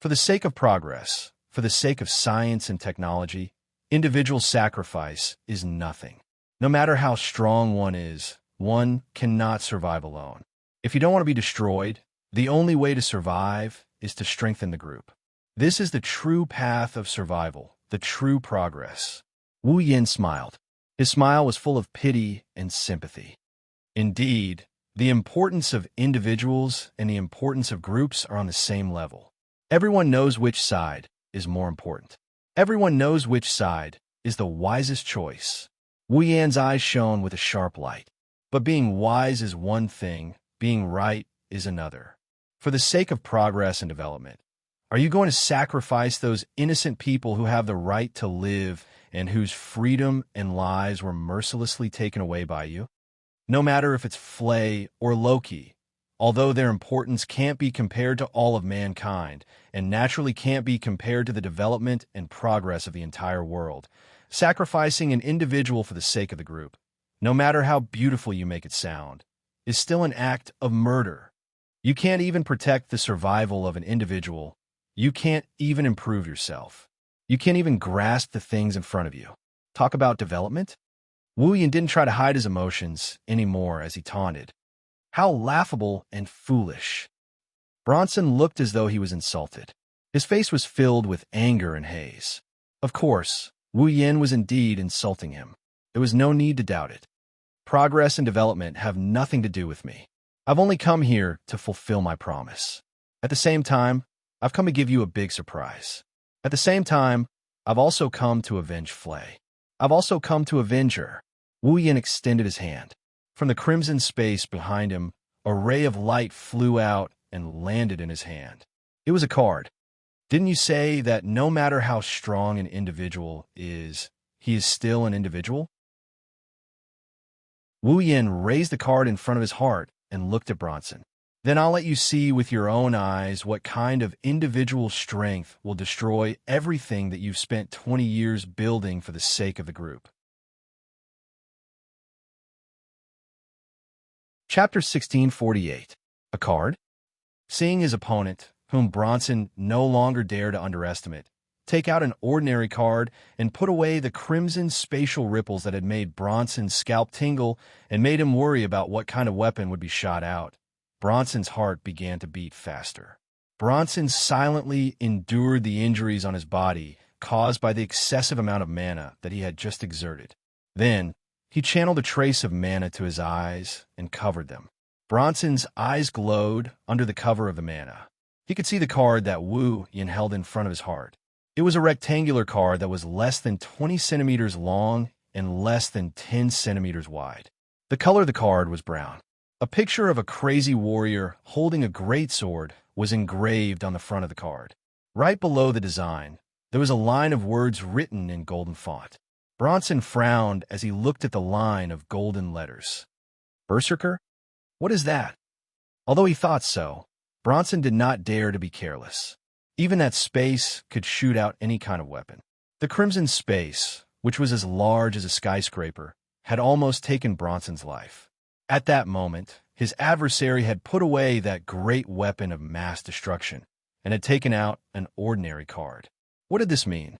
Speaker 1: For the sake of progress, for the sake of science and technology, individual sacrifice is nothing. No matter how strong one is, one cannot survive alone. If you don't want to be destroyed, the only way to survive is to strengthen the group. This is the true path of survival, the true progress. Wu Yin smiled. His smile was full of pity and sympathy. Indeed, the importance of individuals and the importance of groups are on the same level. Everyone knows which side is more important. Everyone knows which side is the wisest choice. Wu Yan's eyes shone with a sharp light. But being wise is one thing, being right is another. For the sake of progress and development, are you going to sacrifice those innocent people who have the right to live and whose freedom and lives were mercilessly taken away by you? No matter if it's Flay or Loki, although their importance can't be compared to all of mankind and naturally can't be compared to the development and progress of the entire world, sacrificing an individual for the sake of the group, no matter how beautiful you make it sound, is still an act of murder. You can't even protect the survival of an individual. You can't even improve yourself. You can't even grasp the things in front of you. Talk about development? Wu Yin didn't try to hide his emotions anymore as he taunted. How laughable and foolish. Bronson looked as though he was insulted. His face was filled with anger and haze. Of course, Wu Yin was indeed insulting him. There was no need to doubt it. Progress and development have nothing to do with me. I've only come here to fulfill my promise. At the same time, I've come to give you a big surprise. At the same time, I've also come to avenge Flay. I've also come to avenge her. Wu Yin extended his hand. From the crimson space behind him, a ray of light flew out and landed in his hand. It was a card. Didn't you say that no matter how strong an individual is, he is still an individual? Wu Yin raised the card in front of his heart and looked at Bronson. Then I'll let you see with your own eyes what kind of individual strength will destroy everything that you've spent 20 years building for the sake of the group. Chapter 1648. A card? Seeing his opponent, whom Bronson no longer dared to underestimate, take out an ordinary card and put away the crimson spatial ripples that had made Bronson's scalp tingle and made him worry about what kind of weapon would be shot out, Bronson's heart began to beat faster. Bronson silently endured the injuries on his body caused by the excessive amount of mana that he had just exerted. Then, he channeled a trace of mana to his eyes and covered them. Bronson's eyes glowed under the cover of the mana. He could see the card that Wu Yin held in front of his heart. It was a rectangular card that was less than 20 centimeters long and less than 10 centimeters wide. The color of the card was brown. A picture of a crazy warrior holding a great sword was engraved on the front of the card. Right below the design, there was a line of words written in golden font. Bronson frowned as he looked at the line of golden letters. Berserker? What is that? Although he thought so, Bronson did not dare to be careless. Even that space could shoot out any kind of weapon. The crimson space, which was as large as a skyscraper, had almost taken Bronson's life. At that moment, his adversary had put away that great weapon of mass destruction and had taken out an ordinary card. What did this mean?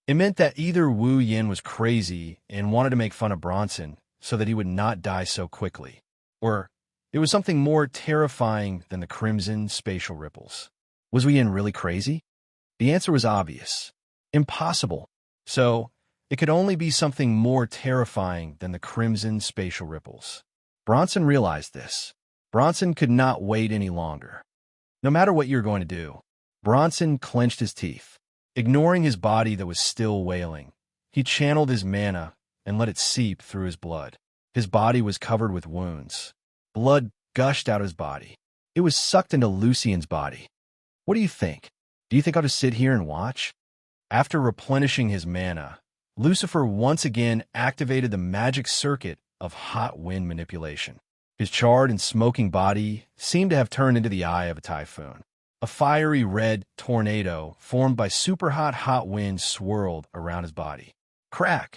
Speaker 1: It meant that either Wu Yin was crazy and wanted to make fun of Bronson so that he would not die so quickly, or it was something more terrifying than the crimson spatial ripples. Was Wu Yin really crazy? The answer was obvious. Impossible. So, it could only be something more terrifying than the crimson spatial ripples. Bronson realized this. Bronson could not wait any longer. No matter what you're going to do, Bronson clenched his teeth. Ignoring his body that was still wailing, he channeled his mana and let it seep through his blood. His body was covered with wounds. Blood gushed out of his body. It was sucked into Lucian's body. What do you think? Do you think I'll just sit here and watch? After replenishing his mana, Lucifer once again activated the magic circuit of hot wind manipulation. His charred and smoking body seemed to have turned into the eye of a typhoon. A fiery red tornado formed by super hot winds swirled around his body. Crack!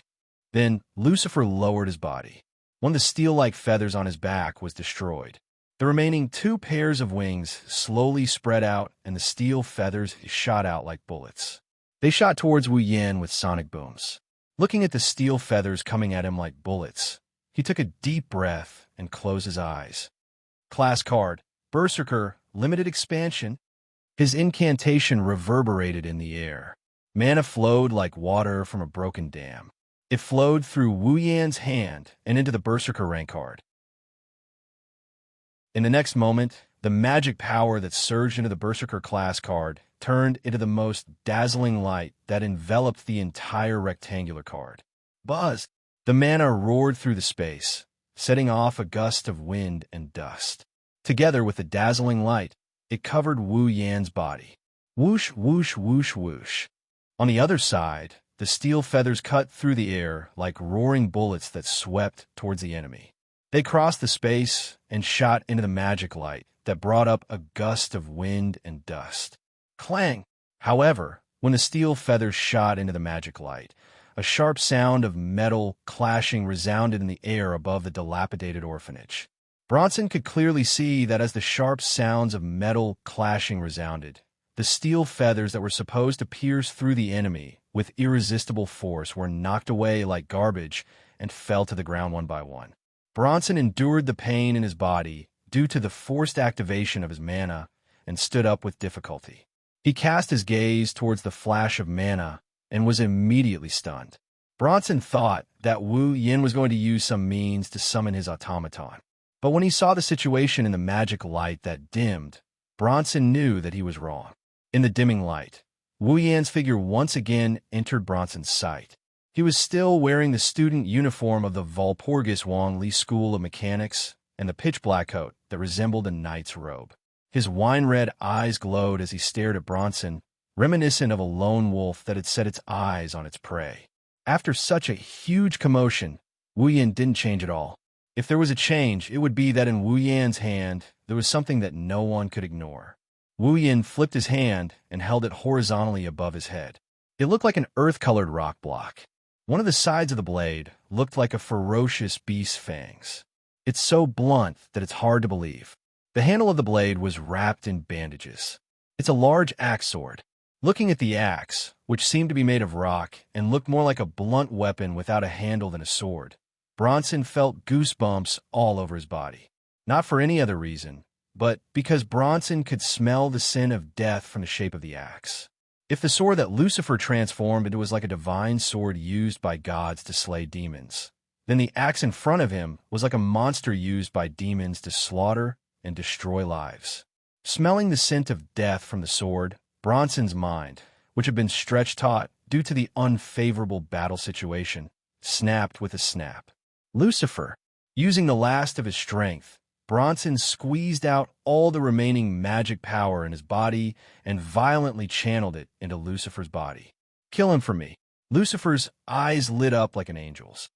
Speaker 1: Then Lucifer lowered his body. One of the steel-like feathers on his back was destroyed. The remaining 2 pairs of wings slowly spread out and the steel feathers shot out like bullets. They shot towards Wu Yin with sonic booms. Looking at the steel feathers coming at him like bullets, he took a deep breath and closed his eyes. Class card, Berserker, limited expansion. His incantation reverberated in the air. Mana flowed like water from a broken dam. It flowed through Wu Yan's hand and into the Berserker rank card. In the next moment, the magic power that surged into the Berserker class card turned into the most dazzling light that enveloped the entire rectangular card. Buzz! The mana roared through the space, setting off a gust of wind and dust. Together with the dazzling light, it covered Wu Yan's body. Whoosh, whoosh, whoosh, whoosh. On the other side, the steel feathers cut through the air like roaring bullets that swept towards the enemy. They crossed the space and shot into the magic light that brought up a gust of wind and dust. Clang! However, when the steel feathers shot into the magic light, a sharp sound of metal clashing resounded in the air above the dilapidated orphanage. Bronson could clearly see that as the sharp sounds of metal clashing resounded, the steel feathers that were supposed to pierce through the enemy with irresistible force were knocked away like garbage and fell to the ground one by one. Bronson endured the pain in his body due to the forced activation of his mana and stood up with difficulty. He cast his gaze towards the flash of mana and was immediately stunned. Bronson thought that Wu Yin was going to use some means to summon his automaton. But when he saw the situation in the magic light that dimmed, Bronson knew that he was wrong. In the dimming light, Wu Yan's figure once again entered Bronson's sight. He was still wearing the student uniform of the Walpurgis Wong Li School of Mechanics and the pitch-black coat that resembled a knight's robe. His wine-red eyes glowed as he stared at Bronson, reminiscent of a lone wolf that had set its eyes on its prey. After such a huge commotion, Wu Yan didn't change at all. If there was a change, it would be that in Wu Yan's hand, there was something that no one could ignore. Wu Yan flipped his hand and held it horizontally above his head. It looked like an earth-colored rock block. One of the sides of the blade looked like a ferocious beast's fangs. It's so blunt that it's hard to believe. The handle of the blade was wrapped in bandages. It's a large axe sword. Looking at the axe, which seemed to be made of rock and looked more like a blunt weapon without a handle than a sword, Bronson felt goosebumps all over his body. Not for any other reason, but because Bronson could smell the sin of death from the shape of the axe. If the sword that Lucifer transformed into was like a divine sword used by gods to slay demons, then the axe in front of him was like a monster used by demons to slaughter and destroy lives. Smelling the scent of death from the sword, Bronson's mind, which had been stretched taut due to the unfavorable battle situation, snapped with a snap. Lucifer! Using the last of his strength, Bronson squeezed out all the remaining magic power in his body and violently channeled it into Lucifer's body. Kill him for me. Lucifer's eyes lit up like an angel's.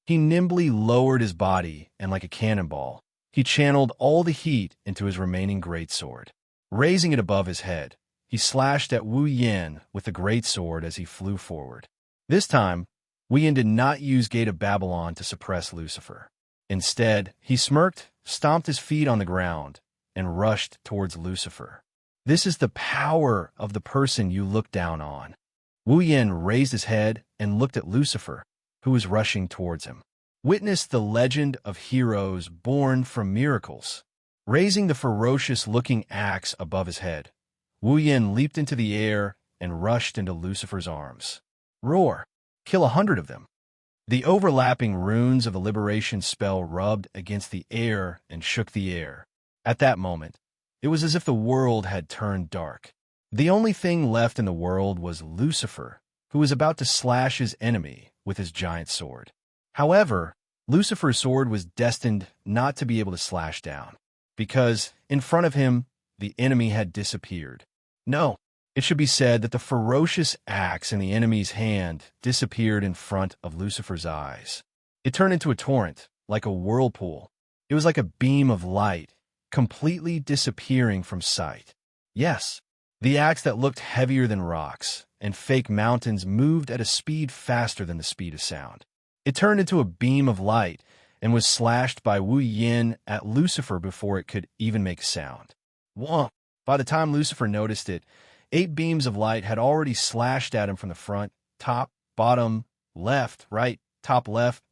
Speaker 1: He nimbly lowered his body, and like a cannonball, he channeled all the heat into his remaining greatsword. Raising it above his head, he slashed at Wu Yan with the greatsword as he flew forward. This time, Wu Yan did not use Gate of Babylon to suppress Lucifer. Instead, he smirked, stomped his feet on the ground, and rushed towards Lucifer. This is the power of the person you look down on. Wu Yan raised his head and looked at Lucifer, who was rushing towards him. Witness the legend of heroes born from miracles. Raising the ferocious-looking axe above his head, Wu Yan leaped into the air and rushed into Lucifer's arms. Roar! Kill 100 of them. The overlapping runes of the liberation spell rubbed against the air and shook the air. At that moment, it was as if the world had turned dark. The only thing left in the world was Lucifer, who was about to slash his enemy with his giant sword. However, Lucifer's sword was destined not to be able to slash down, because in front of him, the enemy had disappeared. No, it should be said that the ferocious axe in the enemy's hand disappeared in front of Lucifer's eyes. It turned into a torrent, like a whirlpool. It was like a beam of light, completely disappearing from sight. Yes, the axe that looked heavier than rocks and fake mountains moved at a speed faster than the speed of sound. It turned into a beam of light and was slashed by Wu Yin at Lucifer before it could even make sound. Whoa! By the time Lucifer noticed it, 8 beams of light had already slashed at him from the front, top, bottom, left, right, top left,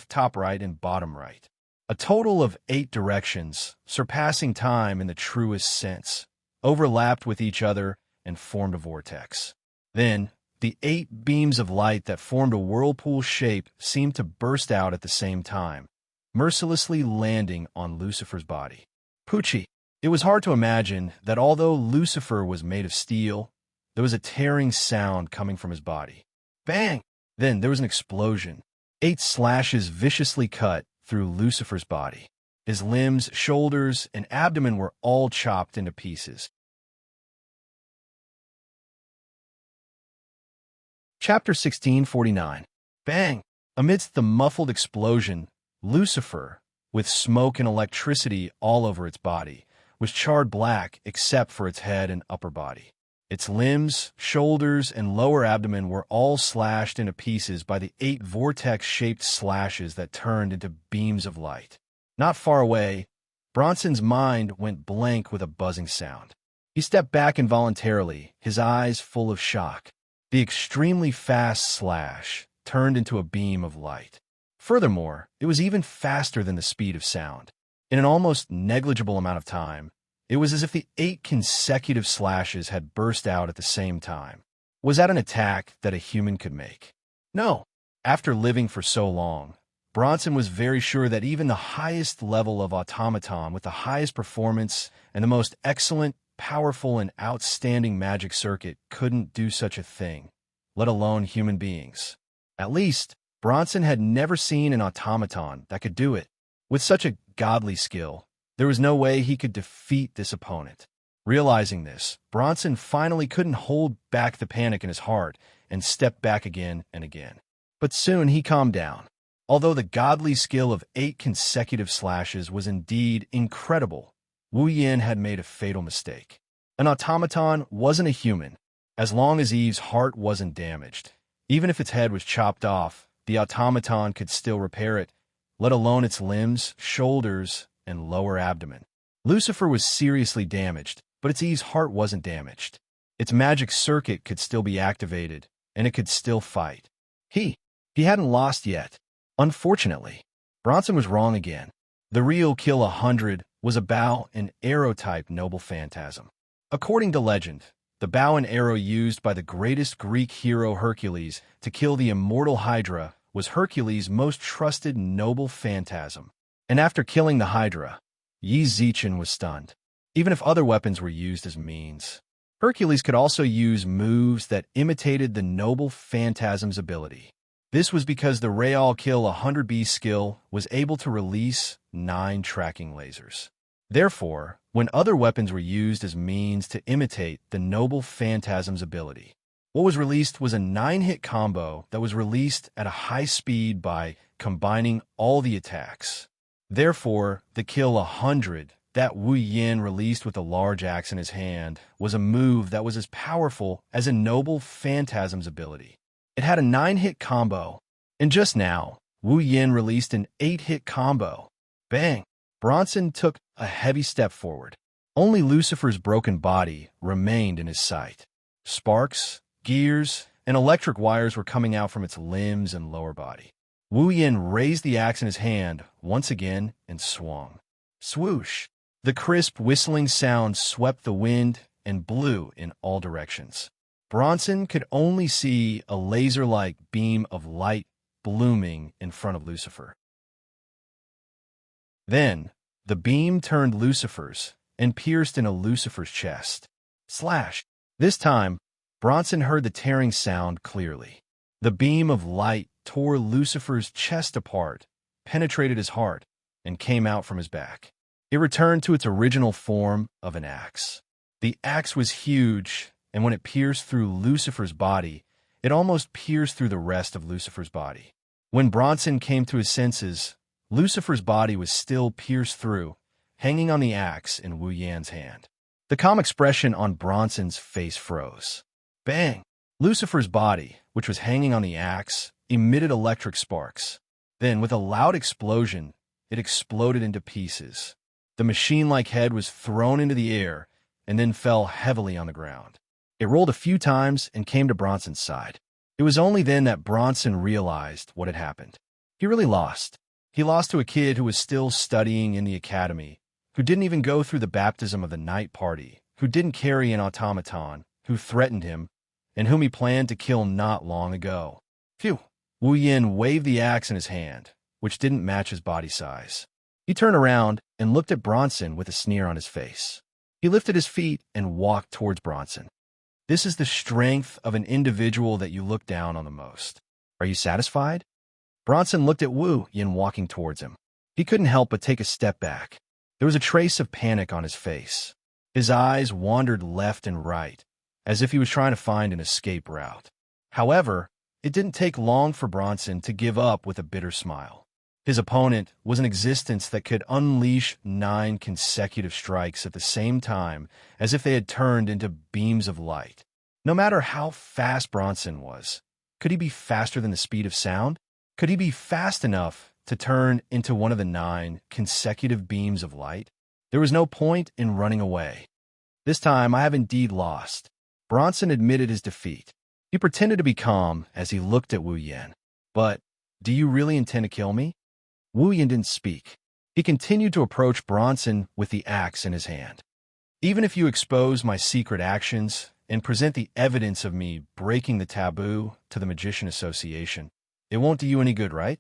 Speaker 1: top right, and bottom right. A total of 8 directions, surpassing time in the truest sense, overlapped with each other and formed a vortex. Then, The 8 beams of light that formed a whirlpool shape seemed to burst out at the same time, mercilessly landing on Lucifer's body. Poochie! It was hard to imagine that although Lucifer was made of steel, there was a tearing sound coming from his body. Bang! Then there was an explosion. 8 slashes viciously cut through Lucifer's body. His limbs, shoulders, and abdomen were all chopped into pieces. Chapter 1649. Bang! Amidst the muffled explosion, Lucifer, with smoke and electricity all over its body, was charred black except for its head and upper body. Its limbs, shoulders, and lower abdomen were all slashed into pieces by the 8 vortex-shaped slashes that turned into beams of light. Not far away, Bronson's mind went blank with a buzzing sound. He stepped back involuntarily, his eyes full of shock. The extremely fast slash turned into a beam of light. Furthermore, it was even faster than the speed of sound. In an almost negligible amount of time, it was as if the 8 consecutive slashes had burst out at the same time. Was that an attack that a human could make? No. After living for so long, Bronson was very sure that even the highest level of automaton with the highest performance and the most excellent, powerful, and outstanding magic circuit couldn't do such a thing, let alone human beings. At least, Bronson had never seen an automaton that could do it. With such a godly skill, there was no way he could defeat this opponent. Realizing this, Bronson finally couldn't hold back the panic in his heart and stepped back again and again. But soon he calmed down. Although the godly skill of 8 consecutive slashes was indeed incredible, Wu Yin had made a fatal mistake. An automaton wasn't a human. As long as Eve's heart wasn't damaged, even if its head was chopped off, the automaton could still repair it, let alone its limbs, shoulders, and lower abdomen. Lucifer was seriously damaged, but its Eve's heart wasn't damaged. Its magic circuit could still be activated, and it could still fight. He hadn't lost yet. Unfortunately, Bronson was wrong again. The real Kill 100 was a bow and arrow type noble phantasm. According to legend, the bow and arrow used by the greatest Greek hero Hercules to kill the immortal Hydra was Hercules' most trusted noble phantasm. And after killing the Hydra, Yi Zichen was stunned. Even if other weapons were used as means, Hercules could also use moves that imitated the noble phantasm's ability. This was because the Real Kill 100B skill was able to release 9 tracking lasers. Therefore, when other weapons were used as means to imitate the noble phantasm's ability, what was released was a 9-hit combo that was released at a high speed by combining all the attacks. Therefore, the Kill 100 that Wu Yin released with a large axe in his hand was a move that was as powerful as a noble phantasm's ability. It had a 9-hit combo, and just now, Wu Yin released an 8-hit combo. Bang! Bronson took a heavy step forward. Only Lucifer's broken body remained in his sight. Sparks, gears, and electric wires were coming out from its limbs and lower body. Wu Yin raised the axe in his hand once again and swung. Swoosh! The crisp whistling sound swept the wind and blew in all directions. Bronson could only see a laser-like beam of light blooming in front of Lucifer. Then, the beam turned Lucifer's and pierced into Lucifer's chest. Slash! This time, Bronson heard the tearing sound clearly. The beam of light tore Lucifer's chest apart, penetrated his heart, and came out from his back. It returned to its original form of an axe. The axe was huge, and when it pierced through Lucifer's body, it almost pierced through the rest of Lucifer's body. When Bronson came to his senses, Lucifer's body was still pierced through, hanging on the axe in Wu Yan's hand. The calm expression on Bronson's face froze. Bang! Lucifer's body, which was hanging on the axe, emitted electric sparks. Then, with a loud explosion, it exploded into pieces. The machine-like head was thrown into the air and then fell heavily on the ground. It rolled a few times and came to Bronson's side. It was only then that Bronson realized what had happened. He really lost. He lost to a kid who was still studying in the academy, who didn't even go through the baptism of the night party, who didn't carry an automaton, who threatened him, and whom he planned to kill not long ago. Phew! Wu Yin waved the axe in his hand, which didn't match his body size. He turned around and looked at Bronson with a sneer on his face. He lifted his feet and walked towards Bronson. This is the strength of an individual that you look down on the most. Are you satisfied? Bronson looked at Wu Yin walking towards him. He couldn't help but take a step back. There was a trace of panic on his face. His eyes wandered left and right, as if he was trying to find an escape route. However, it didn't take long for Bronson to give up with a bitter smile. His opponent was an existence that could unleash 9 consecutive strikes at the same time, as if they had turned into beams of light. No matter how fast Bronson was, could he be faster than the speed of sound? Could he be fast enough to turn into one of the 9 consecutive beams of light? There was no point in running away. This time I have indeed lost. Bronson admitted his defeat. He pretended to be calm as he looked at Wu Yin. But, do you really intend to kill me? Wu Yin didn't speak. He continued to approach Bronson with the axe in his hand. Even if you expose my secret actions and present the evidence of me breaking the taboo to the Magician Association, it won't do you any good, right?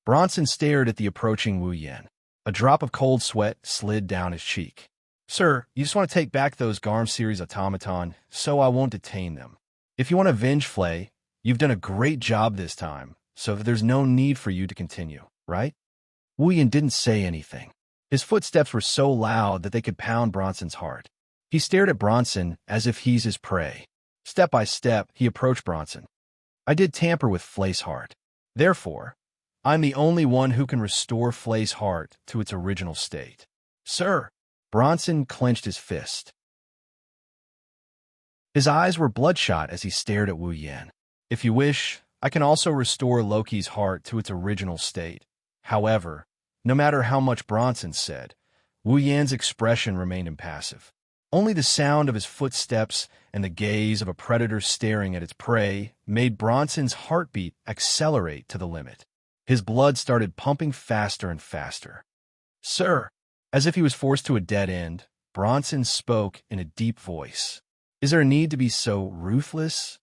Speaker 1: Bronson stared at the approaching Wu Yin. A drop of cold sweat slid down his cheek. Sir, you just want to take back those Garm series automaton, so I won't detain them. If you want to avenge Flay, you've done a great job this time, so there's no need for you to continue, right? Wu Yin didn't say anything. His footsteps were so loud that they could pound Bronson's heart. He stared at Bronson as if he's his prey. Step by step, he approached Bronson. I did tamper with Flay's heart. Therefore, I'm the only one who can restore Flay's heart to its original state. Sir! Bronson clenched his fist. His eyes were bloodshot as he stared at Wu Yin. If you wish, I can also restore Loki's heart to its original state. However, no matter how much Bronson said, Wu Yin's expression remained impassive. Only the sound of his footsteps and the gaze of a predator staring at its prey made Bronson's heartbeat accelerate to the limit. His blood started pumping faster and faster. Sir! As if he was forced to a dead end, Bronson spoke in a deep voice. Is there a need to be so ruthless?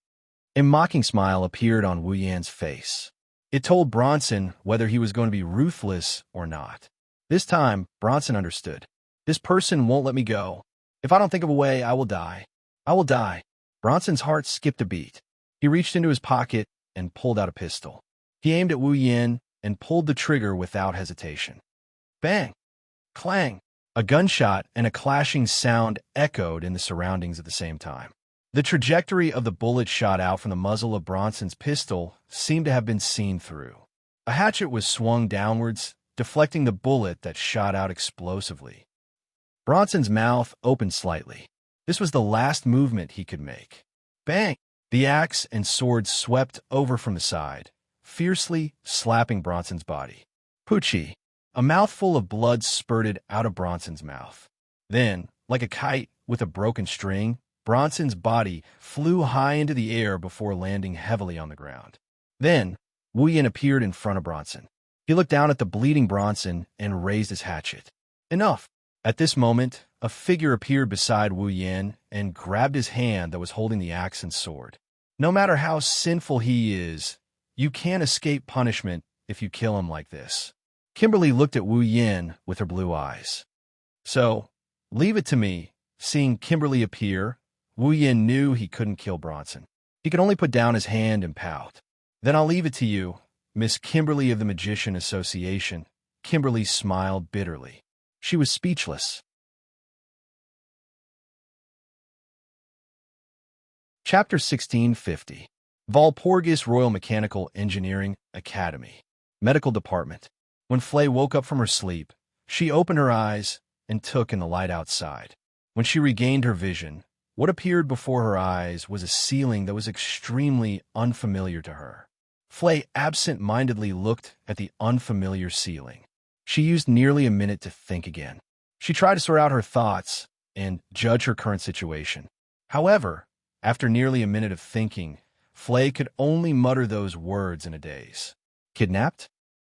Speaker 1: A mocking smile appeared on Wu Yin's face. It told Bronson whether he was going to be ruthless or not. This time, Bronson understood. This person won't let me go. If I don't think of a way, I will die. I will die. Bronson's heart skipped a beat. He reached into his pocket and pulled out a pistol. He aimed at Wu Yin and pulled the trigger without hesitation. Bang! Clang! A gunshot and a clashing sound echoed in the surroundings at the same time. The trajectory of the bullet shot out from the muzzle of Bronson's pistol seemed to have been seen through. A hatchet was swung downwards, deflecting the bullet that shot out explosively. Bronson's mouth opened slightly. This was the last movement he could make. Bang! The axe and sword swept over from the side, fiercely slapping Bronson's body. Poochie! A mouthful of blood spurted out of Bronson's mouth. Then, like a kite with a broken string, Bronson's body flew high into the air before landing heavily on the ground. Then, Wu Yin appeared in front of Bronson. He looked down at the bleeding Bronson and raised his hatchet. Enough! At this moment, a figure appeared beside Wu Yin and grabbed his hand that was holding the axe and sword. No matter how sinful he is, you can't escape punishment if you kill him like this. Kimberly looked at Wu Yin with her blue eyes. So, leave it to me. Seeing Kimberly appear, Wu Yin knew he couldn't kill Bronson. He could only put down his hand and pout. Then I'll leave it to you, Miss Kimberly of the Magician Association. Kimberly smiled bitterly. She was speechless. Chapter 1650. Valpurgis Royal Mechanical Engineering Academy. Medical Department. When Flay woke up from her sleep, she opened her eyes and took in the light outside. When she regained her vision, what appeared before her eyes was a ceiling that was extremely unfamiliar to her. Flay absent-mindedly looked at the unfamiliar ceiling. She used nearly a minute to think again. She tried to sort out her thoughts and judge her current situation. However, after nearly a minute of thinking, Flay could only mutter those words in a daze. Kidnapped?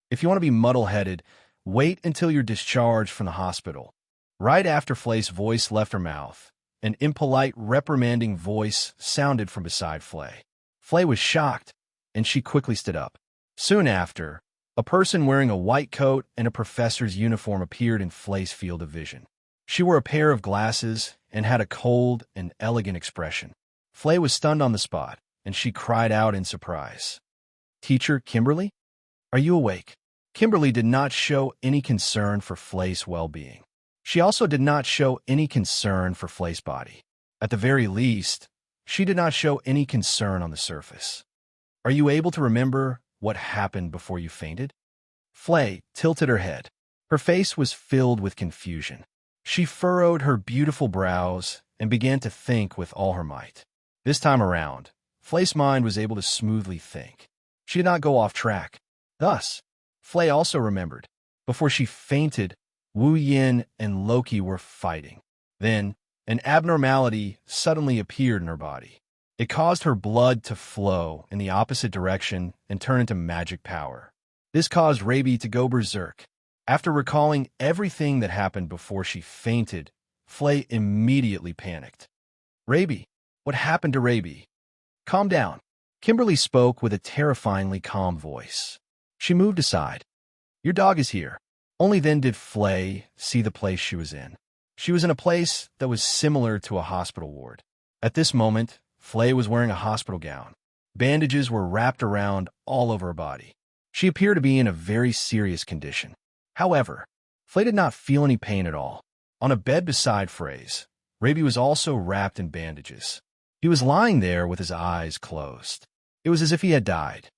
Speaker 1: If you want to be muddle-headed, wait until you're discharged from the hospital. Right after Flay's voice left her mouth, An impolite, reprimanding voice sounded from beside Flay. Flay was shocked, and she quickly stood up. Soon after, a person wearing a white coat and a professor's uniform appeared in Flay's field of vision. She wore a pair of glasses and had a cold and elegant expression. Flay was stunned on the spot, and she cried out in surprise. "Teacher Kimberly? Are you awake?" Kimberly did not show any concern for Flay's well-being. She also did not show any concern for Flay's body. At the very least, she did not show any concern on the surface. "Are you able to remember what happened before you fainted?" Flay tilted her head. Her face was filled with confusion. She furrowed her beautiful brows and began to think with all her might. This time around, Flay's mind was able to smoothly think. She did not go off track. Thus, Flay also remembered. Before she fainted, Wu Yin and Loki were fighting. Then, an abnormality suddenly appeared in her body. It caused her blood to flow in the opposite direction and turn into magic power. This caused Raby to go berserk. After recalling everything that happened before she fainted, Flay immediately panicked. "Raby, what happened to Raby?" "Calm down." Kimberly spoke with a terrifyingly calm voice. She moved aside. "Your dog is here." Only then did Flay see the place she was in. She was in a place that was similar to a hospital ward. At this moment, Flay was wearing a hospital gown. Bandages were wrapped around all over her body. She appeared to be in a very serious condition. However, Flay did not feel any pain at all. On a bed beside Frey's, Raby was also wrapped in bandages. He was lying there with his eyes closed. It was as if he had died.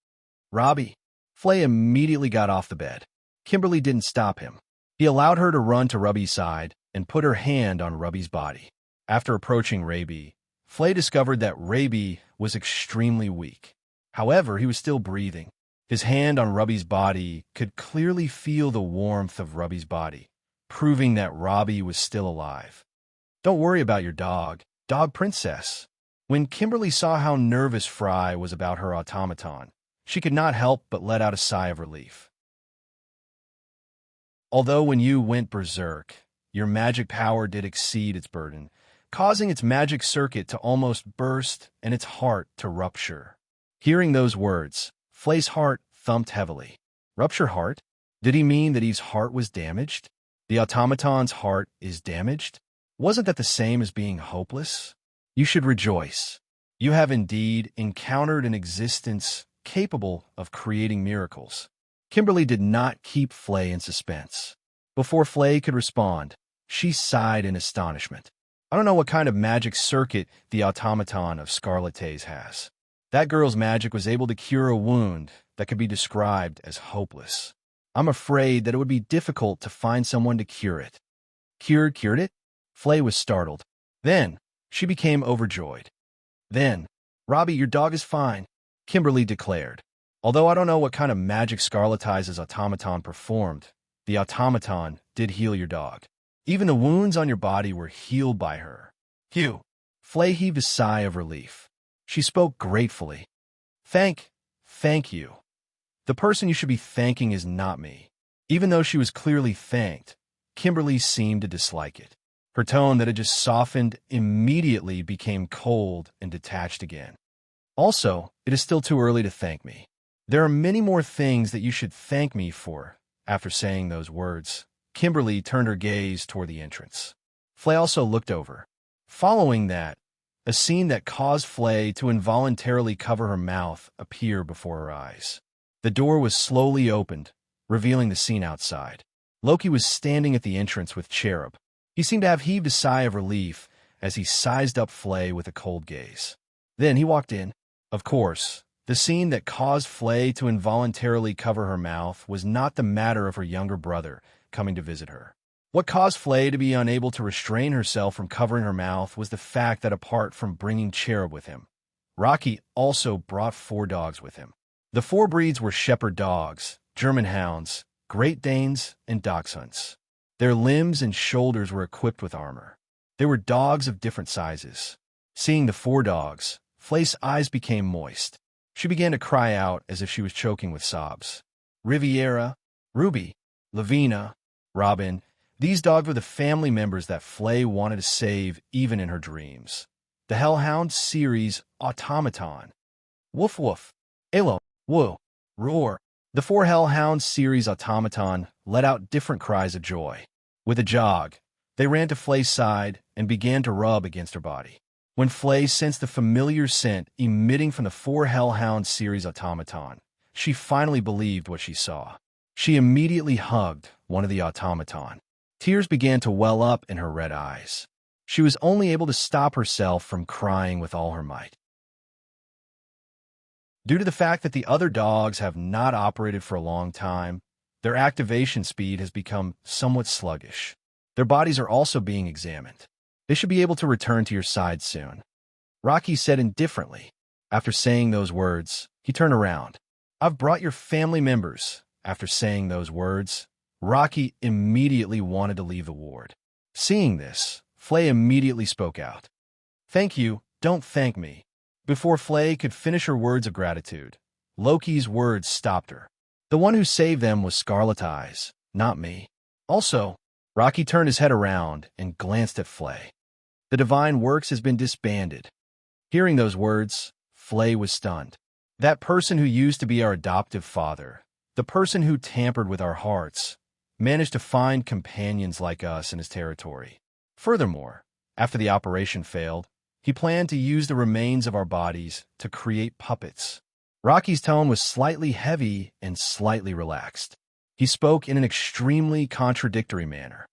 Speaker 1: "Robbie." Flay immediately got off the bed. Kimberly didn't stop him. He allowed her to run to Rubby's side and put her hand on Rubby's body. After approaching Raby, Flay discovered that Raby was extremely weak. However, he was still breathing. His hand on Rubby's body could clearly feel the warmth of Rubby's body, proving that Robbie was still alive. "Don't worry about your dog, Dog Princess." When Kimberly saw how nervous Fry was about her automaton, she could not help but let out a sigh of relief. Although when you went berserk, your magic power did exceed its burden, causing its magic circuit to almost burst and its heart to rupture. Hearing those words, Flay's heart thumped heavily. Rupture heart? Did he mean that Eve's heart was damaged? The automaton's heart is damaged? Wasn't that the same as being hopeless? You should rejoice. You have indeed encountered an existence capable of creating miracles. Kimberly did not keep Flay in suspense. Before Flay could respond, she sighed in astonishment. "I don't know what kind of magic circuit the automaton of Scarlet Taze has. That girl's magic was able to cure a wound that could be described as hopeless. I'm afraid that it would be difficult to find someone to cure it." Cured it? Flay was startled. Then, she became overjoyed. "Then, Robbie, your dog is fine," Kimberly declared. "Although I don't know what kind of magic Scarlet Taze's automaton performed, the automaton did heal your dog. Even the wounds on your body were healed by her." "Phew." Flay heaved a sigh of relief. She spoke gratefully. Thank you. The person you should be thanking is not me." Even though she was clearly thanked, Kimberly seemed to dislike it. Her tone that had just softened immediately became cold and detached again. "Also, it is still too early to thank me. There are many more things that you should thank me for." After saying those words, Kimberly turned her gaze toward the entrance. Flay also looked over. Following that, a scene that caused Flay to involuntarily cover her mouth appeared before her eyes. The door was slowly opened, revealing the scene outside. Loki was standing at the entrance with Cherub. He seemed to have heaved a sigh of relief as he sized up Flay with a cold gaze. Then he walked in. Of course, the scene that caused Flay to involuntarily cover her mouth was not the matter of her younger brother coming to visit her. What caused Flay to be unable to restrain herself from covering her mouth was the fact that apart from bringing Cherub with him, Rocky also brought 4 dogs with him. The 4 breeds were shepherd dogs, German hounds, Great Danes, and Dachshunds. Their limbs and shoulders were equipped with armor. They were dogs of different sizes. Seeing the 4 dogs, Flay's eyes became moist. She began to cry out as if she was choking with sobs. Riviera, Ruby, Lavina, Robin, These dogs were the family members that Flay wanted to save even in her dreams. The Hellhound series automaton. Woof woof. Alo. Woo. Roar. The 4 Hellhound series automaton let out different cries of joy. With a jog, they ran to Flay's side and began to rub against her body. When Flay sensed the familiar scent emitting from the 4 Hellhound series automaton, she finally believed what she saw. She immediately hugged one of the automaton. Tears began to well up in her red eyes. She was only able to stop herself from crying with all her might. Due to the fact that the other dogs have not operated for a long time, their activation speed has become somewhat sluggish. Their bodies are also being examined. They should be able to return to your side soon. Rocky said indifferently. After saying those words, he turned around. I've brought your family members. After saying those words, Rocky immediately wanted to leave the ward. Seeing this, Flay immediately spoke out. Thank you, don't thank me. Before Flay could finish her words of gratitude, Loki's words stopped her. The one who saved them was Scarlet Eyes, not me. Also, Rocky turned his head around and glanced at Flay. The Divine Works has been disbanded. Hearing those words, Flay was stunned. That person who used to be our adoptive father, the person who tampered with our hearts, managed to find companions like us in his territory. Furthermore, after the operation failed, he planned to use the remains of our bodies to create puppets. Rocky's tone was slightly heavy and slightly relaxed. He spoke in an extremely contradictory manner.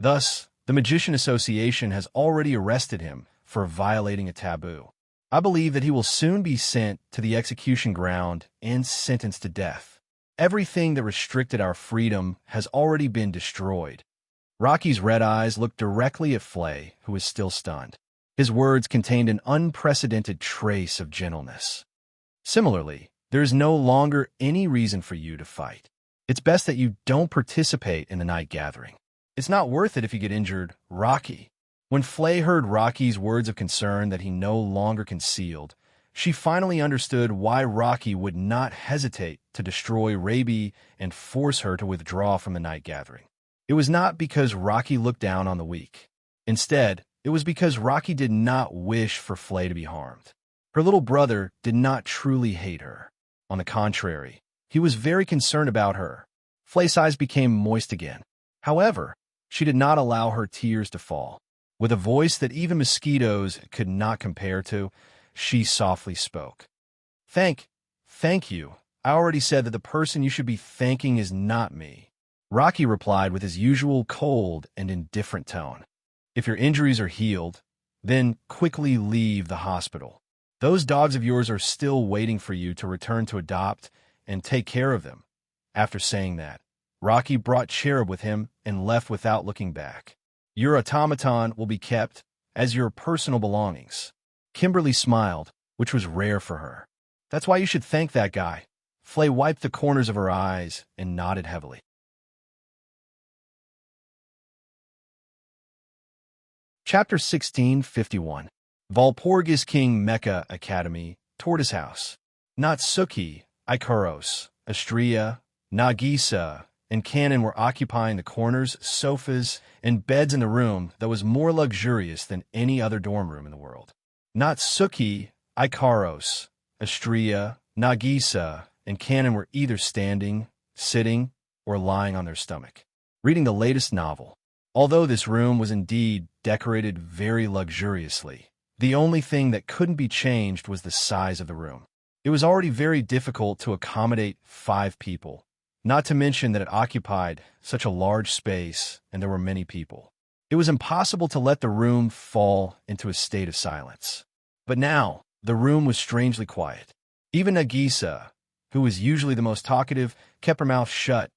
Speaker 1: Thus, the Magician Association has already arrested him for violating a taboo. I believe that he will soon be sent to the execution ground and sentenced to death. Everything that restricted our freedom has already been destroyed. Rocky's red eyes looked directly at Flay, who was still stunned. His words contained an unprecedented trace of gentleness. Similarly, there is no longer any reason for you to fight. It's best that you don't participate in the night gathering. It's not worth it if you get injured, Rocky. When Flay heard Rocky's words of concern that he no longer concealed, she finally understood why Rocky would not hesitate to destroy Raby and force her to withdraw from the night gathering. It was not because Rocky looked down on the weak. Instead, it was because Rocky did not wish for Flay to be harmed. Her little brother did not truly hate her. On the contrary, he was very concerned about her. Flay's eyes became moist again. However, she did not allow her tears to fall. With a voice that even mosquitoes could not compare to, she softly spoke. Thank you. I already said that the person you should be thanking is not me. Rocky replied with his usual cold and indifferent tone. If your injuries are healed, then quickly leave the hospital. Those dogs of yours are still waiting for you to return to adopt and take care of them. After saying that, Rocky brought Cherub with him and left without looking back. Your automaton will be kept as your personal belongings. Kimberly smiled, which was rare for her. That's why you should thank that guy. Flay wiped the corners of her eyes and nodded heavily. Chapter 1651. Valpurgis King Mecha Academy, Tortoise House. Natsuki, Ikaros, Astria, Nagisa, and Cannon were occupying the corners, sofas, and beds in the room that was more luxurious than any other dorm room in the world. Natsuki, Ikaros, Astria, Nagisa, and Cannon were either standing, sitting, or lying on their stomach, reading the latest novel. Although this room was indeed decorated very luxuriously, the only thing that couldn't be changed was the size of the room. It was already very difficult to accommodate 5 people, not to mention that it occupied such a large space and there were many people. It was impossible to let the room fall into a state of silence. But now, the room was strangely quiet. Even Nagisa, who was usually the most talkative, kept her mouth shut,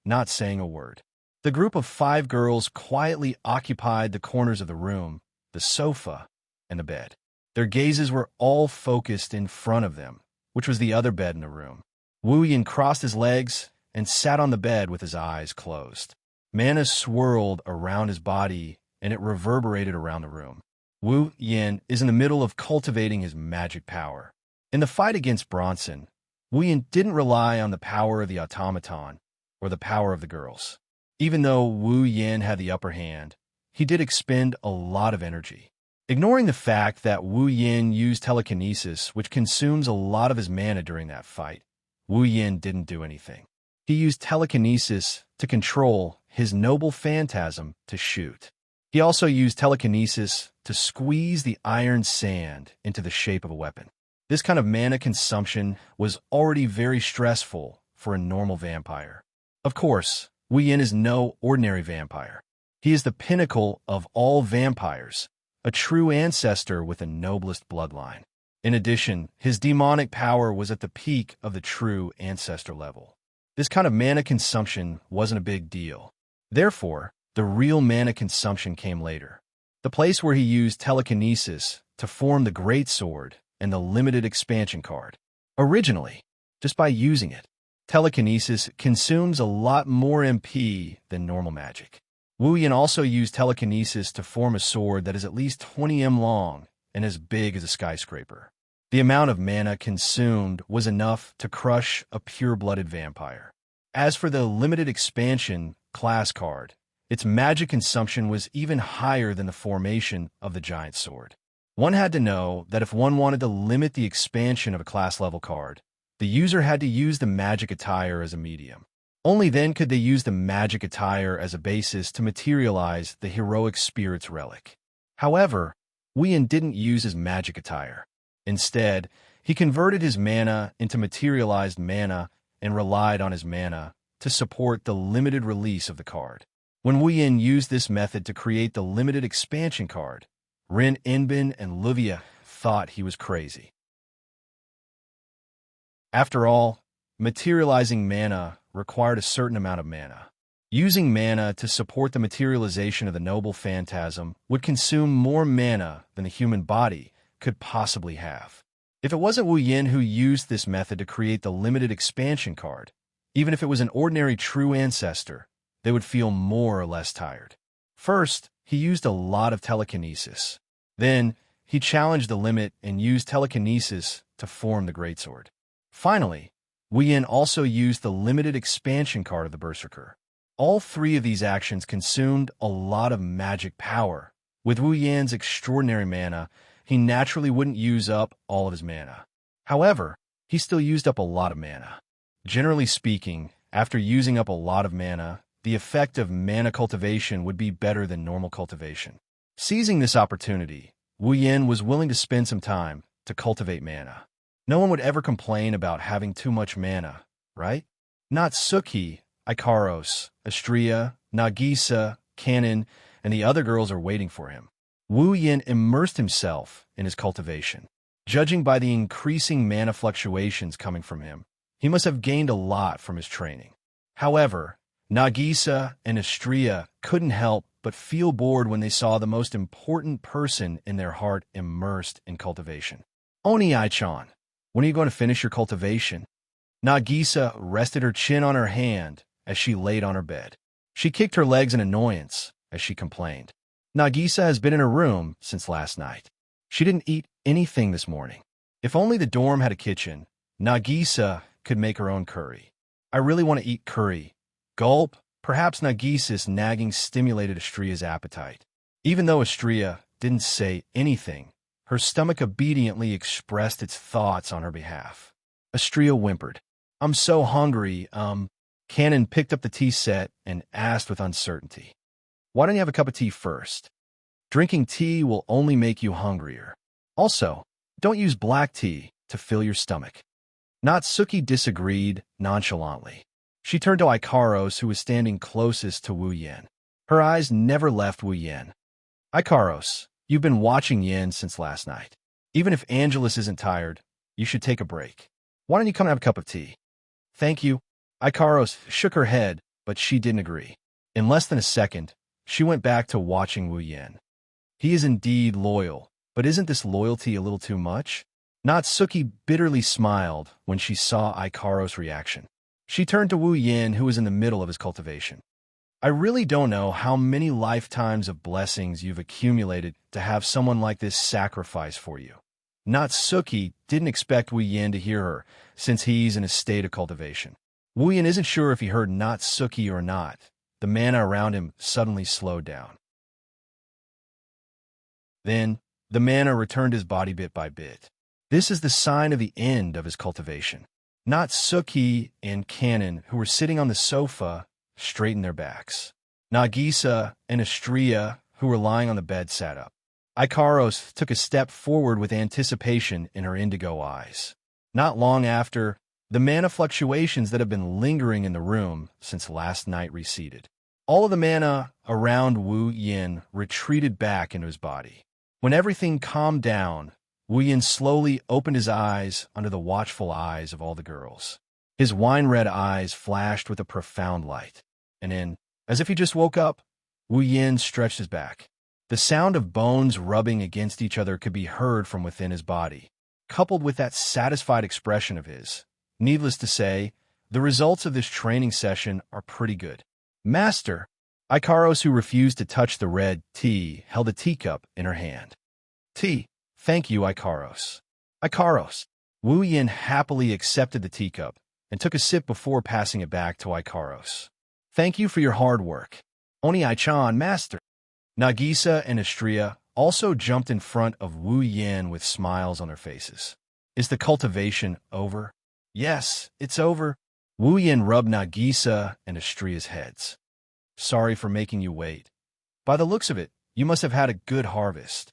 Speaker 1: not saying a word. The group of 5 girls quietly occupied the corners of the room, the sofa, and the bed. Their gazes were all focused in front of them, which was the other bed in the room. Wu Yin crossed his legs and sat on the bed with his eyes closed. Mana swirled around his body, and it reverberated around the room. Wu Yin is in the middle of cultivating his magic power. In the fight against Bronson, Wu Yin didn't rely on the power of the automaton or the power of the girls. Even though Wu Yin had the upper hand, he did expend a lot of energy. Ignoring the fact that Wu Yin used telekinesis, which consumes a lot of his mana during that fight, Wu Yin didn't do anything. He used telekinesis to control his noble phantasm to shoot. He also used telekinesis to squeeze the iron sand into the shape of a weapon. This kind of mana consumption was already very stressful for a normal vampire. Of course, Wu Yin is no ordinary vampire. He is the pinnacle of all vampires, a true ancestor with the noblest bloodline. In addition, his demonic power was at the peak of the true ancestor level. This kind of mana consumption wasn't a big deal. Therefore, the real mana consumption came later. The place where he used telekinesis to form the Greatsword and the limited expansion card. Originally, just by using it, telekinesis consumes a lot more MP than normal magic. Wu Yin also used telekinesis to form a sword that is at least 20 m long and as big as a skyscraper. The amount of mana consumed was enough to crush a pure-blooded vampire. As for the limited expansion class card, its magic consumption was even higher than the formation of the giant sword. One had to know that if one wanted to limit the expansion of a class-level card, the user had to use the magic attire as a medium. Only then could they use the magic attire as a basis to materialize the heroic spirit's relic. However, Wu Yin didn't use his magic attire. Instead, he converted his mana into materialized mana and relied on his mana to support the limited release of the card. When Wu Yin used this method to create the limited expansion card, Ren Enbin and Luvia thought he was crazy. After all, materializing mana required a certain amount of mana. Using mana to support the materialization of the noble phantasm would consume more mana than the human body could possibly have. If it wasn't Wu Yin who used this method to create the limited expansion card, even if it was an ordinary true ancestor, they would feel more or less tired. First, he used a lot of telekinesis. Then, he challenged the limit and used telekinesis to form the Greatsword. Finally, Wu Yin also used the limited expansion card of the Berserker. All three of these actions consumed a lot of magic power. With Wu Yin's extraordinary mana, he naturally wouldn't use up all of his mana. However, he still used up a lot of mana. Generally speaking, after using up a lot of mana, the effect of mana cultivation would be better than normal cultivation. Seizing this opportunity, Wu Yin was willing to spend some time to cultivate mana. No one would ever complain about having too much mana, right? Natsuki, Ikaros, Astria, Nagisa, Kanon, and the other girls are waiting for him. Wu Yin immersed himself in his cultivation. Judging by the increasing mana fluctuations coming from him, he must have gained a lot from his training. However, Nagisa and Astria couldn't help but feel bored when they saw the most important person in their heart immersed in cultivation. Oni-chan, when are you going to finish your cultivation? Nagisa rested her chin on her hand as she laid on her bed. She kicked her legs in annoyance as she complained. Nagisa has been in her room since last night. She didn't eat anything this morning. If only the dorm had a kitchen, Nagisa could make her own curry. I really want to eat curry. Gulp. Perhaps Nagisa's nagging stimulated Astria's appetite. Even though Astria didn't say anything, her stomach obediently expressed its thoughts on her behalf. Astria whimpered. I'm so hungry, Kanon picked up the tea set and asked with uncertainty. Why don't you have a cup of tea first? Drinking tea will only make you hungrier. Also, don't use black tea to fill your stomach. Natsuki disagreed nonchalantly. She turned to Ikaros, who was standing closest to Wu Yin. Her eyes never left Wu Yin. Ikaros, you've been watching Yin since last night. Even if Angelus isn't tired, you should take a break. Why don't you come have a cup of tea? Thank you. Ikaros shook her head, but she didn't agree. In less than a second, she went back to watching Wu Yin. He is indeed loyal, but isn't this loyalty a little too much? Natsuki bitterly smiled when she saw Ikaros' reaction. She turned to Wu Yin, who was in the middle of his cultivation. I really don't know how many lifetimes of blessings you've accumulated to have someone like this sacrifice for you. Natsuki didn't expect Wu Yin to hear her, since he's in a state of cultivation. Wu Yin isn't sure if he heard Natsuki or not, the mana around him suddenly slowed down. Then, the mana returned his body bit by bit. This is the sign of the end of his cultivation. Not Suki and Canon, who were sitting on the sofa, straightened their backs. Nagisa and Astria, who were lying on the bed, sat up. Ikaros took a step forward with anticipation in her indigo eyes. Not long after, the mana fluctuations that had been lingering in the room since last night receded. All of the mana around Wu Yin retreated back into his body. When everything calmed down, Wu Yin slowly opened his eyes under the watchful eyes of all the girls. His wine-red eyes flashed with a profound light. And then, as if he just woke up, Wu Yin stretched his back. The sound of bones rubbing against each other could be heard from within his body. Coupled with that satisfied expression of his, needless to say, the results of this training session are pretty good. Master, Ikaros, who refused to touch the red tea, held a teacup in her hand. Tea. Thank you, Ikaros. Ikaros. Wu Yin happily accepted the teacup and took a sip before passing it back to Ikaros. Thank you for your hard work. Oni-chan, master. Nagisa and Astria also jumped in front of Wu Yin with smiles on their faces. Is the cultivation over? Yes, it's over. Wu Yin rubbed Nagisa and Astria's heads. Sorry for making you wait. By the looks of it, you must have had a good harvest.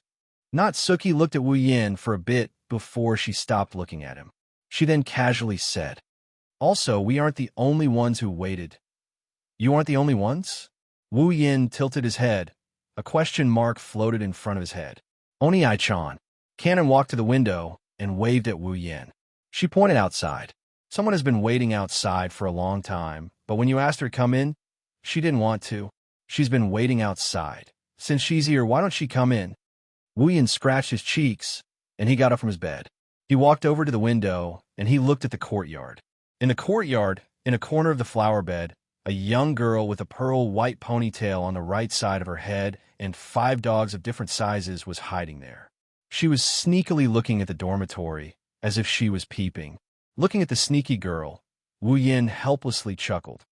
Speaker 1: Natsuki looked at Wu Yin for a bit before she stopped looking at him. She then casually said, Also, we aren't the only ones who waited. You aren't the only ones? Wu Yin tilted his head. A question mark floated in front of his head. Oni-chan. Canon walked to the window and waved at Wu Yin. She pointed outside. Someone has been waiting outside for a long time, but when you asked her to come in, she didn't want to. She's been waiting outside. Since she's here, why don't she come in? Wu Yin scratched his cheeks, and he got up from his bed. He walked over to the window, and he looked at the courtyard. In the courtyard, in a corner of the flower bed, a young girl with a pearl white ponytail on the right side of her head and 5 dogs of different sizes was hiding there. She was sneakily looking at the dormitory, as if she was peeping. Looking at the sneaky girl, Wu Yin helplessly chuckled.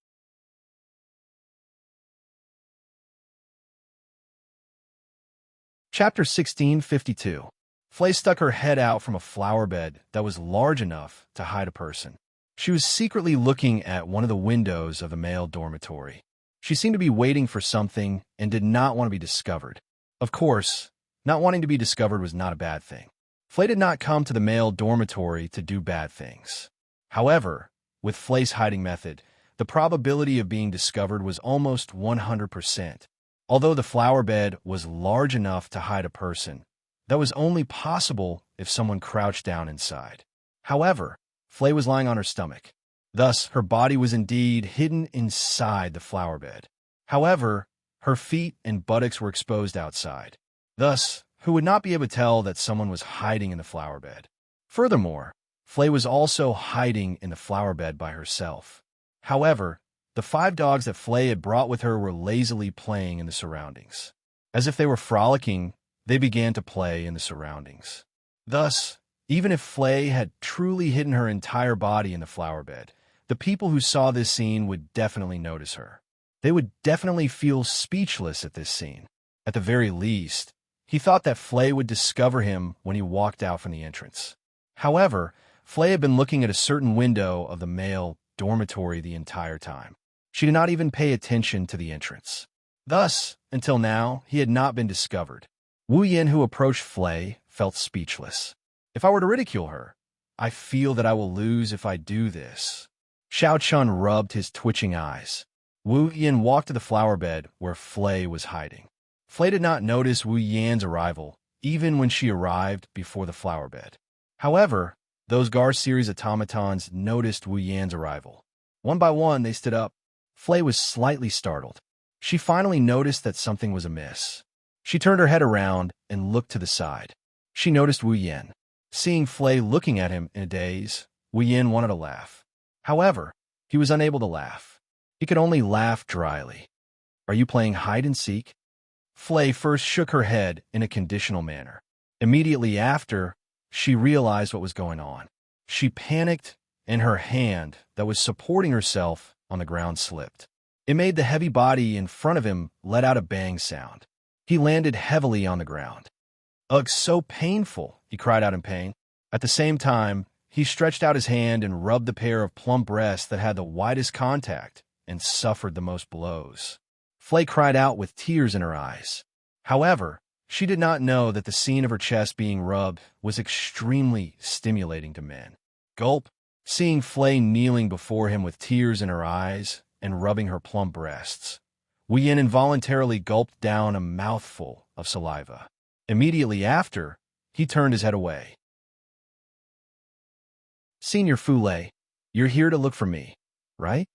Speaker 1: Chapter 1652. Flay stuck her head out from a flower bed that was large enough to hide a person. She was secretly looking at one of the windows of the male dormitory. She seemed to be waiting for something and did not want to be discovered. Of course, not wanting to be discovered was not a bad thing. Flay did not come to the male dormitory to do bad things. However, with Flay's hiding method, the probability of being discovered was almost 100%. Although the flower bed was large enough to hide a person, that was only possible if someone crouched down inside. However, Flay was lying on her stomach. Thus, her body was indeed hidden inside the flower bed. However, her feet and buttocks were exposed outside. Thus, who would not be able to tell that someone was hiding in the flower bed? Furthermore, Flay was also hiding in the flower bed by herself. However, the 5 dogs that Flay had brought with her were lazily playing in the surroundings. As if they were frolicking, they began to play in the surroundings. Thus, even if Flay had truly hidden her entire body in the flower bed, the people who saw this scene would definitely notice her. They would definitely feel speechless at this scene. At the very least, he thought that Flay would discover him when he walked out from the entrance. However, Flay had been looking at a certain window of the male dormitory the entire time. She did not even pay attention to the entrance. Thus, until now, he had not been discovered. Wu Yin, who approached Flay, felt speechless. If I were to ridicule her, I feel that I will lose if I do this. Xiao Chun rubbed his twitching eyes. Wu Yin walked to the flower bed where Flay was hiding. Flay did not notice Wu Yan's arrival, even when she arrived before the flower bed. However, those Gar series automatons noticed Wu Yan's arrival. One by one, they stood up. Flay was slightly startled. She finally noticed that something was amiss. She turned her head around and looked to the side. She noticed Wu Yin. Seeing Flay looking at him in a daze, Wu Yin wanted to laugh. However, he was unable to laugh. He could only laugh dryly. Are you playing hide-and-seek? Flay first shook her head in a conditional manner. Immediately after, she realized what was going on. She panicked, and her hand that was supporting herself on the ground slipped. It made the heavy body in front of him let out a bang sound. He landed heavily on the ground. Ugh, so painful, he cried out in pain. At the same time, he stretched out his hand and rubbed the pair of plump breasts that had the widest contact and suffered the most blows. Flay cried out with tears in her eyes. However, she did not know that the scene of her chest being rubbed was extremely stimulating to men. Gulp, seeing Flay kneeling before him with tears in her eyes and rubbing her plump breasts, Wu Yin involuntarily gulped down a mouthful of saliva. Immediately after, he turned his head away. Senior Fulei, you're here to look for me, right?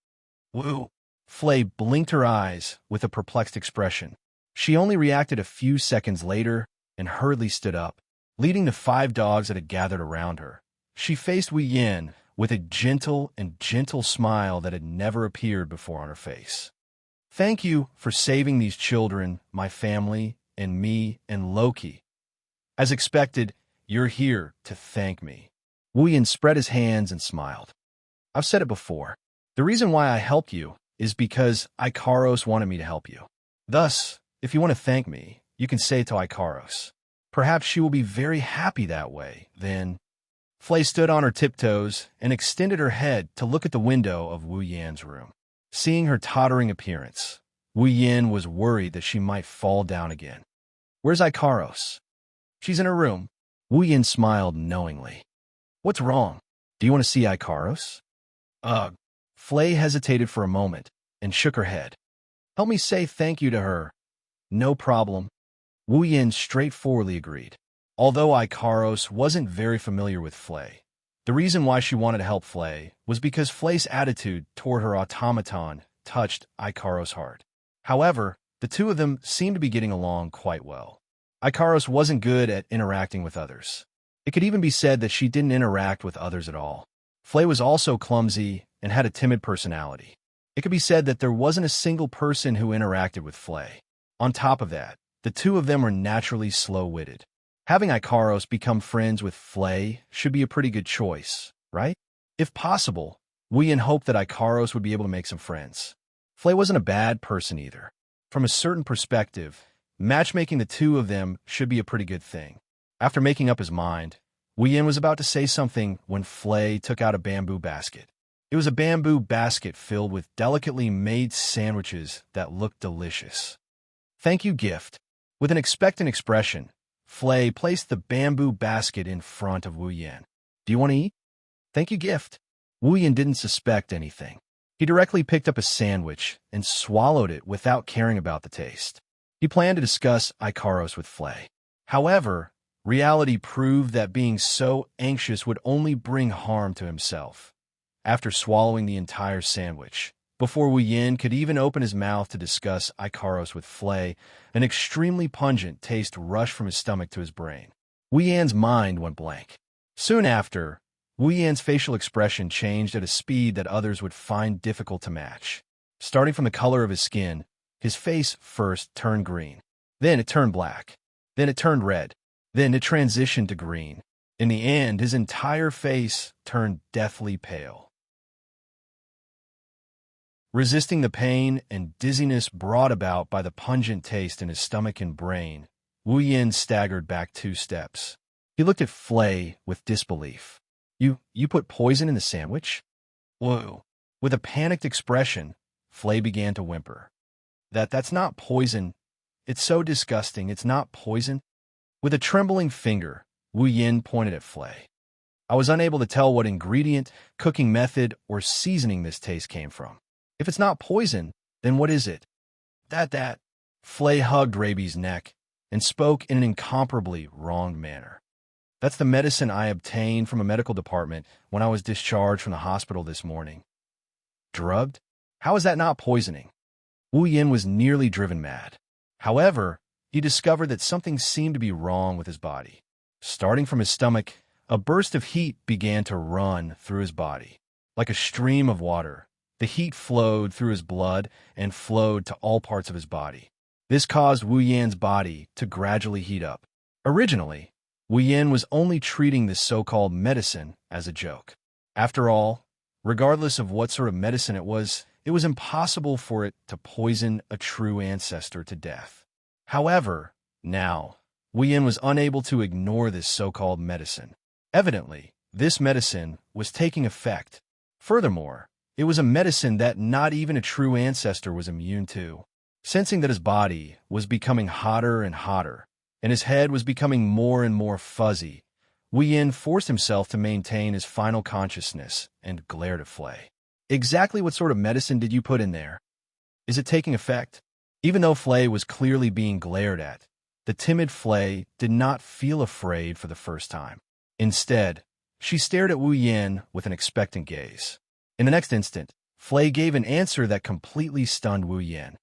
Speaker 1: Wu. Flay blinked her eyes with a perplexed expression. She only reacted a few seconds later and hurriedly stood up, leading the 5 dogs that had gathered around her. She faced Wu Yin with a gentle smile that had never appeared before on her face. Thank you for saving these children, my family, and me, and Loki. As expected, you're here to thank me. Wu Yin spread his hands and smiled. I've said it before. The reason why I helped you is because Ikaros wanted me to help you. Thus, if you want to thank me, you can say it to Ikaros. Perhaps she will be very happy that way. Then, Flay stood on her tiptoes and extended her head to look at the window of Wu Yan's room. Seeing her tottering appearance, Wu Yin was worried that she might fall down again. Where's Ikaros? She's in her room. Wu Yin smiled knowingly. What's wrong? Do you want to see Ikaros? Ugh. Flay hesitated for a moment and shook her head. Help me say thank you to her. No problem. Wu Yin straightforwardly agreed. Although Ikaros wasn't very familiar with Flay, the reason why she wanted to help Flay was because Flay's attitude toward her automaton touched Ikaros' heart. However, the two of them seemed to be getting along quite well. Ikaros wasn't good at interacting with others. It could even be said that she didn't interact with others at all. Flay was also clumsy and had a timid personality. It could be said that there wasn't a single person who interacted with Flay. On top of that, the two of them were naturally slow-witted. Having Ikaros become friends with Flay should be a pretty good choice, right? If possible, Wu Yin hoped that Ikaros would be able to make some friends. Flay wasn't a bad person either. From a certain perspective, matchmaking the two of them should be a pretty good thing. After making up his mind, Wu Yin was about to say something when Flay took out a bamboo basket. It was a bamboo basket filled with delicately made sandwiches that looked delicious. Thank you, gift. With an expectant expression, Flay placed the bamboo basket in front of Wu Yin. Do you want to eat? Thank you, gift. Wu Yin didn't suspect anything. He directly picked up a sandwich and swallowed it without caring about the taste. He planned to discuss Ikaros with Flay. However, reality proved that being so anxious would only bring harm to himself. After swallowing the entire sandwich, before Wu Yin could even open his mouth to discuss Ikaros with Flay, an extremely pungent taste rushed from his stomach to his brain. Wu Yan's mind went blank. Soon after, Wu Yan's facial expression changed at a speed that others would find difficult to match. Starting from the color of his skin, his face first turned green. Then it turned black. Then it turned red. Then it transitioned to green. In the end, his entire face turned deathly pale. Resisting the pain and dizziness brought about by the pungent taste in his stomach and brain, Wu Yin staggered back 2 steps. He looked at Flay with disbelief. You put poison in the sandwich? Whoa. With a panicked expression, Flay began to whimper. That's not poison. It's so disgusting. It's not poison. With a trembling finger, Wu Yin pointed at Flay. I was unable to tell what ingredient, cooking method, or seasoning this taste came from. If it's not poison, then what is it? That. Flay hugged Raby's neck and spoke in an incomparably wronged manner. That's the medicine I obtained from a medical department when I was discharged from the hospital this morning. Drugged? How is that not poisoning? Wu Yin was nearly driven mad. However, he discovered that something seemed to be wrong with his body. Starting from his stomach, a burst of heat began to run through his body. Like a stream of water, the heat flowed through his blood and flowed to all parts of his body. This caused Wu Yan's body to gradually heat up. Originally, Wu Yin was only treating this so-called medicine as a joke. After all, regardless of what sort of medicine it was, it was impossible for it to poison a true ancestor to death. However, now, Wu Yin was unable to ignore this so-called medicine. Evidently, this medicine was taking effect. Furthermore, it was a medicine that not even a true ancestor was immune to. Sensing that his body was becoming hotter and hotter, and his head was becoming more and more fuzzy, Wu Yin forced himself to maintain his final consciousness and glared at Flay. Exactly what sort of medicine did you put in there? Is it taking effect? Even though Flay was clearly being glared at, the timid Flay did not feel afraid for the first time. Instead, she stared at Wu Yin with an expectant gaze. In the next instant, Flay gave an answer that completely stunned Wu Yin.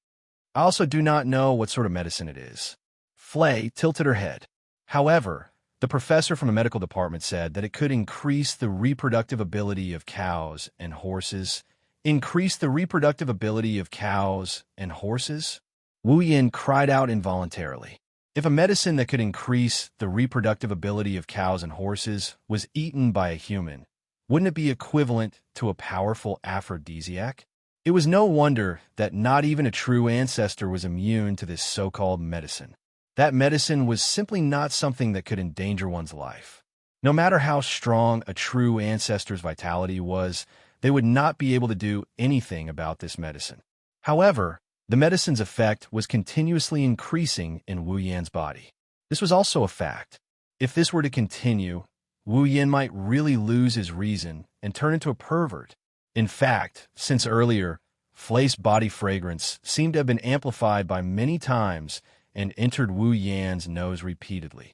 Speaker 1: I also do not know what sort of medicine it is. Flay tilted her head. However, the professor from the medical department said that it could increase the reproductive ability of cows and horses. Increase the reproductive ability of cows and horses? Wu Yin cried out involuntarily. If a medicine that could increase the reproductive ability of cows and horses was eaten by a human, wouldn't it be equivalent to a powerful aphrodisiac? It was no wonder that not even a true ancestor was immune to this so-called medicine. That medicine was simply not something that could endanger one's life. No matter how strong a true ancestor's vitality was, they would not be able to do anything about this medicine. However, the medicine's effect was continuously increasing in Wu Yan's body. This was also a fact. If this were to continue, Wu Yin might really lose his reason and turn into a pervert. In fact, since earlier, Flay's body fragrance seemed to have been amplified by many times and entered Wu Yan's nose repeatedly.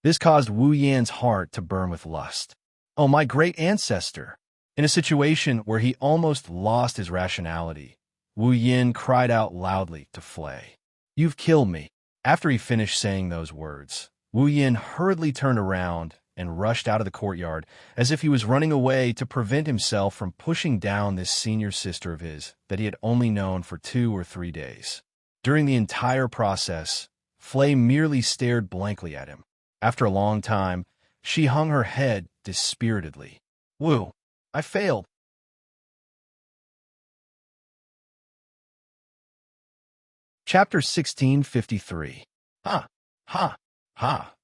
Speaker 1: This caused Wu Yan's heart to burn with lust. Oh, my great ancestor! In a situation where he almost lost his rationality, Wu Yin cried out loudly to Flay. You've killed me. After he finished saying those words, Wu Yin hurriedly turned around and rushed out of the courtyard as if he was running away to prevent himself from pushing down this senior sister of his that he had only known for 2 or 3 days. During the entire process, Flay merely stared blankly at him. After a long time, she hung her head dispiritedly. Wu, I failed. Chapter 1653. Ha! Ha! Ha!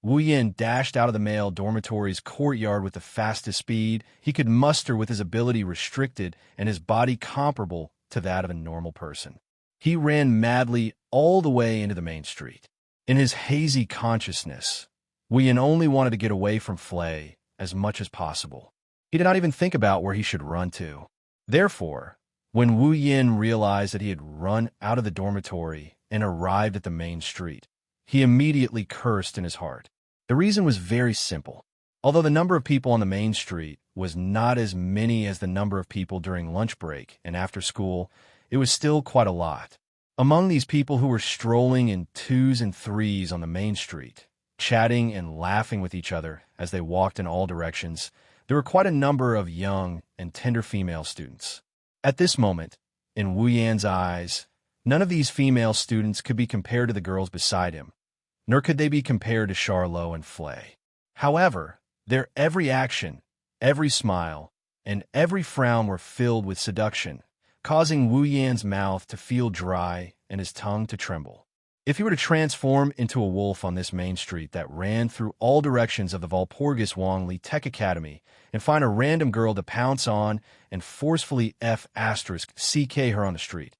Speaker 1: Wu Yin dashed out of the male dormitory's courtyard with the fastest speed he could muster with his ability restricted and his body comparable to that of a normal person. He ran madly all the way into the main street. In his hazy consciousness, Wu Yin only wanted to get away from Flay as much as possible. He did not even think about where he should run to. Therefore, when Wu Yin realized that he had run out of the dormitory and arrived at the main street, he immediately cursed in his heart. The reason was very simple. Although the number of people on the main street was not as many as the number of people during lunch break and after school, it was still quite a lot. Among these people who were strolling in 2s and 3s on the main street, chatting and laughing with each other as they walked in all directions, there were quite a number of young and tender female students. At this moment, in Wu Yan's eyes, none of these female students could be compared to the girls beside him, nor could they be compared to Charlot and Flay. However, their every action, every smile, and every frown were filled with seduction, causing Wu Yan's mouth to feel dry and his tongue to tremble. If he were to transform into a wolf on this main street that ran through all directions of the Walpurgis Wangli Tech Academy and find a random girl to pounce on and forcefully CK her on the street,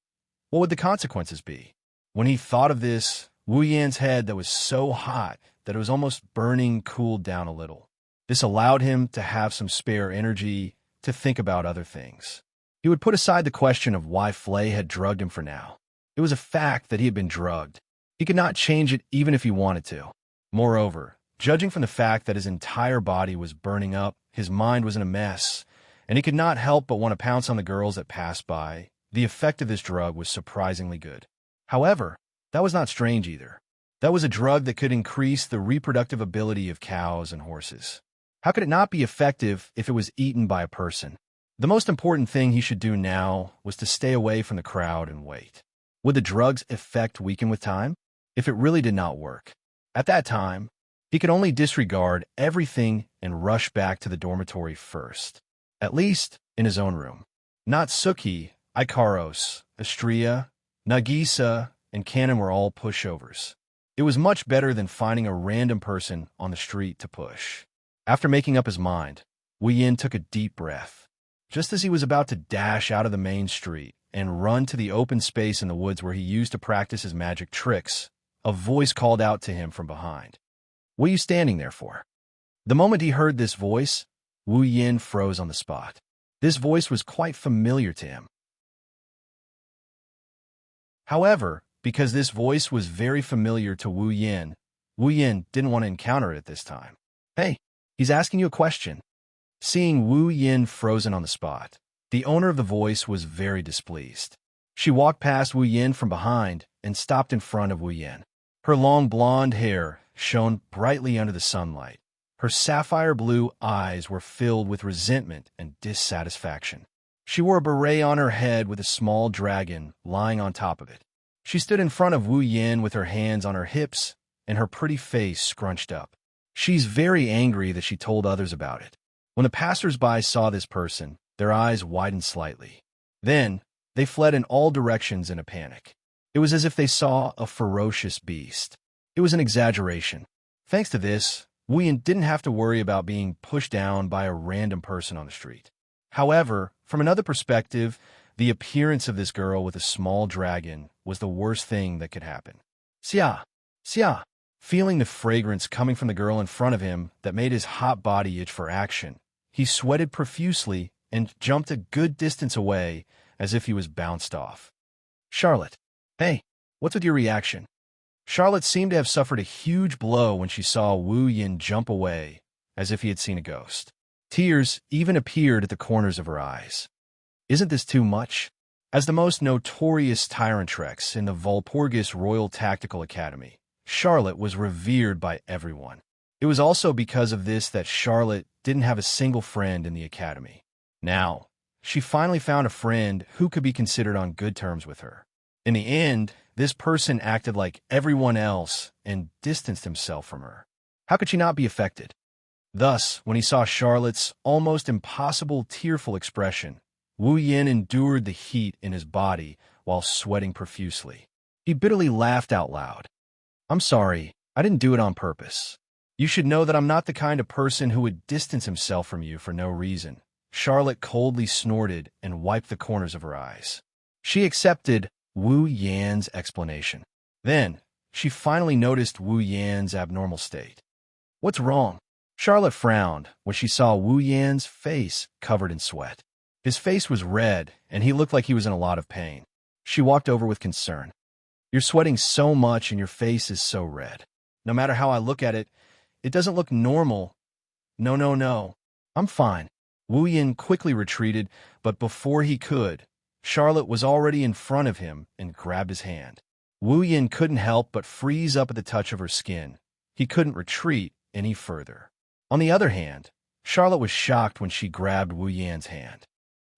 Speaker 1: what would the consequences be? When he thought of this, Wu Yan's head that was so hot that it was almost burning cooled down a little. This allowed him to have some spare energy to think about other things. He would put aside the question of why Flay had drugged him for now. It was a fact that he had been drugged. He could not change it even if he wanted to. Moreover, judging from the fact that his entire body was burning up, his mind was in a mess, and he could not help but want to pounce on the girls that passed by. The effect of this drug was surprisingly good. However, that was not strange either. That was a drug that could increase the reproductive ability of cows and horses. How could it not be effective if it was eaten by a person? The most important thing he should do now was to stay away from the crowd and wait. Would the drug's effect weaken with time? If it really did not work. At that time, he could only disregard everything and rush back to the dormitory first. At least, in his own room. Natsuki, Ikaros, Astria, Nagisa, and Kanon were all pushovers. It was much better than finding a random person on the street to push. After making up his mind, Wu Yin took a deep breath. Just as he was about to dash out of the main street and run to the open space in the woods where he used to practice his magic tricks, a voice called out to him from behind. "What are you standing there for?" The moment he heard this voice, Wu Yin froze on the spot. This voice was quite familiar to him. However, because this voice was very familiar to Wu Yin didn't want to encounter it at this time. "Hey, he's asking you a question." Seeing Wu Yin frozen on the spot, the owner of the voice was very displeased. She walked past Wu Yin from behind and stopped in front of Wu Yin. Her long blonde hair shone brightly under the sunlight. Her sapphire blue eyes were filled with resentment and dissatisfaction. She wore a beret on her head with a small dragon lying on top of it. She stood in front of Wu Yin with her hands on her hips and her pretty face scrunched up. She's very angry that she told others about it. When the passers-by saw this person, their eyes widened slightly. Then, they fled in all directions in a panic. It was as if they saw a ferocious beast. It was an exaggeration. Thanks to this, Wu Yin didn't have to worry about being pushed down by a random person on the street. However, from another perspective, the appearance of this girl with a small dragon was the worst thing that could happen. Xia! Xia! Feeling the fragrance coming from the girl in front of him that made his hot body itch for action, he sweated profusely and jumped a good distance away as if he was bounced off. "Charlotte, hey, what's with your reaction?" Charlotte seemed to have suffered a huge blow when she saw Wu Yin jump away, as if he had seen a ghost. Tears even appeared at the corners of her eyes. Isn't this too much? As the most notorious tyrantrex in the Walpurgis Royal Tactical Academy, Charlotte was revered by everyone. It was also because of this that Charlotte didn't have a single friend in the academy. Now, she finally found a friend who could be considered on good terms with her. In the end, this person acted like everyone else and distanced himself from her. How could she not be affected? Thus, when he saw Charlotte's almost impossible tearful expression, Wu Yin endured the heat in his body while sweating profusely. He bitterly laughed out loud. "I'm sorry, I didn't do it on purpose. You should know that I'm not the kind of person who would distance himself from you for no reason." Charlotte coldly snorted and wiped the corners of her eyes. She accepted Wu Yan's explanation. Then, she finally noticed Wu Yan's abnormal state. "What's wrong?" Charlotte frowned when she saw Wu Yan's face covered in sweat. His face was red, and he looked like he was in a lot of pain. She walked over with concern. "You're sweating so much and your face is so red. No matter how I look at it, it doesn't look normal." No. I'm fine." Wu Yin quickly retreated, but before he could, Charlotte was already in front of him and grabbed his hand. Wu Yin couldn't help but freeze up at the touch of her skin. He couldn't retreat any further. On the other hand, Charlotte was shocked when she grabbed Wu Yan's hand.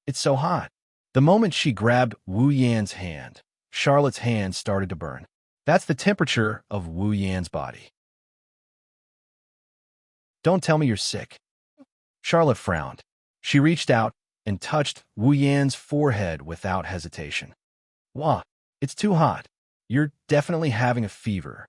Speaker 1: "It's so hot." The moment she grabbed Wu Yan's hand, Charlotte's hand started to burn. That's the temperature of Wu Yan's body. "Don't tell me you're sick." Charlotte frowned. She reached out and touched Wu Yan's forehead without hesitation. "Wah, it's too hot. You're definitely having a fever."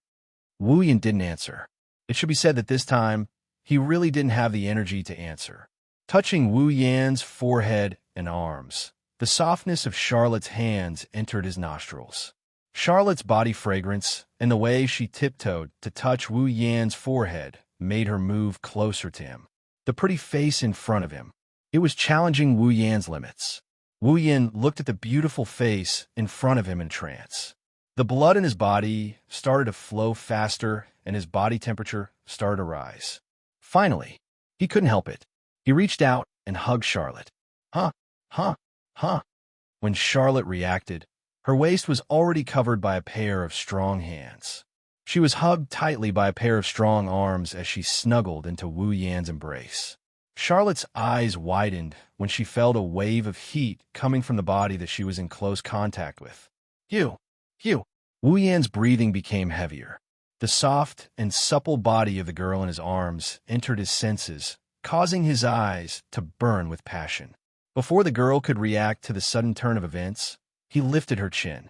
Speaker 1: Wu Yan didn't answer. It should be said that this time, he really didn't have the energy to answer. Touching Wu Yan's forehead and arms, the softness of Charlotte's hands entered his nostrils. Charlotte's body fragrance and the way she tiptoed to touch Wu Yan's forehead made her move closer to him. The pretty face in front of him. It was challenging Wu Yan's limits. Wu Yan looked at the beautiful face in front of him in trance. The blood in his body started to flow faster and his body temperature started to rise. Finally, he couldn't help it. He reached out and hugged Charlotte. Huh. When Charlotte reacted, her waist was already covered by a pair of strong hands. She was hugged tightly by a pair of strong arms as she snuggled into Wu Yan's embrace. Charlotte's eyes widened when she felt a wave of heat coming from the body that she was in close contact with. Phew. Wu Yan's breathing became heavier. The soft and supple body of the girl in his arms entered his senses, causing his eyes to burn with passion. Before the girl could react to the sudden turn of events, he lifted her chin.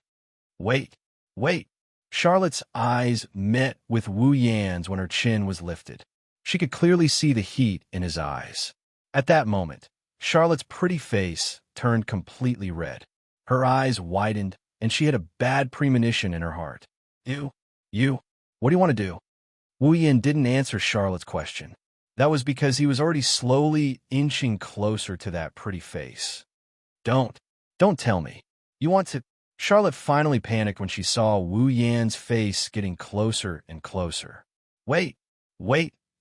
Speaker 1: Wait, wait. Charlotte's eyes met with Wu Yan's when her chin was lifted. She could clearly see the heat in his eyes. At that moment, Charlotte's pretty face turned completely red. Her eyes widened, and she had a bad premonition in her heart. You, what do you want to do? Wu Yan didn't answer Charlotte's question. That was because he was already slowly inching closer to that pretty face. Don't tell me. You want to... Charlotte finally panicked when she saw Wu Yan's face getting closer and closer. Wait.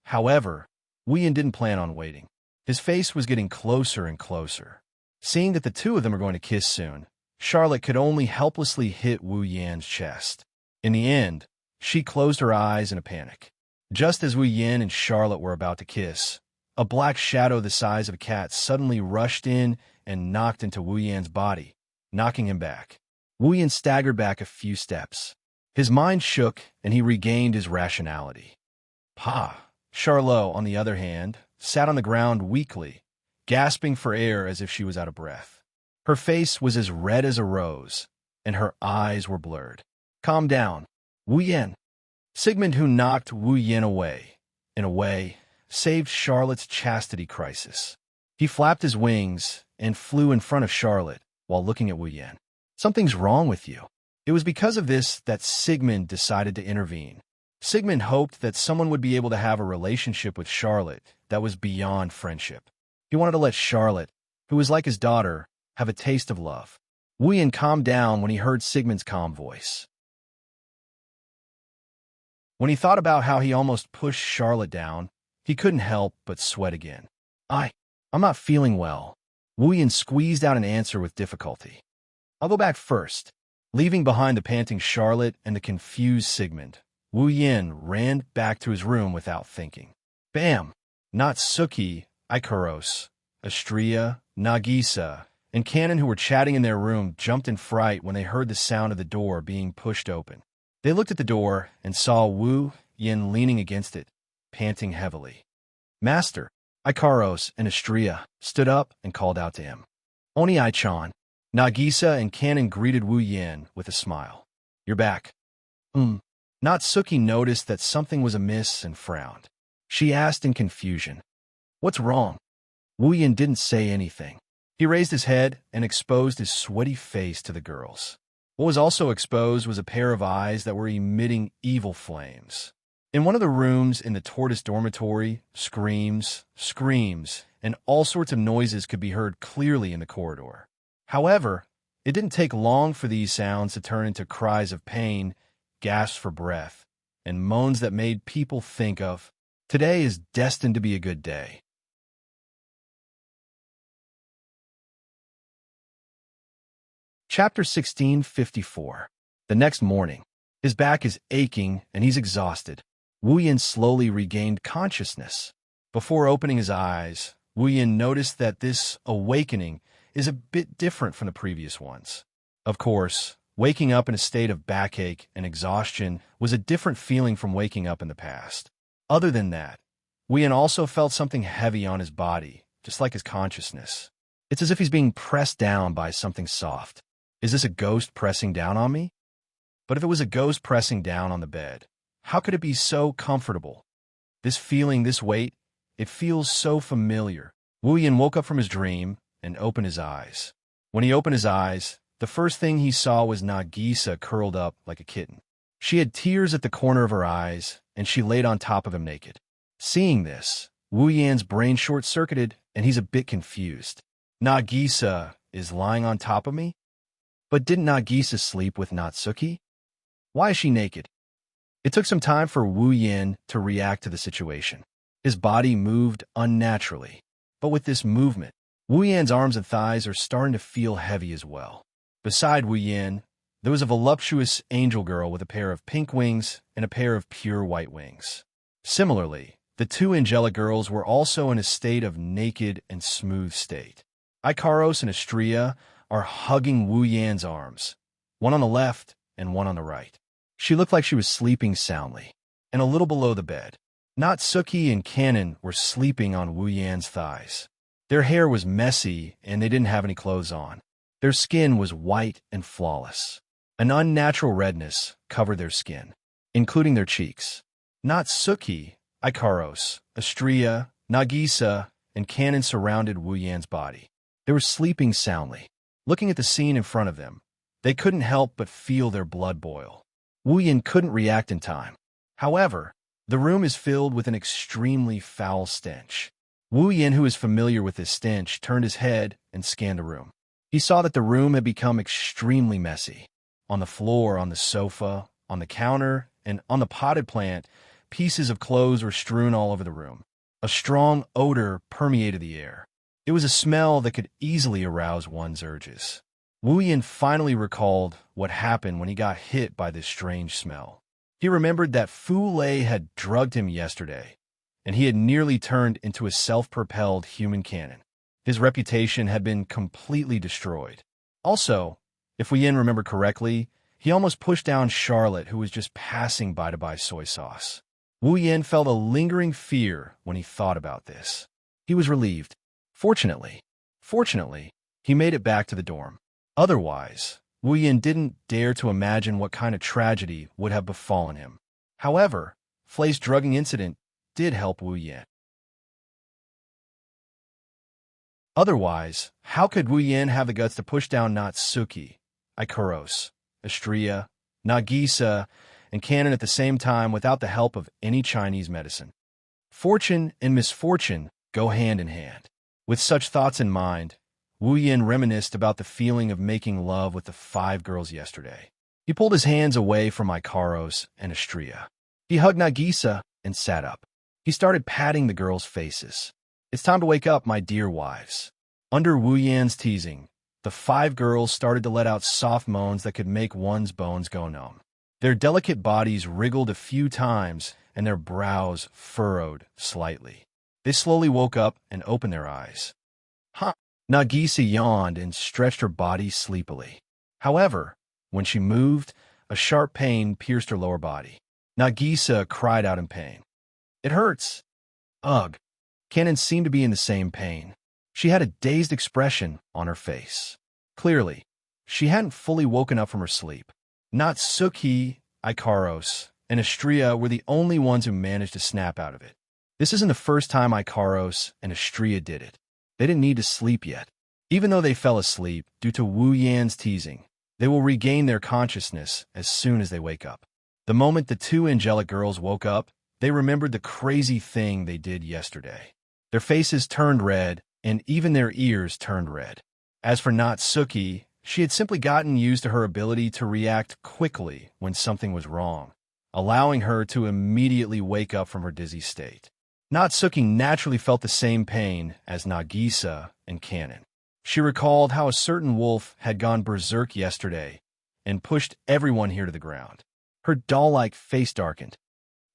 Speaker 1: However, Wu Yan didn't plan on waiting. His face was getting closer and closer. Seeing that the two of them were going to kiss soon, Charlotte could only helplessly hit Wu Yan's chest. In the end, she closed her eyes in a panic. Just as Wu Yan and Charlotte were about to kiss, a black shadow the size of a cat suddenly rushed in and knocked into Wu Yan's body, knocking him back. Wu Yan staggered back a few steps. His mind shook, and he regained his rationality. Charlotte, on the other hand, sat on the ground weakly, gasping for air as if she was out of breath. Her face was as red as a rose, and her eyes were blurred. Calm down, Wu Yan. Sigmund, who knocked Wu Yan away, in a way, saved Charlotte's chastity crisis. He flapped his wings and flew in front of Charlotte while looking at Wu Yan. Something's wrong with you. It was because of this that Sigmund decided to intervene. Sigmund hoped that someone would be able to have a relationship with Charlotte that was beyond friendship. He wanted to let Charlotte, who was like his daughter, have a taste of love. Wu Yan calmed down when he heard Sigmund's calm voice. When he thought about how he almost pushed Charlotte down, he couldn't help but sweat again. I'm not feeling well. Wu Yan squeezed out an answer with difficulty. I'll go back first. Leaving behind the panting Charlotte and the confused Sigmund, Wu Yan ran back to his room without thinking. Bam! Natsuki, Ikaros, Astria, Nagisa, and Cannon, who were chatting in their room, jumped in fright when they heard the sound of the door being pushed open. They looked at the door and saw Wu Yan leaning against it, panting heavily. Master, Ikaros and Astria stood up and called out to him. Oni-chan. Nagisa and Cannon greeted Wu Yan with a smile. You're back. Natsuki noticed that something was amiss and frowned. She asked in confusion, What's wrong? Wu Yan didn't say anything. He raised his head and exposed his sweaty face to the girls. What was also exposed was a pair of eyes that were emitting evil flames. In one of the rooms in the tortoise dormitory, screams, and all sorts of noises could be heard clearly in the corridor. However, it didn't take long for these sounds to turn into cries of pain, gasps for breath, and moans that made people think of, today is destined to be a good day. Chapter 1654. The next morning, his back is aching and he's exhausted. Wu Yan slowly regained consciousness. Before opening his eyes, Wu Yan noticed that this awakening is a bit different from the previous ones. Of course, waking up in a state of backache and exhaustion was a different feeling from waking up in the past. Other than that, Wu Yan also felt something heavy on his body, just like his consciousness. It's as if he's being pressed down by something soft. Is this a ghost pressing down on me? But if it was a ghost pressing down on the bed, how could it be so comfortable? This feeling, this weight, it feels so familiar. Wu Yan woke up from his dream and opened his eyes. When he opened his eyes, the first thing he saw was Nagisa curled up like a kitten. She had tears at the corner of her eyes, and she laid on top of him naked. Seeing this, Wu Yan's brain short-circuited, and he's a bit confused. Nagisa is lying on top of me? But didn't Nagisa sleep with Natsuki? Why is she naked? It took some time for Wu Yan to react to the situation. His body moved unnaturally, but with this movement, Wu Yan's arms and thighs are starting to feel heavy as well. Beside Wu Yan, there was a voluptuous angel girl with a pair of pink wings and a pair of pure white wings. Similarly, the two angelic girls were also in a state of naked and smooth state. Ikaros and Astria are hugging Wu Yan's arms, one on the left and one on the right. She looked like she was sleeping soundly, and a little below the bed. Natsuki and Cannon were sleeping on Wu Yan's thighs. Their hair was messy, and they didn't have any clothes on. Their skin was white and flawless. An unnatural redness covered their skin, including their cheeks. Natsuki, Ikaros, Astria, Nagisa, and Kanon surrounded Wu Yan's body. They were sleeping soundly. Looking at the scene in front of them, they couldn't help but feel their blood boil. Wu Yan couldn't react in time. However, the room is filled with an extremely foul stench. Wu Yan, who is familiar with this stench, turned his head and scanned the room. He saw that the room had become extremely messy. On the floor, on the sofa, on the counter, and on the potted plant, pieces of clothes were strewn all over the room. A strong odor permeated the air. It was a smell that could easily arouse one's urges. Wu Yan finally recalled what happened when he got hit by this strange smell. He remembered that Fu Lei had drugged him yesterday, and he had nearly turned into a self-propelled human cannon. His reputation had been completely destroyed. Also, if Wu Yan remembered correctly, he almost pushed down Charlotte, who was just passing by to buy soy sauce. Wu Yan felt a lingering fear when he thought about this. He was relieved. Fortunately, he made it back to the dorm. Otherwise, Wu Yan didn't dare to imagine what kind of tragedy would have befallen him. However, Flei's drugging incident did help Wu Yan. Otherwise, how could Wu Yan have the guts to push down Natsuki, Ikaros, Astria, Nagisa, and Kanon at the same time without the help of any Chinese medicine? Fortune and misfortune go hand in hand. With such thoughts in mind, Wu Yan reminisced about the feeling of making love with the 5 girls yesterday. He pulled his hands away from Ikaros and Astria. He hugged Nagisa and sat up. He started patting the girls' faces. "It's time to wake up, my dear wives." Under Wu Yan's teasing, the 5 girls started to let out soft moans that could make one's bones go numb. Their delicate bodies wriggled a few times, and their brows furrowed slightly. They slowly woke up and opened their eyes. "Huh." Nagisa yawned and stretched her body sleepily. However, when she moved, a sharp pain pierced her lower body. Nagisa cried out in pain. "It hurts." "Ugh." Kanon seemed to be in the same pain. She had a dazed expression on her face. Clearly, she hadn't fully woken up from her sleep. Natsuki, Ikaros, and Astria were the only ones who managed to snap out of it. This isn't the first time Ikaros and Astria did it. They didn't need to sleep yet. Even though they fell asleep due to Wu Yan's teasing, they will regain their consciousness as soon as they wake up. The moment the 2 angelic girls woke up, they remembered the crazy thing they did yesterday. Their faces turned red, and even their ears turned red. As for Natsuki, she had simply gotten used to her ability to react quickly when something was wrong, allowing her to immediately wake up from her dizzy state. Natsuki naturally felt the same pain as Nagisa and Kanon. She recalled how a certain wolf had gone berserk yesterday and pushed everyone here to the ground. Her doll-like face darkened.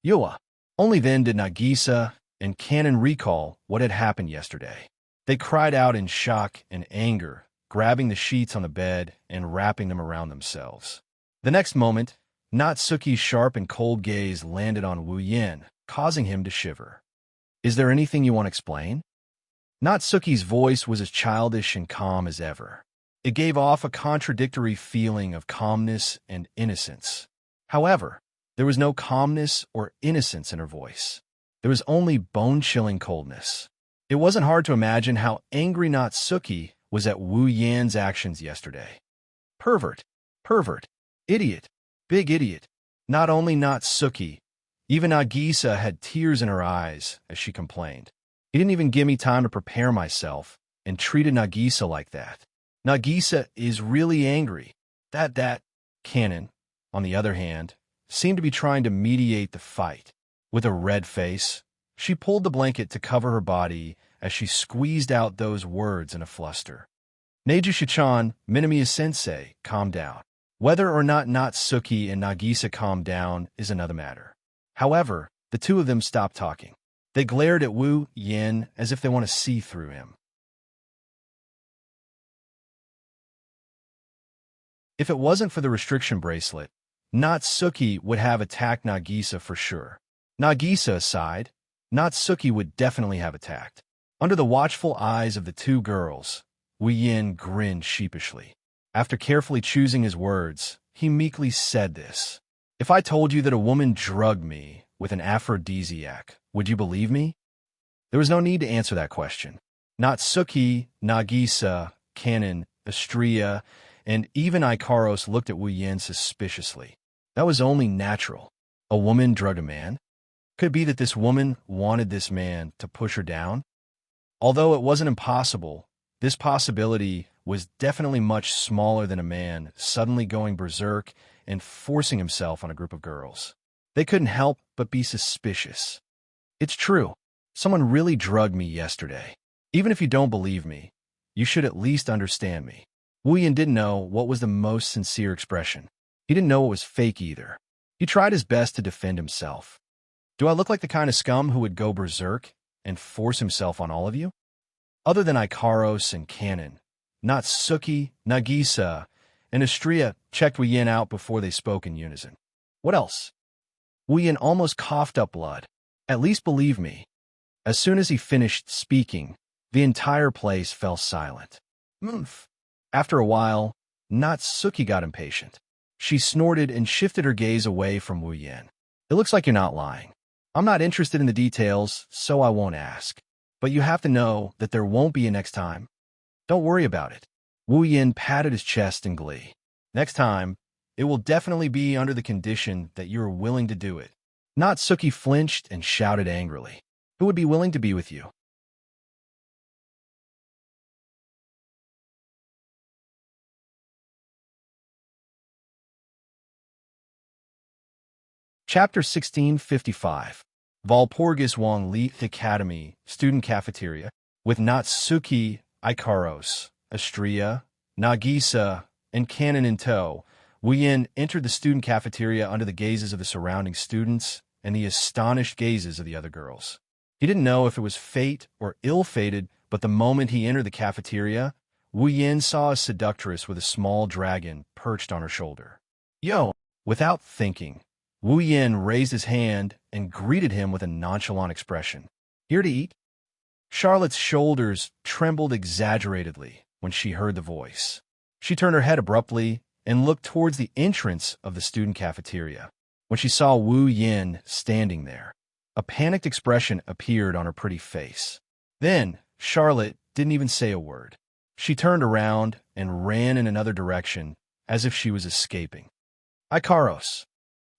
Speaker 1: Yua. Only then did Nagisa and Kanon recall what had happened yesterday. They cried out in shock and anger, grabbing the sheets on the bed and wrapping them around themselves. The next moment, Natsuki's sharp and cold gaze landed on Wu Yan, causing him to shiver. "Is there anything you want to explain?" Natsuki's voice was as childish and calm as ever. It gave off a contradictory feeling of calmness and innocence. However, there was no calmness or innocence in her voice. There was only bone-chilling coldness. It wasn't hard to imagine how angry Natsuki was at Wu Yan's actions yesterday. Pervert, idiot, big idiot. Not only Natsuki, even Nagisa had tears in her eyes as she complained. "He didn't even give me time to prepare myself and treated Nagisa like that. Nagisa is really angry." That Kanon, on the other hand, seemed to be trying to mediate the fight. With a red face, she pulled the blanket to cover her body as she squeezed out those words in a fluster. "Neiju-chan, Minamiya-sensei, calm down." Whether or not Natsuki and Nagisa calmed down is another matter. However, the 2 of them stopped talking. They glared at Wu Yan as if they want to see through him. If it wasn't for the restriction bracelet, Natsuki would have attacked Nagisa for sure. Nagisa aside, Natsuki would definitely have attacked. Under the watchful eyes of the two girls, Wu Yin grinned sheepishly. After carefully choosing his words, he meekly said this. If I told you that a woman drugged me with an aphrodisiac, would you believe me? There was no need to answer that question. Natsuki, Nagisa, Kanon, Astria, and even Ikaros looked at Wu Yin suspiciously. That was only natural. A woman drugged a man? Could it be that this woman wanted this man to push her down? Although it wasn't impossible, this possibility was definitely much smaller than a man suddenly going berserk and forcing himself on a group of girls. They couldn't help but be suspicious. It's true. Someone really drugged me yesterday. Even if you don't believe me, you should at least understand me. Wu Yin didn't know what was the most sincere expression. He didn't know what was fake either. He tried his best to defend himself. Do I look like the kind of scum who would go berserk and force himself on all of you? Other than Ikaros and Kanon, Natsuki, Nagisa, and Astria checked Wu Yin out before they spoke in unison. What else? Wu Yin almost coughed up blood. At least believe me. As soon as he finished speaking, the entire place fell silent. Oomph. After a while, Natsuki got impatient. She snorted and shifted her gaze away from Wu Yin. It looks like you're not lying. I'm not interested in the details, so I won't ask. But you have to know that there won't be a next time. Don't worry about it. Wu Yin patted his chest in glee. Next time, it will definitely be under the condition that you are willing to do it. Natsuki flinched and shouted angrily. Who would be willing to be with you? Chapter 1655. Walpurgis Wang Leith Academy, Student Cafeteria, with Natsuki, Ikaros, Astria, Nagisa, and Kanon in tow, Wu Yin entered the student cafeteria under the gazes of the surrounding students and the astonished gazes of the other girls. He didn't know if it was fate or ill-fated, but the moment he entered the cafeteria, Wu Yin saw a seductress with a small dragon perched on her shoulder. Yo! Without thinking, Wu Yin raised his hand and greeted him with a nonchalant expression. Here to eat? Charlotte's shoulders trembled exaggeratedly when she heard the voice. She turned her head abruptly and looked towards the entrance of the student cafeteria. When she saw Wu Yin standing there, a panicked expression appeared on her pretty face. Then, Charlotte didn't even say a word. She turned around and ran in another direction as if she was escaping. Ikaros.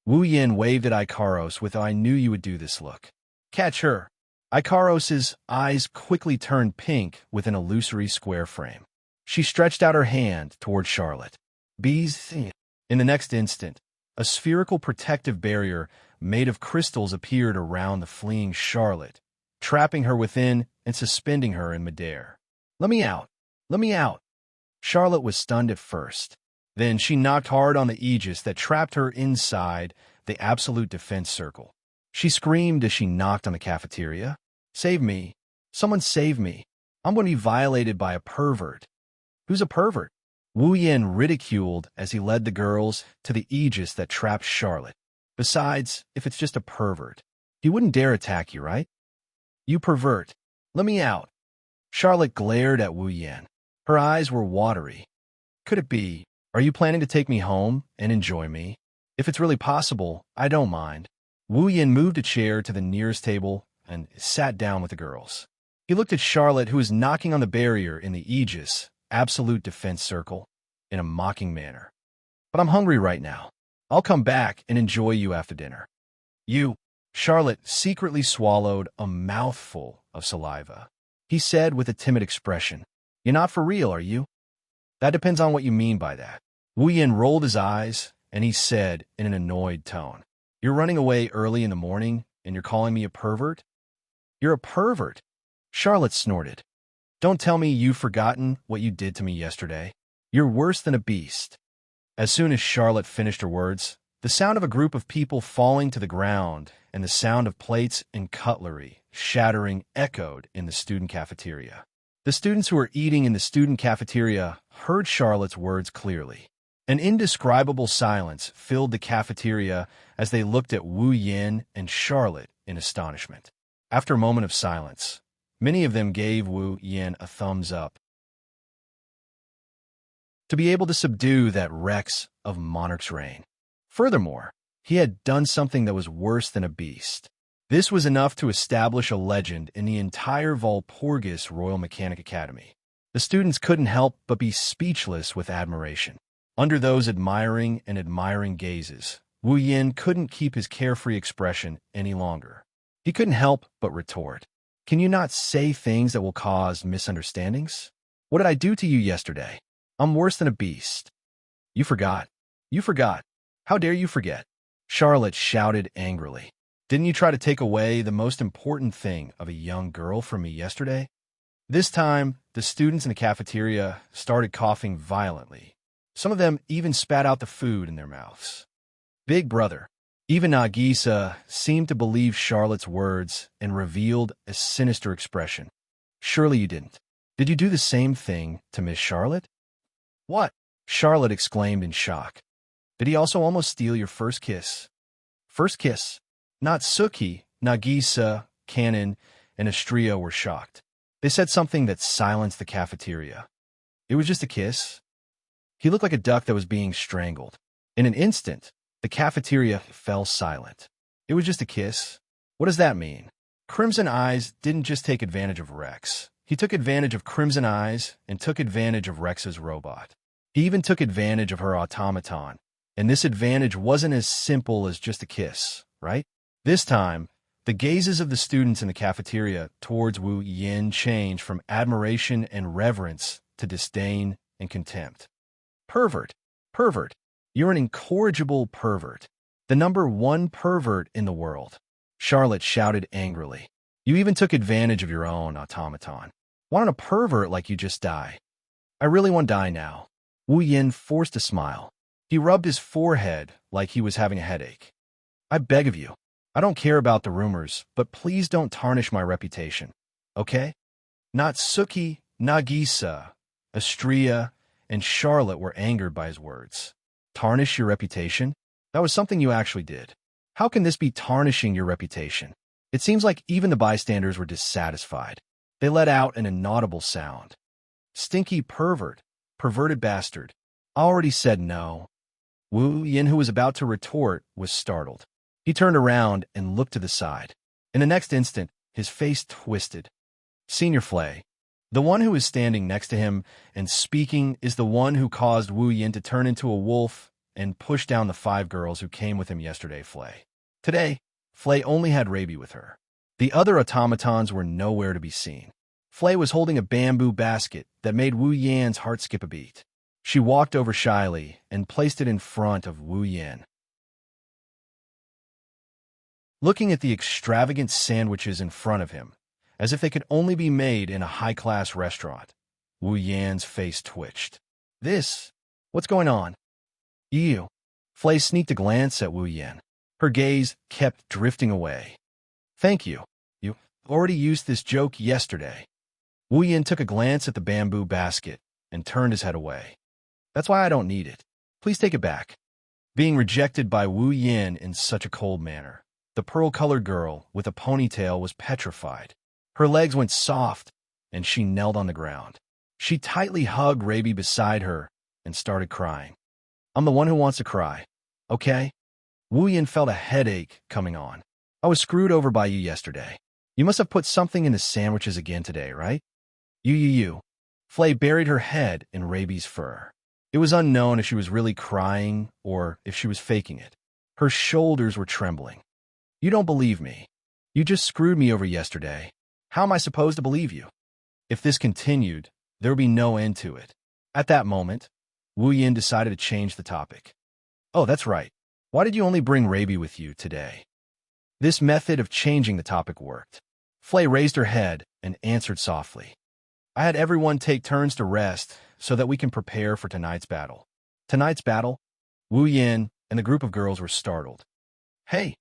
Speaker 1: Wu Yin waved at Ikaros with "I knew you would do this" look. Catch her. Ikaros's eyes quickly turned pink with an illusory square frame. She stretched out her hand toward Charlotte. Bees. In the next instant, a spherical protective barrier made of crystals appeared around the fleeing Charlotte, trapping her within and suspending her in midair. Let me out! Let me out! Charlotte was stunned at first. Then she knocked hard on the aegis that trapped her inside the absolute defense circle. She screamed as she knocked on the cafeteria. Save me. Someone save me. I'm going to be violated by a pervert. Who's a pervert? Wu Yin ridiculed as he led the girls to the aegis that trapped Charlotte. Besides, if it's just a pervert, he wouldn't dare attack you, right? You pervert. Let me out. Charlotte glared at Wu Yin. Her eyes were watery. Could it be? Are you planning to take me home and enjoy me? If it's really possible, I don't mind. Wu Yin moved a chair to the nearest table and sat down with the girls. He looked at Charlotte, who was knocking on the barrier in the aegis, absolute defense circle, in a mocking manner. But I'm hungry right now. I'll come back and enjoy you after dinner. You. Charlotte secretly swallowed a mouthful of saliva. He said with a timid expression, You're not for real, are you? That depends on what you mean by that. Wu Yin rolled his eyes, and he said in an annoyed tone, You're running away early in the morning, and you're calling me a pervert? You're a pervert. Charlotte snorted. Don't tell me you've forgotten what you did to me yesterday. You're worse than a beast. As soon as Charlotte finished her words, the sound of a group of people falling to the ground and the sound of plates and cutlery shattering echoed in the student cafeteria. The students who were eating in the student cafeteria heard Charlotte's words clearly. An indescribable silence filled the cafeteria as they looked at Wu Yin and Charlotte in astonishment. After a moment of silence, Many of them gave Wu Yin a thumbs up. To be able to subdue that Rex of Monarch's reign. Furthermore, he had done something that was worse than a beast. This was enough to establish a legend in the entire Walpurgis Royal Mechanic Academy. The students couldn't help but be speechless with admiration. Under those admiring gazes, Wu Yin couldn't keep his carefree expression any longer. He couldn't help but retort. Can you not say things that will cause misunderstandings? What did I do to you yesterday? I'm worse than a beast. You forgot. You forgot. How dare you forget? Charlotte shouted angrily. Didn't you try to take away the most important thing of a young girl from me yesterday? This time, the students in the cafeteria started coughing violently. Some of them even spat out the food in their mouths. Big brother. Even Nagisa seemed to believe Charlotte's words and revealed a sinister expression. Surely you didn't. Did you do the same thing to Miss Charlotte? What? Charlotte exclaimed in shock. Did he also almost steal your first kiss? First kiss? Natsuki, Nagisa, Kanon, and Astria were shocked. They said something that silenced the cafeteria. It was just a kiss. He looked like a duck that was being strangled. In an instant, the cafeteria fell silent. It was just a kiss. What does that mean? Crimson Eyes didn't just take advantage of Rex. He took advantage of Crimson Eyes and took advantage of Rex's robot. He even took advantage of her automaton. And this advantage wasn't as simple as just a kiss, right? This time, the gazes of the students in the cafeteria towards Wu Yin changed from admiration and reverence to disdain and contempt. Pervert. Pervert. You're an incorrigible pervert. The #1 pervert in the world. Charlotte shouted angrily. You even took advantage of your own automaton. Why don't a pervert like you just die? I really want to die now. Wu Yin forced a smile. He rubbed his forehead like he was having a headache. I beg of you. I don't care about the rumors, but please don't tarnish my reputation. Okay? Natsuki, Nagisa, Astria, and Charlotte were angered by his words. Tarnish your reputation? That was something you actually did. How can this be tarnishing your reputation? It seems like even the bystanders were dissatisfied. They let out an inaudible sound. Stinky pervert, perverted bastard. I already said no. Wu Yin, who was about to retort, was startled. He turned around and looked to the side. In the next instant, his face twisted. Senior Flay, the one who is standing next to him and speaking, is the one who caused Wu Yin to turn into a wolf and push down the 5 girls who came with him yesterday, Flay. Today, Flay only had Raby with her. The other automatons were nowhere to be seen. Flay was holding a bamboo basket that made Wu Yan's heart skip a beat. She walked over shyly and placed it in front of Wu Yan. Looking at the extravagant sandwiches in front of him, as if they could only be made in a high-class restaurant, Wu Yan's face twitched. What's going on? You. Flay sneaked a glance at Wu Yan. Her gaze kept drifting away. Thank you. You already used this joke yesterday. Wu Yan took a glance at the bamboo basket and turned his head away. That's why I don't need it. Please take it back. Being rejected by Wu Yan in such a cold manner, the pearl-colored girl with a ponytail was petrified. Her legs went soft, and she knelt on the ground. She tightly hugged Raby beside her and started crying. I'm the one who wants to cry, okay? Wu Yan felt a headache coming on. I was screwed over by you yesterday. You must have put something in the sandwiches again today, right? You. Flay buried her head in Raby's fur. It was unknown if she was really crying or if she was faking it. Her shoulders were trembling. You don't believe me. You just screwed me over yesterday. How am I supposed to believe you? If this continued, there would be no end to it. At that moment, Wu Yan decided to change the topic. Oh, that's right. Why did you only bring Raby with you today? This method of changing the topic worked. Flay raised her head and answered softly. I had everyone take turns to rest so that we can prepare for tonight's battle. Tonight's battle? Wu Yan and the group of girls were startled. Hey!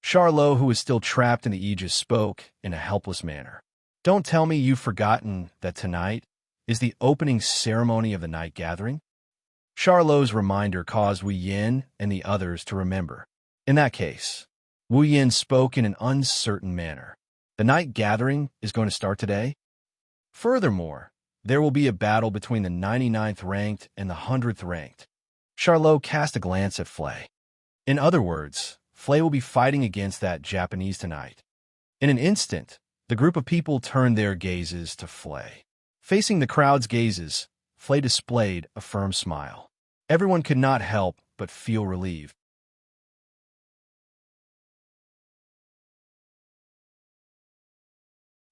Speaker 1: Charlot, who was still trapped in the Aegis, spoke in a helpless manner. Don't tell me you've forgotten that tonight is the opening ceremony of the night gathering? Charlot's reminder caused Wu Yan and the others to remember. In that case, Wu Yan spoke in an uncertain manner. The night gathering is going to start today. Furthermore, there will be a battle between the 99th ranked and the 100th ranked. Charlot cast a glance at Flay. In other words, Flay will be fighting against that Japanese tonight. In an instant, the group of people turned their gazes to Flay. Facing the crowd's gazes, Flay displayed a firm smile. Everyone could not help but feel relieved.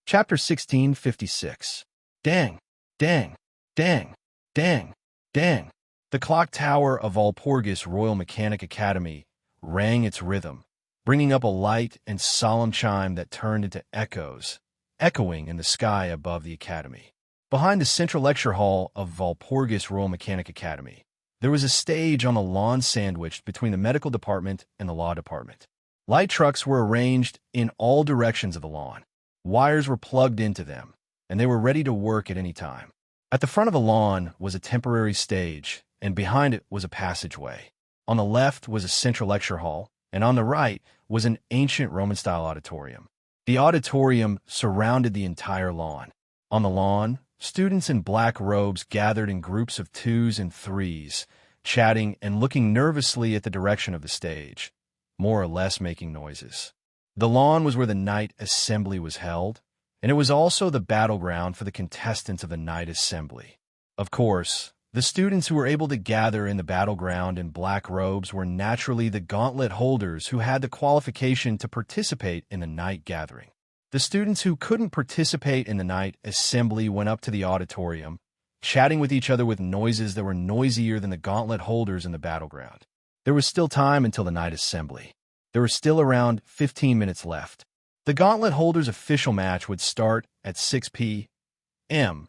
Speaker 1: Chapter 1656. Dang, dang, dang, dang, dang. The clock tower of Walpurgis Royal Mechanic Academy rang its rhythm, bringing up a light and solemn chime that turned into echoes, echoing in the sky above the academy. Behind the central lecture hall of Walpurgis Royal Mechanic Academy, there was a stage on the lawn sandwiched between the medical department and the law department. Light trucks were arranged in all directions of the lawn. Wires were plugged into them, and they were ready to work at any time. At the front of the lawn was a temporary stage, and behind it was a passageway. On the left was a central lecture hall, and on the right was an ancient Roman-style auditorium. The auditorium surrounded the entire lawn. On the lawn, students in black robes gathered in groups of 2s and 3s, chatting and looking nervously at the direction of the stage, more or less making noises. The lawn was where the night assembly was held, and it was also the battleground for the contestants of the night assembly. Of course, the students who were able to gather in the battleground in black robes were naturally the gauntlet holders who had the qualification to participate in the night gathering. The students who couldn't participate in the night assembly went up to the auditorium, chatting with each other with noises that were noisier than the gauntlet holders in the battleground. There was still time until the night assembly. There were still around 15 minutes left. The gauntlet holders' official match would start at 6 p.m.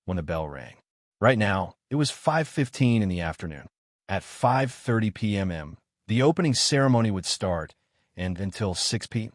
Speaker 1: when the bell rang. Right now, it was 5:15 in the afternoon. At 5:30 p.m., the opening ceremony would start, and until 6 p.m.,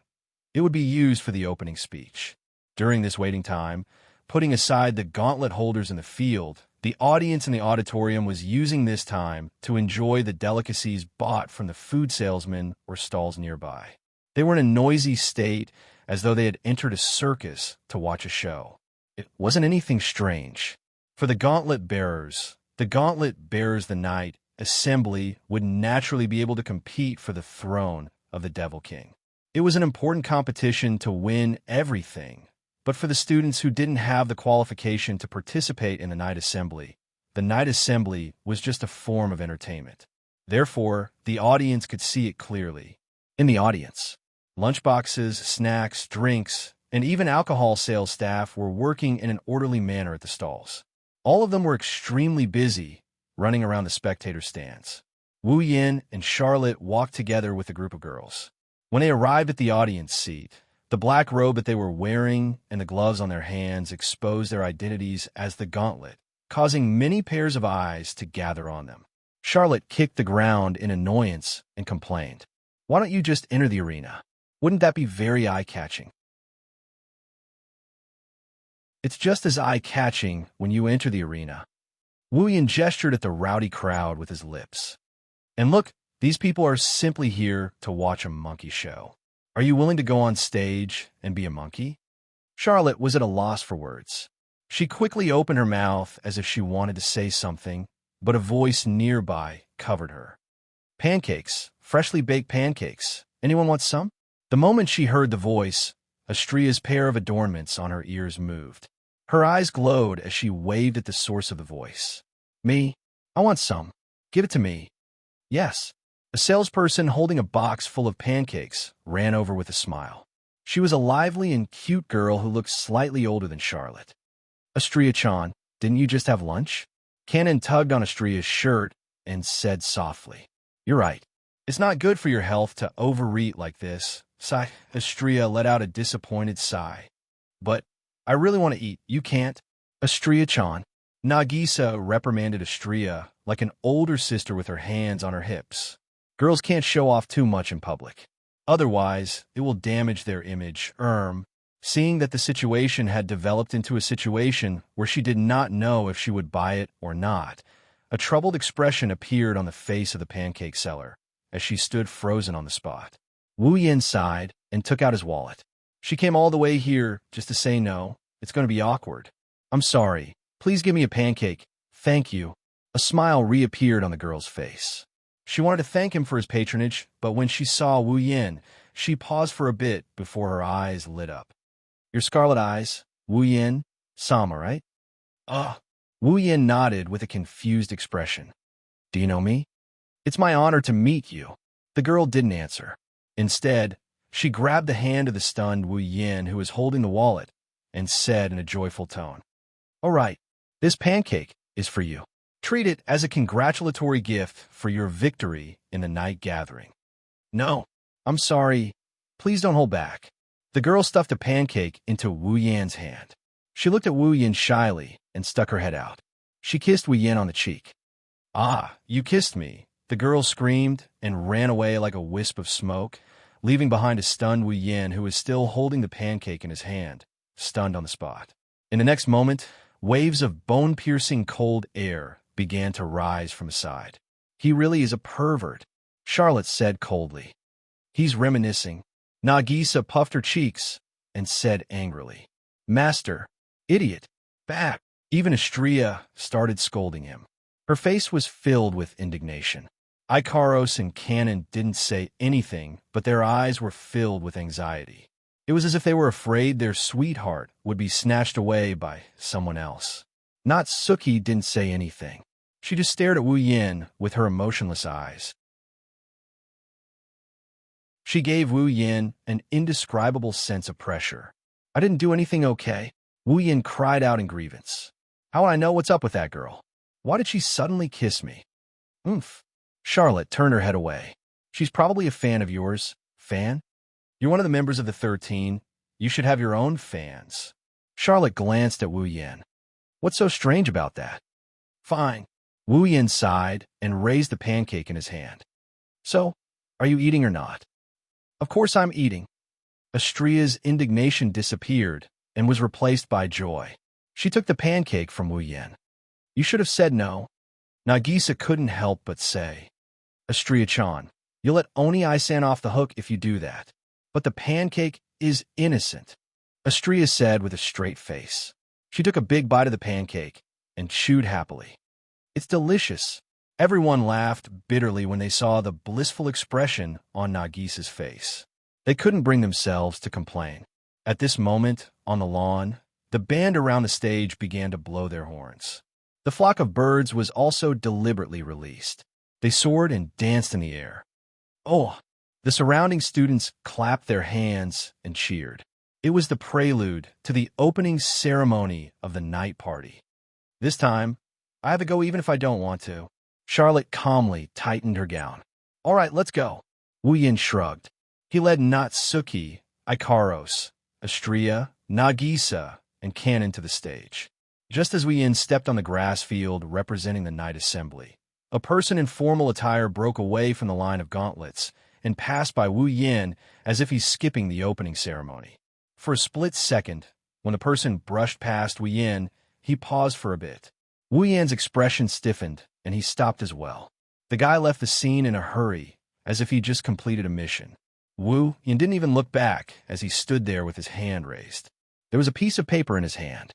Speaker 1: it would be used for the opening speech. During this waiting time, putting aside the gauntlet holders in the field, the audience in the auditorium was using this time to enjoy the delicacies bought from the food salesmen or stalls nearby. They were in a noisy state, as though they had entered a circus to watch a show. It wasn't anything strange. For the gauntlet bearers the night assembly would naturally be able to compete for the throne of the Devil King. It was an important competition to win everything. But for the students who didn't have the qualification to participate in the night assembly was just a form of entertainment. Therefore, the audience could see it clearly. In the audience, lunchboxes, snacks, drinks, and even alcohol sales staff were working in an orderly manner at the stalls. All of them were extremely busy, running around the spectator stands. Wu Yin and Charlotte walked together with a group of girls. When they arrived at the audience seat, the black robe that they were wearing and the gloves on their hands exposed their identities as the gauntlet, causing many pairs of eyes to gather on them. Charlotte kicked the ground in annoyance and complained, "Why don't you just enter the arena? Wouldn't that be very eye-catching?" "It's just as eye-catching when you enter the arena." Wu Yin gestured at the rowdy crowd with his lips. "And look, these people are simply here to watch a monkey show. Are you willing to go on stage and be a monkey?" Charlotte was at a loss for words. She quickly opened her mouth as if she wanted to say something, but a voice nearby covered her. "Pancakes, freshly baked pancakes. Anyone want some?" The moment she heard the voice, Astria's pair of adornments on her ears moved. Her eyes glowed as she waved at the source of the voice. "Me? I want some. Give it to me." "Yes." A salesperson holding a box full of pancakes ran over with a smile. She was a lively and cute girl who looked slightly older than Charlotte. "Astria-chan, didn't you just have lunch?" Cannon tugged on Astria's shirt and said softly, "You're right. It's not good for your health to overeat like this." Sigh. Astria let out a disappointed sigh. "But I really want to eat. You can't." "Astria-chan." Nagisa reprimanded Astria like an older sister with her hands on her hips. "Girls can't show off too much in public. Otherwise, it will damage their image." Seeing that the situation had developed into a situation where she did not know if she would buy it or not, a troubled expression appeared on the face of the pancake seller as she stood frozen on the spot. Wu Yin sighed and took out his wallet. She came all the way here just to say no. It's going to be awkward. I'm sorry. Please give me a pancake. Thank you. A smile reappeared on the girl's face. She wanted to thank him for his patronage, but when she saw Wu Yin, she paused for a bit before her eyes lit up. Your scarlet eyes, Wu Yin, Sama, right? Ugh. Wu Yin nodded with a confused expression. Do you know me? It's my honor to meet you. The girl didn't answer. Instead, she grabbed the hand of the stunned Wu Yin who was holding the wallet and said in a joyful tone, All right, this pancake is for you. Treat it as a congratulatory gift for your victory in the night gathering. No, I'm sorry. Please don't hold back. The girl stuffed a pancake into Wu Yan's hand. She looked at Wu Yan shyly and stuck her head out. She kissed Wu Yan on the cheek. Ah, you kissed me. The girl screamed and ran away like a wisp of smoke, leaving behind a stunned Wu Yan who was still holding the pancake in his hand, stunned on the spot. In the next moment, waves of bone-piercing cold air began to rise from his side. He really is a pervert, Charlotte said coldly. He's reminiscing. Nagisa puffed her cheeks and said angrily, Master, idiot, back. Even Astria started scolding him. Her face was filled with indignation. Ikaros and Cannon didn't say anything, but their eyes were filled with anxiety. It was as if they were afraid their sweetheart would be snatched away by someone else. Natsuki didn't say anything. She just stared at Wu Yin with her emotionless eyes. She gave Wu Yin an indescribable sense of pressure. I didn't do anything okay. Wu Yin cried out in grievance. How would I know what's up with that girl? Why did she suddenly kiss me? Oomph. Charlotte turned her head away. She's probably a fan of yours. Fan? You're one of the members of the 13. You should have your own fans. Charlotte glanced at Wu Yin. What's so strange about that? Fine. Wu Yin sighed and raised the pancake in his hand. So, are you eating or not? Of course I'm eating. Astria's indignation disappeared and was replaced by joy. She took the pancake from Wu Yin. You should have said no. Nagisa couldn't help but say, Astria-chan, you'll let Oni-san off the hook if you do that. But the pancake is innocent, Astria said with a straight face. She took a big bite of the pancake and chewed happily. It's delicious. Everyone laughed bitterly when they saw the blissful expression on Nagisa's face. They couldn't bring themselves to complain. At this moment, on the lawn, the band around the stage began to blow their horns. The flock of birds was also deliberately released. They soared and danced in the air. Oh! The surrounding students clapped their hands and cheered. It was the prelude to the opening ceremony of the night party. This time, I have to go even if I don't want to. Charlotte calmly tightened her gown. All right, let's go. Wu Yin shrugged. He led Natsuki, Ikaros, Astria, Nagisa, and Cannon to the stage. Just as Wu Yin stepped on the grass field representing the night assembly, a person in formal attire broke away from the line of gauntlets and passed by Wu Yin as if he's skipping the opening ceremony. For a split second, when the person brushed past Wu Yin, he paused for a bit. Wu Yin's expression stiffened, and he stopped as well. The guy left the scene in a hurry, as if he just completed a mission. Wu Yin didn't even look back as he stood there with his hand raised. There was a piece of paper in his hand.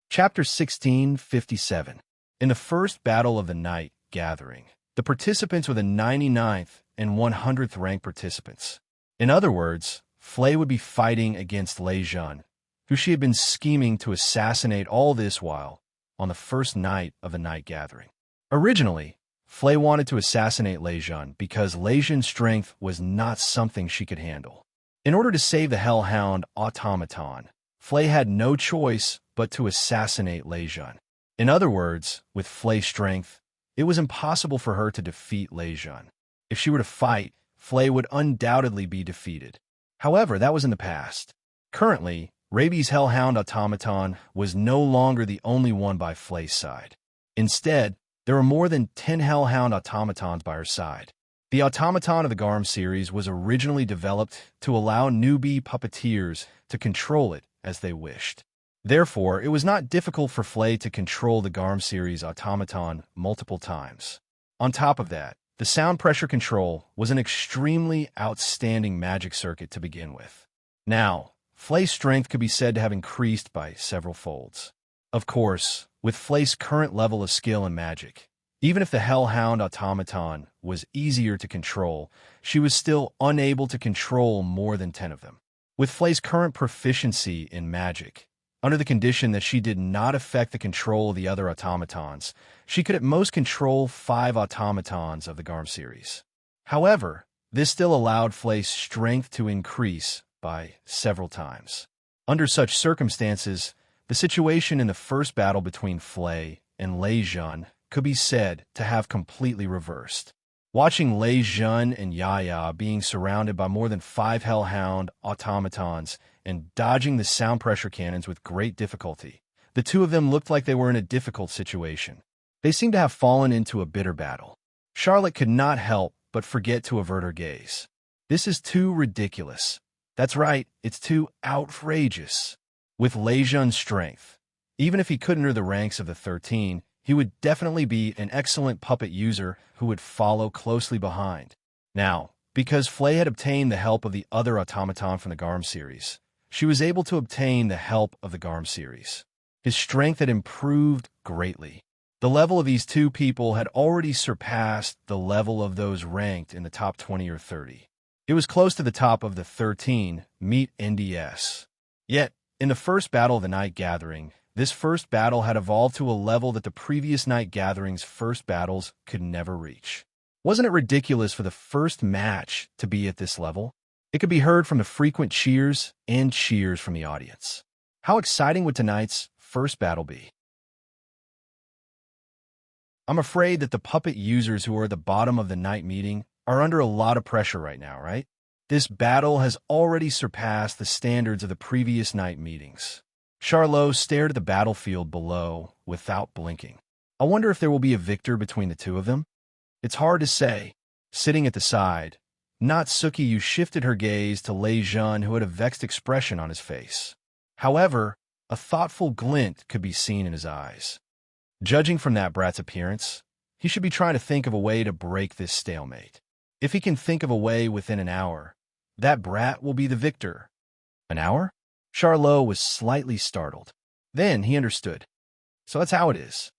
Speaker 1: Chapter 1657. In the first battle of the night gathering, the participants were the 99th and 100th rank participants. In other words, Flay would be fighting against Lei Jun, who she had been scheming to assassinate all this while on the first night of the night gathering. Originally, Flay wanted to assassinate Lei Jun because Lei Jun's strength was not something she could handle. In order to save the Hellhound automaton, Flay had no choice but to assassinate Lei Jun. In other words, with Flay's strength, it was impossible for her to defeat Lei Jun. If she were to fight, Flay would undoubtedly be defeated. However, that was in the past. Currently, Rabi's Hellhound automaton was no longer the only one by Flay's side. Instead, there were more than 10 Hellhound automatons by her side. The automaton of the Garm series was originally developed to allow newbie puppeteers to control it as they wished. Therefore, it was not difficult for Flay to control the Garm series automaton multiple times. On top of that, The sound pressure control was an extremely outstanding magic circuit to begin with. Now, Flay's strength could be said to have increased by several folds. Of course, with Flay's current level of skill in magic, even if the Hellhound automaton was easier to control, she was still unable to control more than 10 of them. With Flay's current proficiency in magic, under the condition that she did not affect the control of the other automatons, she could at most control 5 automatons of the Garm series. However, this still allowed Flay's strength to increase by several times. Under such circumstances, the situation in the first battle between Flay and Lei Jun could be said to have completely reversed. Watching Lei Jun and Yaya being surrounded by more than 5 Hellhound automatons and dodging the sound pressure cannons with great difficulty, the two of them looked like they were in a difficult situation. They seemed to have fallen into a bitter battle. Charlotte could not help but forget to avert her gaze. This is too ridiculous. That's right, it's too outrageous. With Lei Jun's strength, even if he couldn't enter the ranks of the 13, he would definitely be an excellent puppet user who would follow closely behind. Now, because Flay had obtained the help of the other automaton from the Garm series, she was able to obtain the help of the Garm series. His strength had improved greatly. The level of these two people had already surpassed the level of those ranked in the top 20 or 30. It was close to the top of the 13, meet NDS. Yet, in the first battle of the Night Gathering, this first battle had evolved to a level that the previous Night Gathering's first battles could never reach. Wasn't it ridiculous for the first match to be at this level? It could be heard from the frequent cheers and cheers from the audience. How exciting would tonight's first battle be? I'm afraid that the puppet users who are at the bottom of the night meeting are under a lot of pressure right now, right? This battle has already surpassed the standards of the previous night meetings. Charlot stared at the battlefield below without blinking. I wonder if there will be a victor between the two of them? It's hard to say. Sitting at the side, Natsuki shifted her gaze to Lei Jun, who had a vexed expression on his face. However, a thoughtful glint could be seen in his eyes. Judging from that brat's appearance, he should be trying to think of a way to break this stalemate. If he can think of a way within an hour, that brat will be the victor. An hour? Charlot was slightly startled. Then he understood. So that's how it is.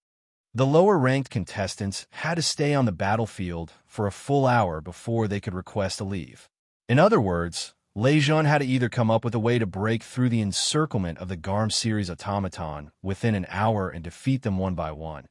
Speaker 1: The lower-ranked contestants had to stay on the battlefield for a full hour before they could request a leave. In other words, Lei Jun had to either come up with a way to break through the encirclement of the Garm series automaton within an hour and defeat them one by one,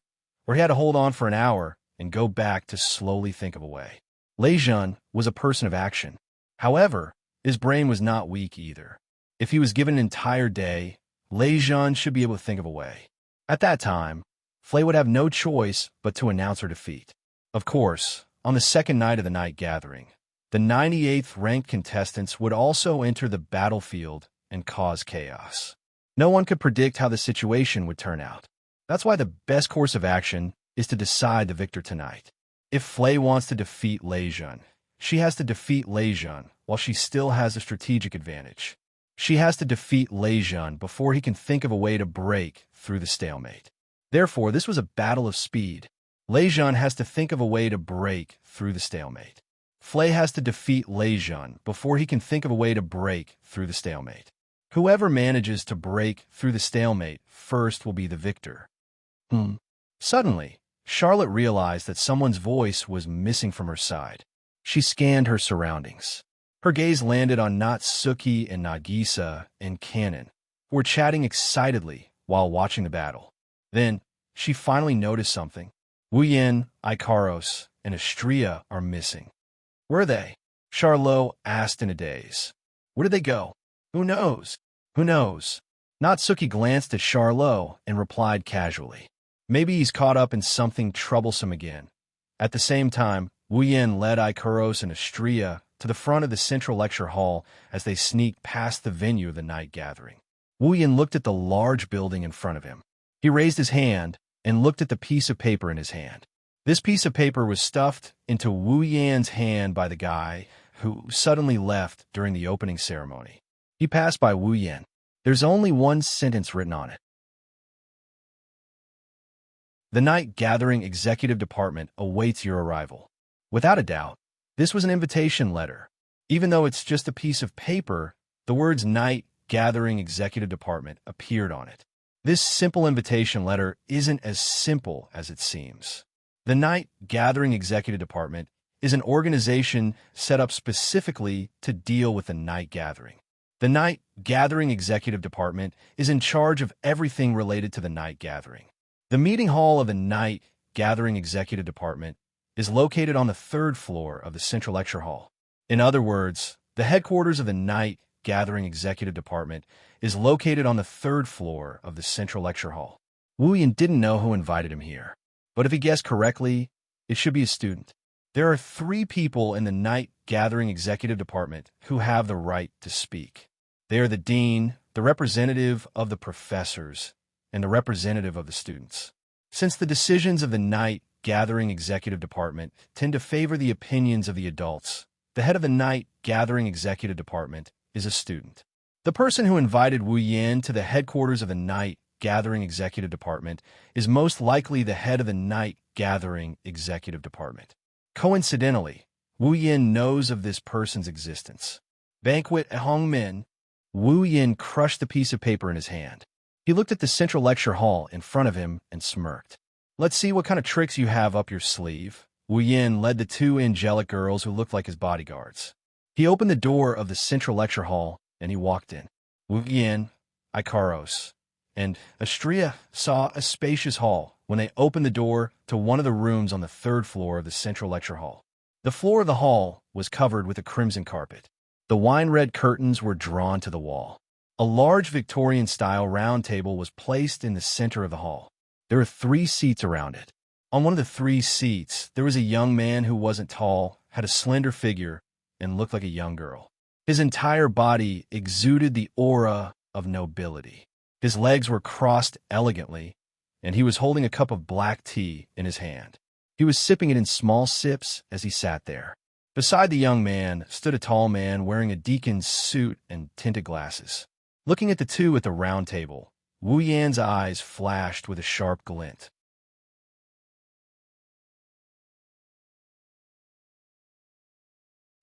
Speaker 1: or he had to hold on for an hour and go back to slowly think of a way. Lei Jun was a person of action. However, his brain was not weak either. If he was given an entire day, Lei Jun should be able to think of a way. At that time, Flay would have no choice but to announce her defeat. Of course, on the second night of the Night Gathering, the 98th ranked contestants would also enter the battlefield and cause chaos. No one could predict how the situation would turn out. That's why the best course of action is to decide the victor tonight. If Flay wants to defeat Lei Jun, she has to defeat Lei Jun while she still has a strategic advantage. She has to defeat Lei Jun before he can think of a way to break through the stalemate. Therefore, this was a battle of speed. Lei Jun has to think of a way to break through the stalemate. Flay has to defeat Lei Jun before he can think of a way to break through the stalemate. Whoever manages to break through the stalemate first will be the victor. Suddenly, Charlotte realized that someone's voice was missing from her side. She scanned her surroundings. Her gaze landed on Natsuki and Nagisa and Kanon, who were chatting excitedly while watching the battle. Then, she finally noticed something. Wuyen, Ikaros, and Astria are missing. Where are they? Charlot asked in a daze. Where did they go? Who knows? Who knows? Natsuki glanced at Charlot and replied casually. Maybe he's caught up in something troublesome again. At the same time, Wuyen led Ikaros and Astria to the front of the central lecture hall as they sneaked past the venue of the Night Gathering. Wuyen looked at the large building in front of him. He raised his hand and looked at the piece of paper in his hand. This piece of paper was stuffed into Wuyen's hand by the guy who suddenly left during the opening ceremony. He passed by Wuyen. There's only one sentence written on it. The Night Gathering Executive Department awaits your arrival. Without a doubt, this was an invitation letter. Even though it's just a piece of paper, the words Night Gathering Executive Department appeared on it. This simple invitation letter isn't as simple as it seems. The Night Gathering Executive Department is an organization set up specifically to deal with the night gathering. The Night Gathering Executive Department is in charge of everything related to the night gathering. The meeting hall of the Night Gathering Executive Department is located on the third floor of the Central Lecture Hall. In other words, the headquarters of the Night Gathering Executive Department is located on the third floor of the Central Lecture Hall. Wu Yin didn't know who invited him here, but if he guessed correctly, it should be a student. There are 3 people in the Night Gathering Executive Department who have the right to speak. They are the dean, the representative of the professors, and the representative of the students. Since the decisions of the Night Gathering Executive Department tend to favor the opinions of the adults, the head of the Night Gathering Executive Department is a student. The person who invited Wu Yan to the headquarters of the Night Gathering Executive Department is most likely the head of the Night Gathering Executive Department. Coincidentally, Wu Yan knows of this person's existence. Banquet at Hongmen, Wu Yan crushed the piece of paper in his hand. He looked at the Central Lecture Hall in front of him and smirked. Let's see what kind of tricks you have up your sleeve. Wu Yan led the 2 angelic girls who looked like his bodyguards. He opened the door of the Central Lecture Hall and he walked in. Wu Yan, Ikaros, and Astria saw a spacious hall when they opened the door to one of the rooms on the 3rd floor of the Central Lecture Hall. The floor of the hall was covered with a crimson carpet. The wine-red curtains were drawn to the wall. A large Victorian-style round table was placed in the center of the hall. There were 3 seats around it. On one of the 3 seats, there was a young man who wasn't tall, had a slender figure, and looked like a young girl. His entire body exuded the aura of nobility. His legs were crossed elegantly, and he was holding a cup of black tea in his hand. He was sipping it in small sips as he sat there. Beside the young man stood a tall man wearing a deacon's suit and tinted glasses. Looking at the 2 at the round table, Wu Yan's eyes flashed with a sharp glint.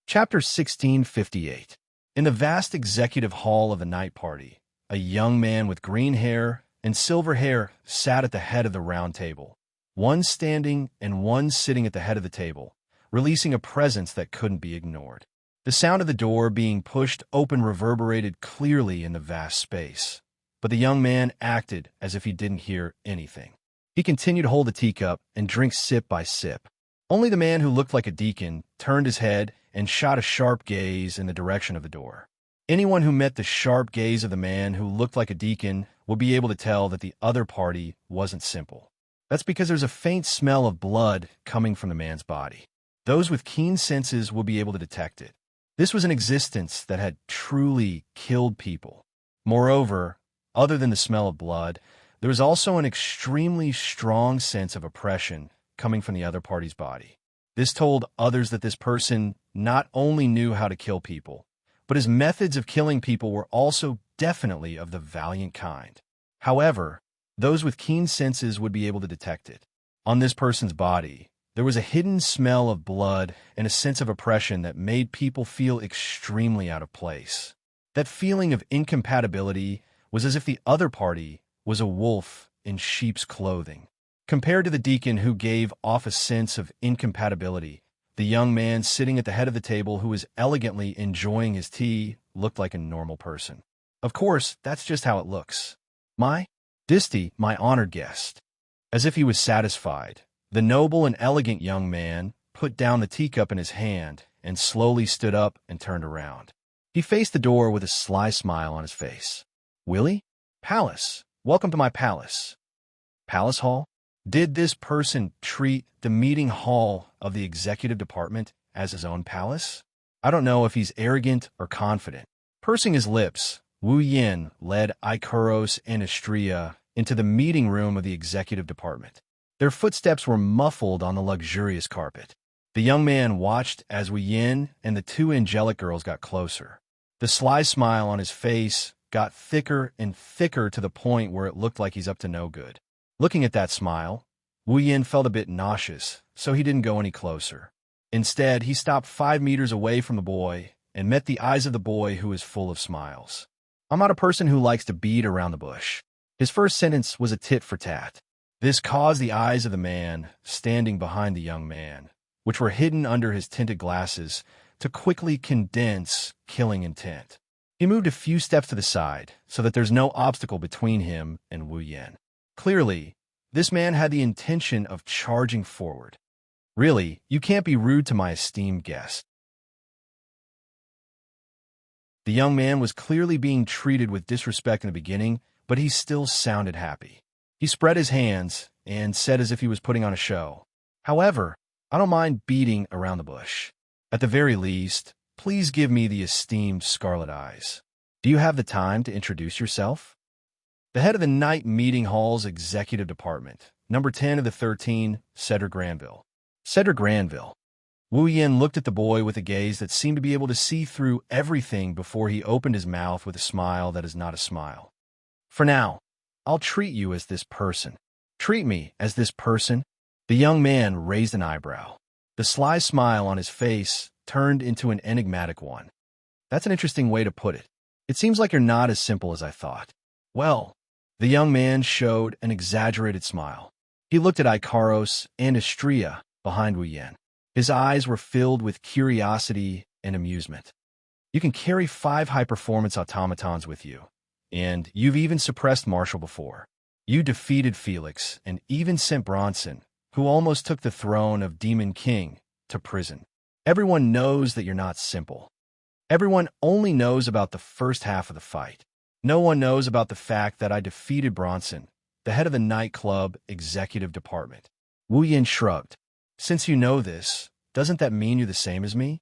Speaker 1: Chapter 1658. In the vast executive hall of the night party, a young man with green hair and silver hair sat at the head of the round table, one standing and one sitting at the head of the table, releasing a presence that couldn't be ignored. The sound of the door being pushed open reverberated clearly in the vast space, but the young man acted as if he didn't hear anything. He continued to hold the teacup and drink sip by sip. Only the man who looked like a deacon turned his head and shot a sharp gaze in the direction of the door. Anyone who met the sharp gaze of the man who looked like a deacon would be able to tell that the other party wasn't simple. That's because there's a faint smell of blood coming from the man's body. Those with keen senses will be able to detect it. This was an existence that had truly killed people. Moreover, other than the smell of blood, there was also an extremely strong sense of oppression coming from the other party's body. This told others that this person not only knew how to kill people, but his methods of killing people were also definitely of the valiant kind. However, those with keen senses would be able to detect it. On this person's body, there was a hidden smell of blood and a sense of oppression that made people feel extremely out of place. That feeling of incompatibility was as if the other party was a wolf in sheep's clothing. Compared to the deacon who gave off a sense of incompatibility, the young man sitting at the head of the table who was elegantly enjoying his tea looked like a normal person. Of course, that's just how it looks. My Disty, my honored guest. As if he was satisfied, the noble and elegant young man put down the teacup in his hand and slowly stood up and turned around. He faced the door with a sly smile on his face. Willie? Palace. Welcome to my palace. Palace Hall? Did this person treat the meeting hall of the executive department as his own palace? I don't know if he's arrogant or confident. Pursing his lips, Wu Yin led Ikaros and Astria into the meeting room of the executive department. Their footsteps were muffled on the luxurious carpet. The young man watched as Wu Yin and the 2 angelic girls got closer. The sly smile on his face got thicker and thicker to the point where it looked like he's up to no good. Looking at that smile, Wu Yin felt a bit nauseous, so he didn't go any closer. Instead, he stopped 5 meters away from the boy and met the eyes of the boy, who was full of smiles. I'm not a person who likes to beat around the bush. His first sentence was a tit for tat. This caused the eyes of the man standing behind the young man, which were hidden under his tinted glasses, to quickly condense killing intent. He moved a few steps to the side so that there's no obstacle between him and Wu Yan. Clearly, this man had the intention of charging forward. Really, you can't be rude to my esteemed guest. The young man was clearly being treated with disrespect in the beginning, but he still sounded happy. He spread his hands and said as if he was putting on a show, "However, I don't mind beating around the bush. At the very least, please give me the esteemed Scarlet Eyes. Do you have the time to introduce yourself?" The head of the Night Meeting Hall's executive department, number 10 of the 13, Cedric Granville. Cedric Granville. Wu Yin looked at the boy with a gaze that seemed to be able to see through everything before he opened his mouth with a smile that is not a smile. "For now, I'll treat you as this person." "Treat me as this person?" The young man raised an eyebrow. The sly smile on his face turned into an enigmatic one. "That's an interesting way to put it. It seems like you're not as simple as I thought." "Well," the young man showed an exaggerated smile. He looked at Ikaros and Istria behind Wu Yan. His eyes were filled with curiosity and amusement. "You can carry 5 high-performance automatons with you, and you've even suppressed Marshall before. You defeated Felix and even sent Bronson, who almost took the throne of Demon King, to prison. Everyone knows that you're not simple. Everyone only knows about the first half of the fight. No one knows about the fact that I defeated Bronson, the head of the nightclub executive department." Wu Yin shrugged. "Since you know this, doesn't that mean you're the same as me?"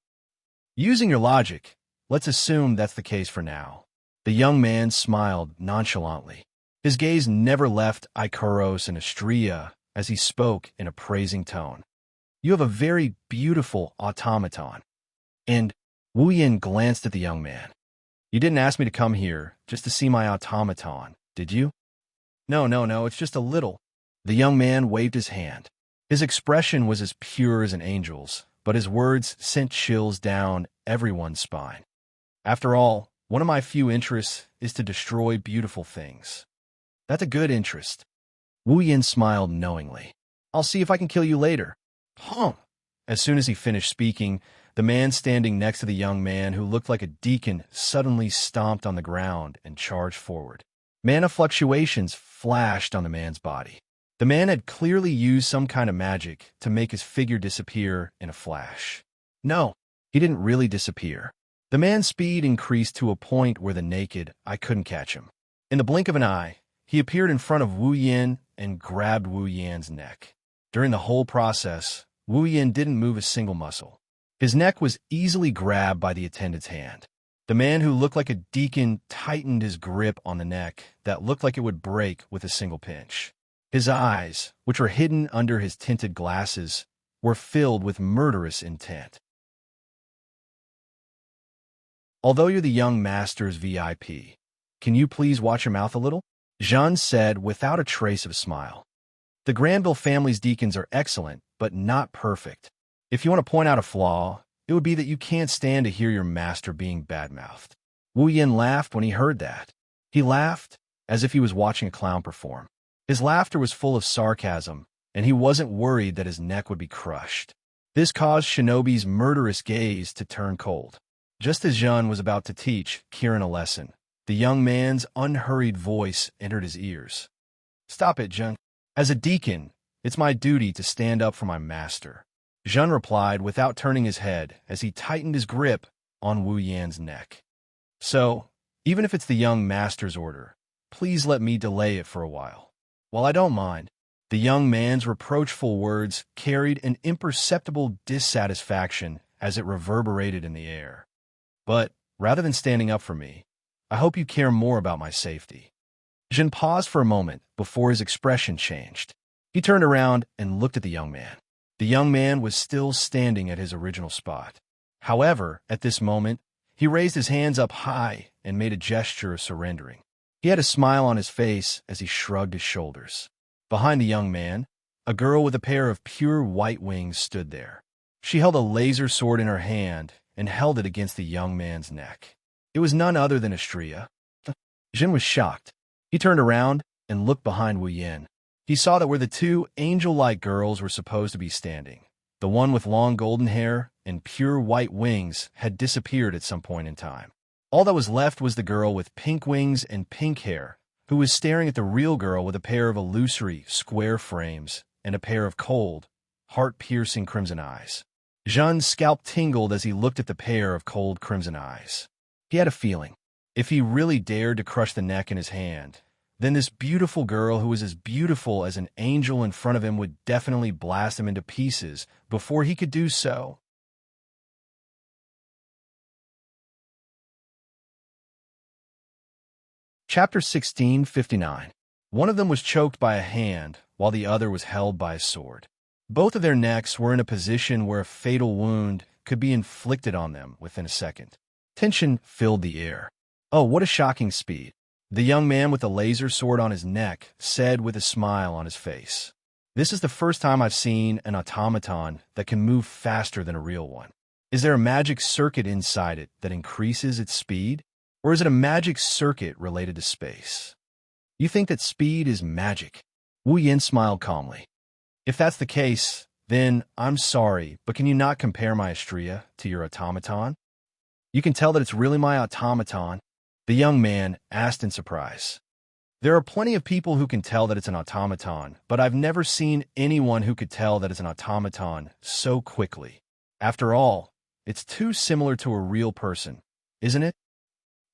Speaker 1: "Using your logic, let's assume that's the case for now." The young man smiled nonchalantly. His gaze never left Ikaros and Istria as he spoke in a praising tone. "You have a very beautiful automaton." And Wu Yin glanced at the young man. "You didn't ask me to come here just to see my automaton, did you?" No, it's just a little." The young man waved his hand. His expression was as pure as an angel's, but his words sent chills down everyone's spine. "After all, one of my few interests is to destroy beautiful things." "That's a good interest." Wu Yin smiled knowingly. "I'll see if I can kill you later." "Huh." As soon as he finished speaking, the man standing next to the young man, who looked like a deacon, suddenly stomped on the ground and charged forward. Mana fluctuations flashed on the man's body. The man had clearly used some kind of magic to make his figure disappear in a flash. No, he didn't really disappear. The man's speed increased to a point where the naked eye couldn't catch him. In the blink of an eye, he appeared in front of Wu Yin and grabbed Wu Yan's neck. During the whole process, Wu Yin didn't move a single muscle. His neck was easily grabbed by the attendant's hand. The man, who looked like a deacon, tightened his grip on the neck that looked like it would break with a single pinch. His eyes, which were hidden under his tinted glasses, were filled with murderous intent. "Although you're the young master's VIP, can you please watch your mouth a little?" Jean said without a trace of a smile. "The Granville family's deacons are excellent, but not perfect. If you want to point out a flaw, it would be that you can't stand to hear your master being bad-mouthed." Wu Yin laughed when he heard that. He laughed as if he was watching a clown perform. His laughter was full of sarcasm, and he wasn't worried that his neck would be crushed. This caused Shinobi's murderous gaze to turn cold. Just as Jean was about to teach Kieran a lesson, the young man's unhurried voice entered his ears. "Stop it, Jean. As a deacon, it's my duty to stand up for my master." Jean replied without turning his head as he tightened his grip on Wu Yan's neck. "So, even if it's the young master's order, please let me delay it for a while." "Well, I don't mind." The young man's reproachful words carried an imperceptible dissatisfaction as it reverberated in the air. "But, rather than standing up for me, I hope you care more about my safety." Jean paused for a moment before his expression changed. He turned around and looked at the young man. The young man was still standing at his original spot. However, at this moment, he raised his hands up high and made a gesture of surrendering. He had a smile on his face as he shrugged his shoulders. Behind the young man, a girl with a pair of pure white wings stood there. She held a laser sword in her hand and held it against the young man's neck. It was none other than Astrea. Jin was shocked. He turned around and looked behind Wu Yin. He saw that where the two angel-like girls were supposed to be standing, the one with long golden hair and pure white wings had disappeared at some point in time. All that was left was the girl with pink wings and pink hair, who was staring at the real girl with a pair of illusory, square frames and a pair of cold, heart-piercing crimson eyes. Zhen's scalp tingled as he looked at the pair of cold crimson eyes. He had a feeling. If he really dared to crush the neck in his hand, then this beautiful girl who was as beautiful as an angel in front of him would definitely blast him into pieces before he could do so. Chapter 1659. One of them was choked by a hand, while the other was held by a sword. Both of their necks were in a position where a fatal wound could be inflicted on them within a second. Tension filled the air. Oh, what a shocking speed. The young man with the laser sword on his neck said with a smile on his face. This is the first time I've seen an automaton that can move faster than a real one. Is there a magic circuit inside it that increases its speed? Or is it a magic circuit related to space? You think that speed is magic? Wu Yin smiled calmly. If that's the case, then I'm sorry, but can you not compare my Astrea to your automaton? You can tell that it's really my automaton, the young man asked in surprise. There are plenty of people who can tell that it's an automaton, but I've never seen anyone who could tell that it's an automaton so quickly. After all, it's too similar to a real person, isn't it?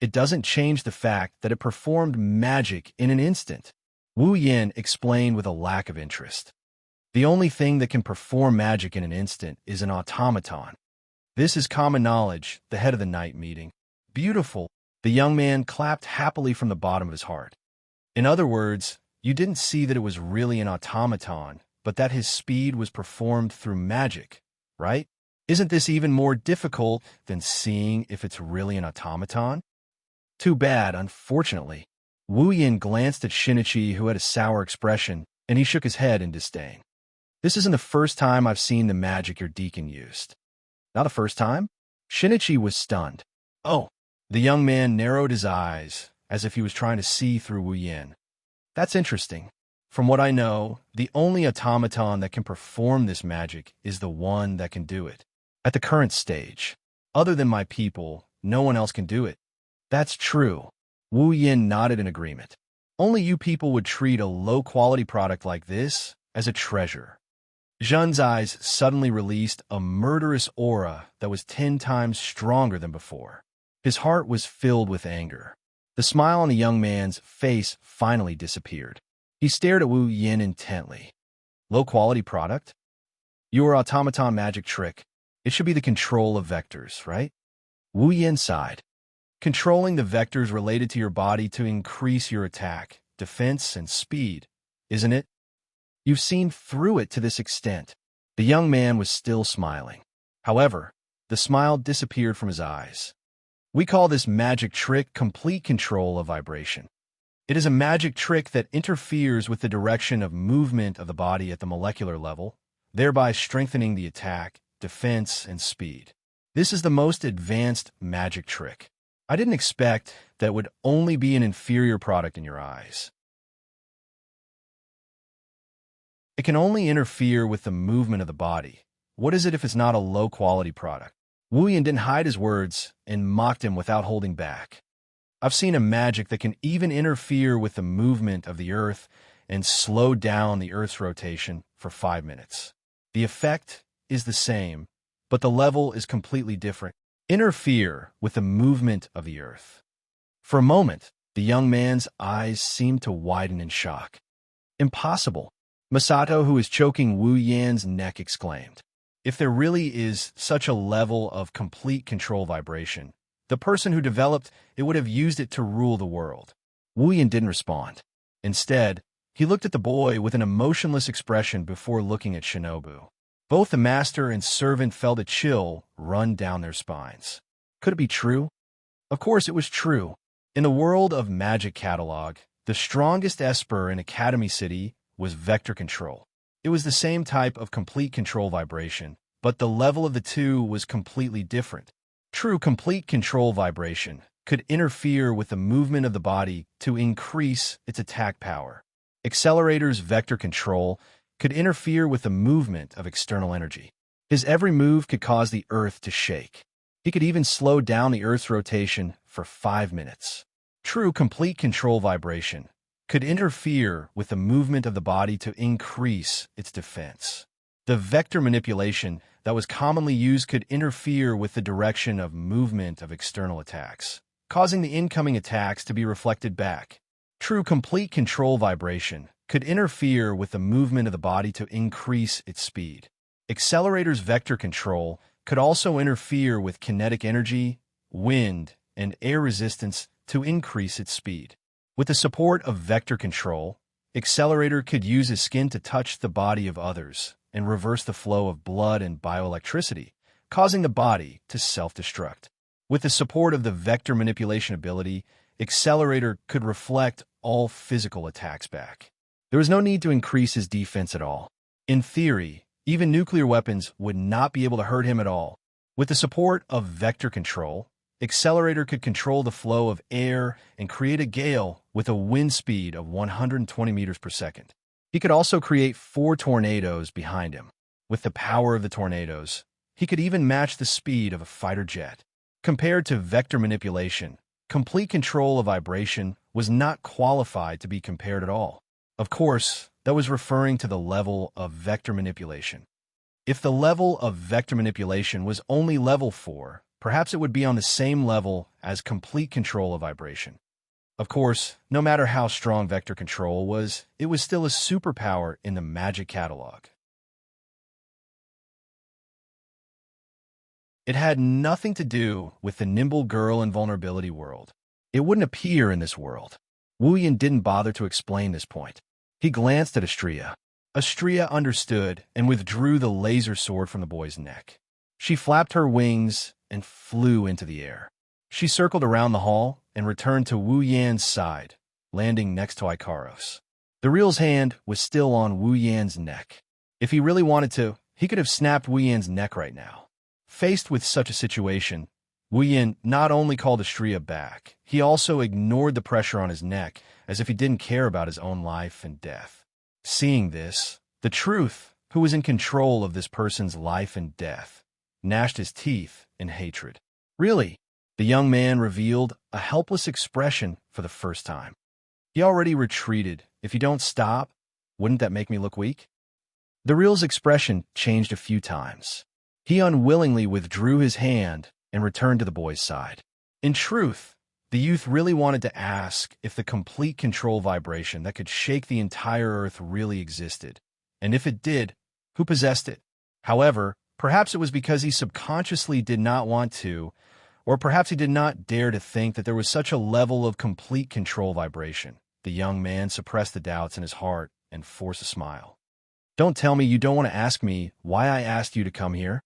Speaker 1: It doesn't change the fact that it performed magic in an instant. Wu Yin explained with a lack of interest. The only thing that can perform magic in an instant is an automaton. This is common knowledge, the head of the night meeting. Beautiful. The young man clapped happily from the bottom of his heart. In other words, you didn't see that it was really an automaton, but that his speed was performed through magic, right? Isn't this even more difficult than seeing if it's really an automaton? Too bad, unfortunately. Wu Yin glanced at Shinichi, who had a sour expression, and he shook his head in disdain. This isn't the first time I've seen the magic your deacon used. Not the first time? Shinichi was stunned. Oh. The young man narrowed his eyes, as if he was trying to see through Wu Yin. That's interesting. From what I know, the only automaton that can perform this magic is the one that can do it. At the current stage, other than my people, no one else can do it. That's true. Wu Yin nodded in agreement. Only you people would treat a low-quality product like this as a treasure. Zhen's eyes suddenly released a murderous aura that was 10 times stronger than before. His heart was filled with anger. The smile on the young man's face finally disappeared. He stared at Wu Yin intently. Low-quality product? Your automaton magic trick. It should be the control of vectors, right? Wu Yin sighed. Controlling the vectors related to your body to increase your attack, defense, and speed, isn't it? You've seen through it to this extent. The young man was still smiling. However, the smile disappeared from his eyes. We call this magic trick complete control of vibration. It is a magic trick that interferes with the direction of movement of the body at the molecular level, thereby strengthening the attack, defense, and speed. This is the most advanced magic trick. I didn't expect that it would only be an inferior product in your eyes. It can only interfere with the movement of the body. What is it if it's not a low-quality product? Wu Yin didn't hide his words and mocked him without holding back. I've seen a magic that can even interfere with the movement of the Earth and slow down the Earth's rotation for 5 minutes. The effect is the same, but the level is completely different. Interfere with the movement of the Earth. For a moment, the young man's eyes seemed to widen in shock. Impossible. Masato, who is choking Wu Yin's neck, exclaimed. If there really is such a level of complete control vibration, the person who developed it would have used it to rule the world. Wu Yin didn't respond. Instead, he looked at the boy with an emotionless expression before looking at Shinobu. Both the master and servant felt a chill run down their spines. Could it be true? Of course it was true. In the world of Magic Catalog, the strongest esper in Academy City was vector control. It was the same type of complete control vibration, but the level of the two was completely different. True complete control vibration could interfere with the movement of the body to increase its attack power. Accelerator's vector control could interfere with the movement of external energy. His every move could cause the Earth to shake. He could even slow down the Earth's rotation for 5 minutes. True complete control vibration could interfere with the movement of the body to increase its defense. The vector manipulation that was commonly used could interfere with the direction of movement of external attacks, causing the incoming attacks to be reflected back. True complete control vibration could interfere with the movement of the body to increase its speed. Accelerator's vector control could also interfere with kinetic energy, wind, and air resistance to increase its speed. With the support of vector control, Accelerator could use his skin to touch the body of others and reverse the flow of blood and bioelectricity, causing the body to self-destruct. With the support of the vector manipulation ability, Accelerator could reflect all physical attacks back. There was no need to increase his defense at all. In theory, even nuclear weapons would not be able to hurt him at all. With the support of vector control, Accelerator could control the flow of air and create a gale with a wind speed of 120 meters per second. He could also create 4 tornadoes behind him. With the power of the tornadoes, he could even match the speed of a fighter jet. Compared to vector manipulation, complete control of vibration was not qualified to be compared at all. Of course, that was referring to the level of vector manipulation. If the level of vector manipulation was only level 4, perhaps it would be on the same level as complete control of vibration. Of course, no matter how strong vector control was, it was still a superpower in the magic catalog. It had nothing to do with the nimble girl invulnerability world. It wouldn't appear in this world. Wu Yin didn't bother to explain this point. He glanced at Astria. Astria understood and withdrew the laser sword from the boy's neck. She flapped her wings and flew into the air. She circled around the hall and returned to Wu Yan's side, landing next to Ikaros. The real's hand was still on Wu Yan's neck. If he really wanted to, he could have snapped Wu Yan's neck right now. Faced with such a situation, Wu Yan not only called Astria back, he also ignored the pressure on his neck as if he didn't care about his own life and death. Seeing this, the Truth, who was in control of this person's life and death, gnashed his teeth in hatred. Really? The young man revealed a helpless expression for the first time. He already retreated. If you don't stop, wouldn't that make me look weak? The real's expression changed a few times. He unwillingly withdrew his hand and returned to the boy's side. In truth, the youth really wanted to ask if the complete control vibration that could shake the entire Earth really existed, and if it did, who possessed it? However, perhaps it was because he subconsciously did not want to, or perhaps he did not dare to think that there was such a level of complete control vibration. The young man suppressed the doubts in his heart and forced a smile. Don't tell me you don't want to ask me why I asked you to come here.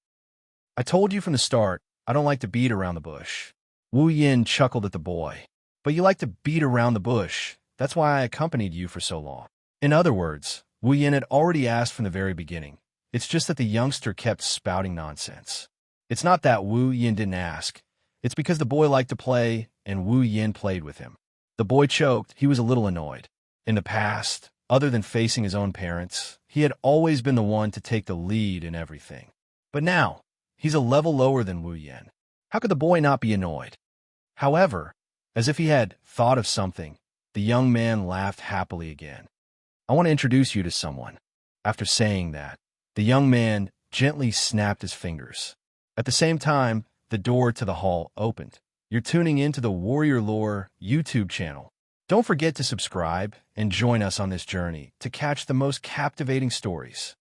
Speaker 1: I told you from the start, I don't like to beat around the bush. Wu Yin chuckled at the boy. But you like to beat around the bush. That's why I accompanied you for so long. In other words, Wu Yin had already asked from the very beginning. It's just that the youngster kept spouting nonsense. It's not that Wu Yin didn't ask. It's because the boy liked to play, and Wu Yin played with him. The boy choked. He was a little annoyed. In the past, other than facing his own parents, he had always been the one to take the lead in everything. But now, he's a level lower than Wu Yin. How could the boy not be annoyed? However, as if he had thought of something, the young man laughed happily again. I want to introduce you to someone. After saying that, the young man gently snapped his fingers. At the same time, the door to the hall opened. You're tuning into the Warrior Lore YouTube channel. Don't forget to subscribe and join us on this journey to catch the most captivating stories.